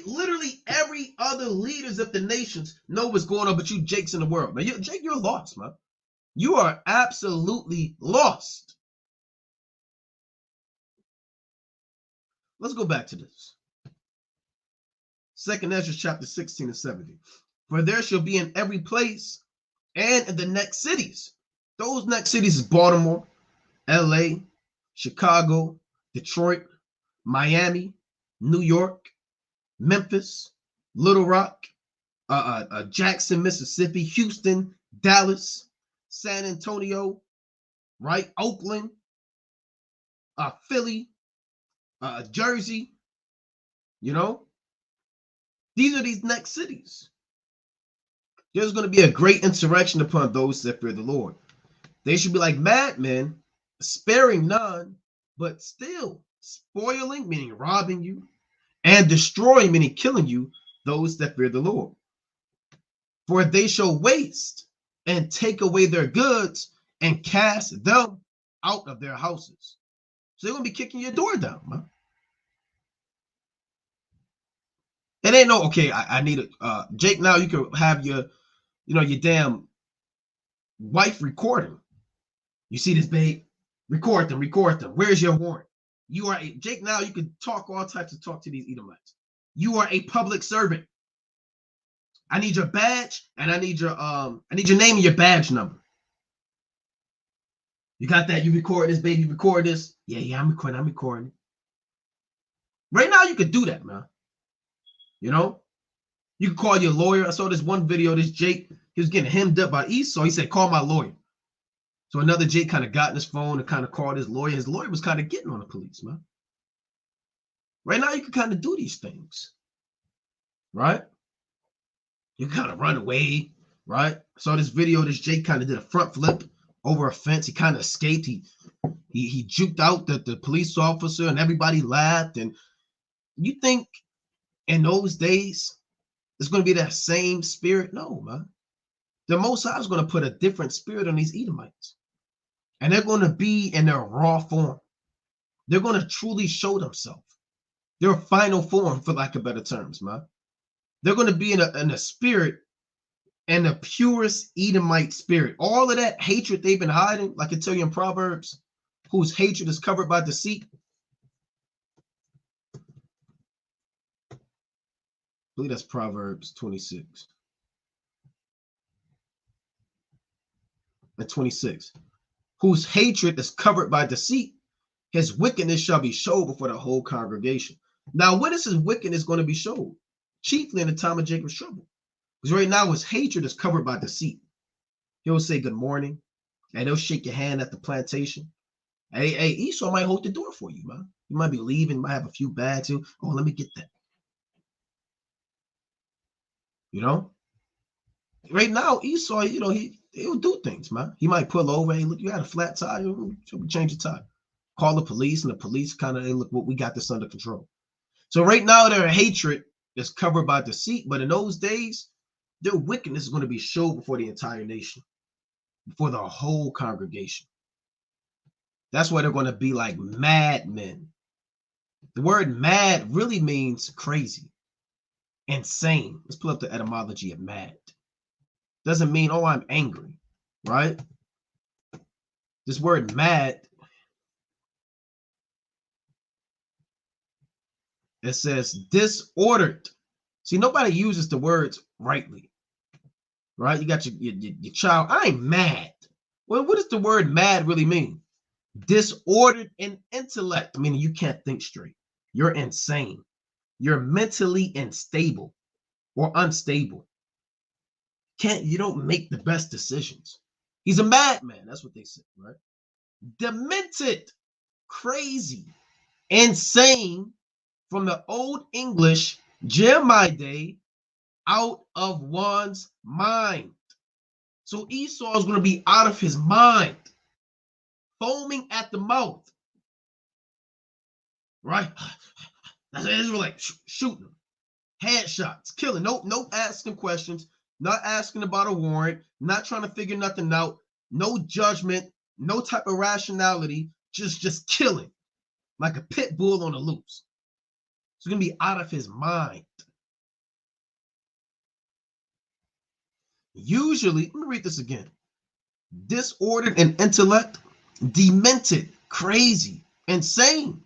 Literally every other leaders of the nations know what's going on, but you Jakes in the world, man. Jake, you're lost, man. You are absolutely lost. Let's go back to this. 2nd Esdras chapter 16 and 17. For there shall be in every place and in the next cities. Those next cities is Baltimore, LA, Chicago, Detroit, Miami, New York, Memphis, Little Rock, Jackson, Mississippi, Houston, Dallas, San Antonio, right? Oakland, Philly, Jersey, you know? These are these next cities. There's going to be a great insurrection upon those that fear the Lord. They should be like madmen, sparing none, but still spoiling, meaning robbing you, and destroying, meaning killing you, those that fear the Lord. For they shall waste and take away their goods and cast them out of their houses. So they're going to be kicking your door down, man. It ain't no, okay, I need it. Jake, now you can have your damn wife recording. You see this, babe? Record them. Where's your warrant? You are Jake, now you can talk all types of talk to these Edomites. You are a public servant. I need your badge and I need your name and your badge number. You got that? You record this, baby, record this. Yeah, I'm recording. Right now you could do that, man. You know? You can call your lawyer. I saw this one video, this Jake, he was getting hemmed up by Esau. He said, call my lawyer. So another Jake kind of got in his phone and kind of called his lawyer. His lawyer was kind of getting on the police, man. Right now, you can kind of do these things, right? You kind of run away, right? Saw this video. This Jake kind of did a front flip over a fence. He kind of escaped. He juked out the police officer, and everybody laughed. And you think in those days it's going to be that same spirit? No, man. The Most High is going to put a different spirit on these Edomites, and they're going to be in their raw form. They're going to truly show themselves. Their final form, for lack of better terms, man. They're going to be in a spirit, and the purest Edomite spirit. All of that hatred they've been hiding, like I tell you in Proverbs, whose hatred is covered by deceit. I believe that's Proverbs 26. And 26. Whose hatred is covered by deceit, his wickedness shall be showed before the whole congregation. Now, when is his wickedness going to be showed? Chiefly in the time of Jacob's trouble. Because right now his hatred is covered by deceit. He'll say good morning, and he'll shake your hand at the plantation. Hey, Esau might hold the door for you, man. You might be leaving, might have a few bags. Oh, let me get that. You know? Right now, Esau, he'll do things, man. He might pull over. Hey, look, you had a flat tire. Change your tire. Call the police, and the police kind of, hey, look, we got this under control. So right now, their hatred is covered by deceit, but in those days, their wickedness is going to be shown before the entire nation, before the whole congregation. That's why they're going to be like madmen. The word mad really means crazy, insane. Let's pull up the etymology of mad. Doesn't mean, oh, I'm angry, right? This word mad, it says disordered. See, nobody uses the words rightly, right? You got your child. I'm mad. Well, what does the word mad really mean? Disordered in intellect, meaning you can't think straight. You're insane. You're mentally unstable or unstable. You don't make the best decisions. He's a madman. That's what they say, right? Demented, crazy, insane, from the Old English Jeremiah, out of one's mind. So Esau is going to be out of his mind, foaming at the mouth, right? That's an Israelite shooting, headshots, killing. No asking questions, not asking about a warrant, not trying to figure nothing out, no judgment, no type of rationality, just killing like a pit bull on the loose. He's going to be out of his mind. Usually, let me read this again. Disordered in intellect, demented, crazy, insane.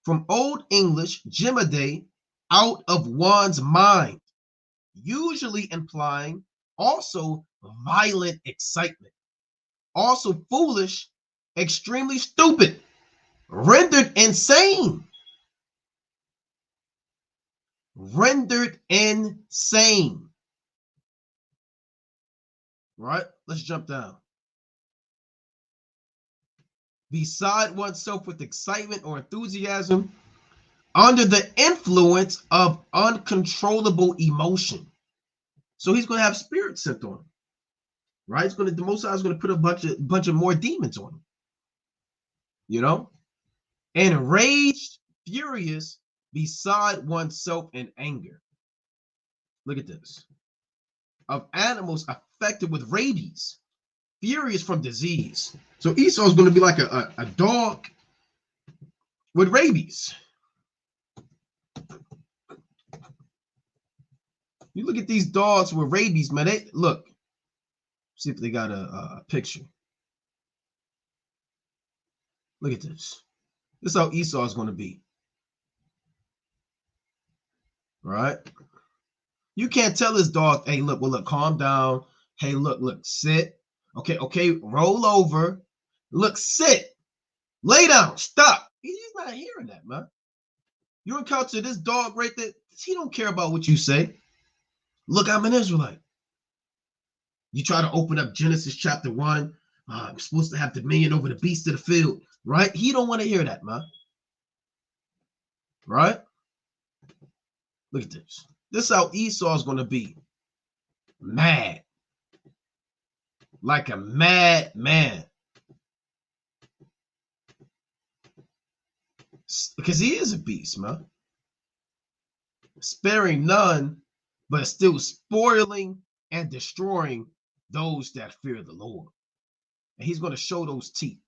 From Old English, Jeremiah, out of one's mind. Usually implying also violent excitement. Also foolish, extremely stupid, rendered insane. Rendered insane. Right? Let's jump down. Beside oneself with excitement or enthusiasm, under the influence of uncontrollable emotion. So he's going to have spirits sent on him. Right? The Most High is going to put a bunch of more demons on him. You know? Enraged, furious, beside oneself in anger. Look at this. Of animals affected with rabies, furious from disease. So Esau is going to be like a dog with rabies. You look at these dogs with rabies, man. They look. See if they got a picture. Look at this. This is how Esau is going to be. Right? You can't tell this dog, hey, look, calm down. Hey, look, sit. Okay, roll over. Look, sit. Lay down. Stop. He's not hearing that, man. You encounter this dog right there. He don't care about what you say. Look, I'm an Israelite. You try to open up Genesis chapter 1, I'm supposed to have dominion over the beasts of the field, right? He don't want to hear that, man. Right? Look at this. This is how Esau is going to be. Mad. Like a mad man. Because he is a beast, man. Sparing none, but still spoiling and destroying those that fear the Lord. And he's going to show those teeth.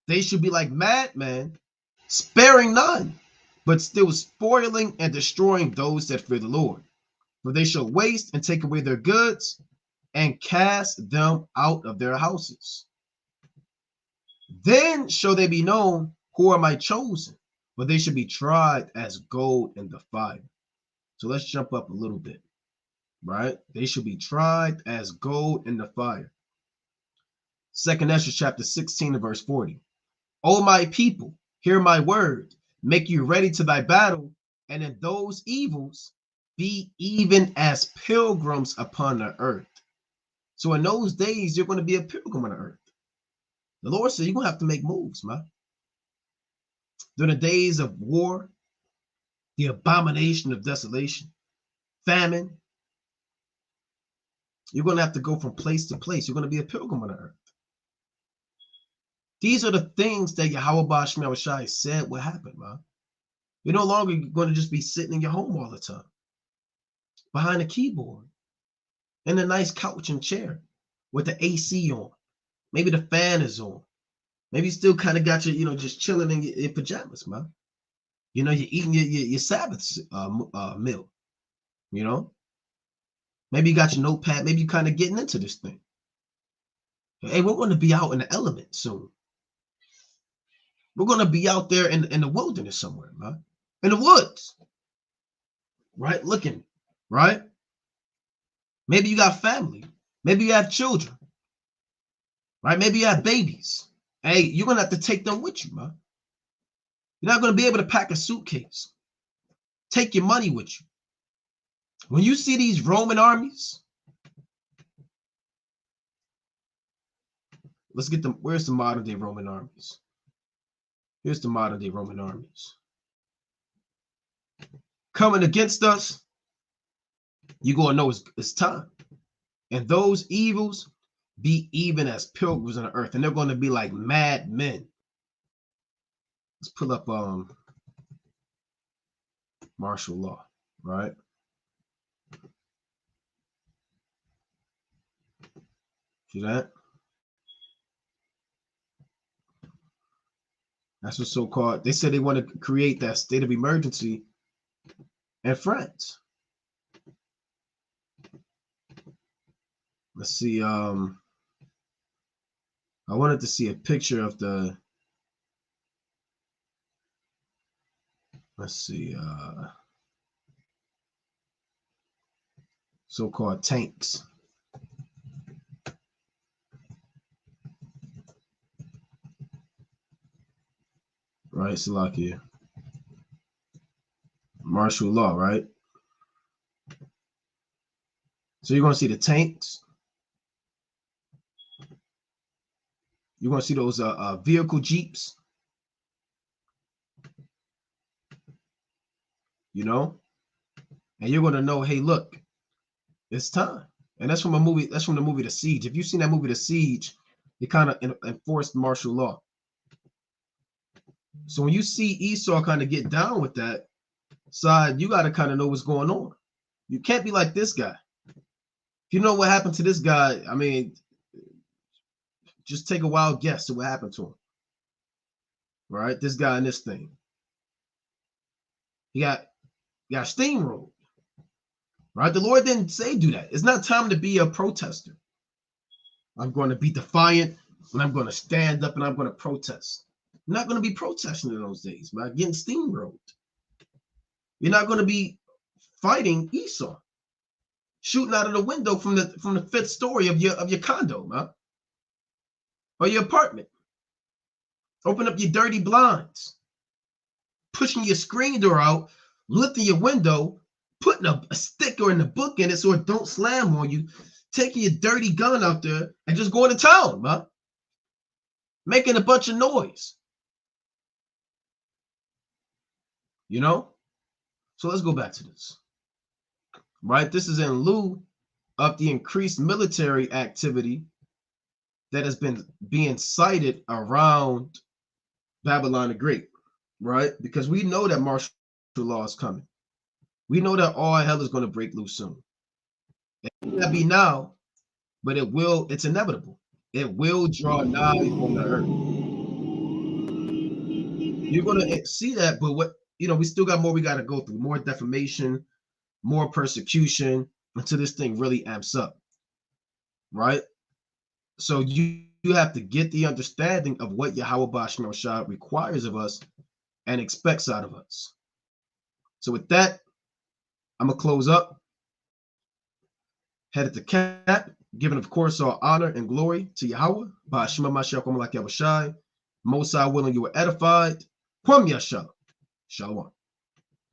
They should be like madmen, sparing none, but still spoiling and destroying those that fear the Lord. For they shall waste and take away their goods and cast them out of their houses. Then shall they be known who are my chosen, but they should be tried as gold in the fire. So let's jump up a little bit, right? They should be tried as gold in the fire. 2nd Esdras chapter 16 and verse 40. O my people, hear my word, make you ready to thy battle, and in those evils be even as pilgrims upon the earth. So in those days, you're going to be a pilgrim on the earth. The Lord said you're going to have to make moves, man. During the days of war, the abomination of desolation, famine, you're going to have to go from place to place. You're going to be a pilgrim on the earth. These are the things that Yahweh Shai said would happen, man. You're no longer going to just be sitting in your home all the time, behind a keyboard, in a nice couch and chair with the AC on. Maybe the fan is on. Maybe you still kind of got your, just chilling in your pajamas, man. You're eating your Sabbath meal, Maybe you got your notepad. Maybe you're kind of getting into this thing. Hey, we're going to be out in the element soon. We're going to be out there in the wilderness somewhere, man. In the woods. Right? Looking, right? Maybe you got family. Maybe you have children. Right? Maybe you have babies. Hey, you're going to have to take them with you, man. You're not going to be able to pack a suitcase. Take your money with you. When you see these Roman armies, let's get them. Where's the modern day Roman armies? Here's the modern day Roman armies. Coming against us, you're going to know it's time. And those evils be even as pilgrims on the earth. And they're going to be like mad men. Let's pull up martial law, right? See that? That's what's so-called. They said they want to create that state of emergency in France. Let's see. I wanted to see a picture of the. Let's see. So-called tanks. Right, Salakia. Martial law, right? So you're going to see the tanks. You're going to see those vehicle jeeps. And you're going to know, hey, look, it's time. And that's from a movie. That's from the movie The Siege. If you've seen that movie The Siege, they kind of enforced martial law. So when you see Esau kind of get down with that side, you got to kind of know what's going on. You can't be like this guy. If you know what happened to this guy, I mean, just take a wild guess at what happened to him. Right? This guy and this thing. He got steamrolled. Right? The Lord didn't say do that. It's not time to be a protester. I'm going to be defiant and I'm going to stand up and I'm going to protest. You're not going to be protesting in those days, man. Getting steamrolled. You're not going to be fighting Esau, shooting out of the window from the fifth story of your condo, man, or your apartment. Open up your dirty blinds, pushing your screen door out, lifting your window, putting a sticker in the book in it so it don't slam on you. taking your dirty gun out there and just going to town, man. Making a bunch of noise. You know? So let's go back to this. Right? This is in lieu of the increased military activity that has been being cited around Babylon the Great, right? Because we know that martial law is coming. We know that all hell is going to break loose soon. It may not be now, but it's inevitable. It will draw nigh on the earth. You're going to see that, but we still got more we got to go through. More defamation, more persecution until this thing really amps up, right? So you have to get the understanding of what Yahweh Bashar Shah requires of us and expects out of us. So with that, I'm going to close up, headed to cap, giving, of course, all honor and glory to Yahweh. Bashima Mashiach Omalak Yahushai. Most I willing you were edified. Kwam Yasha. Shalom.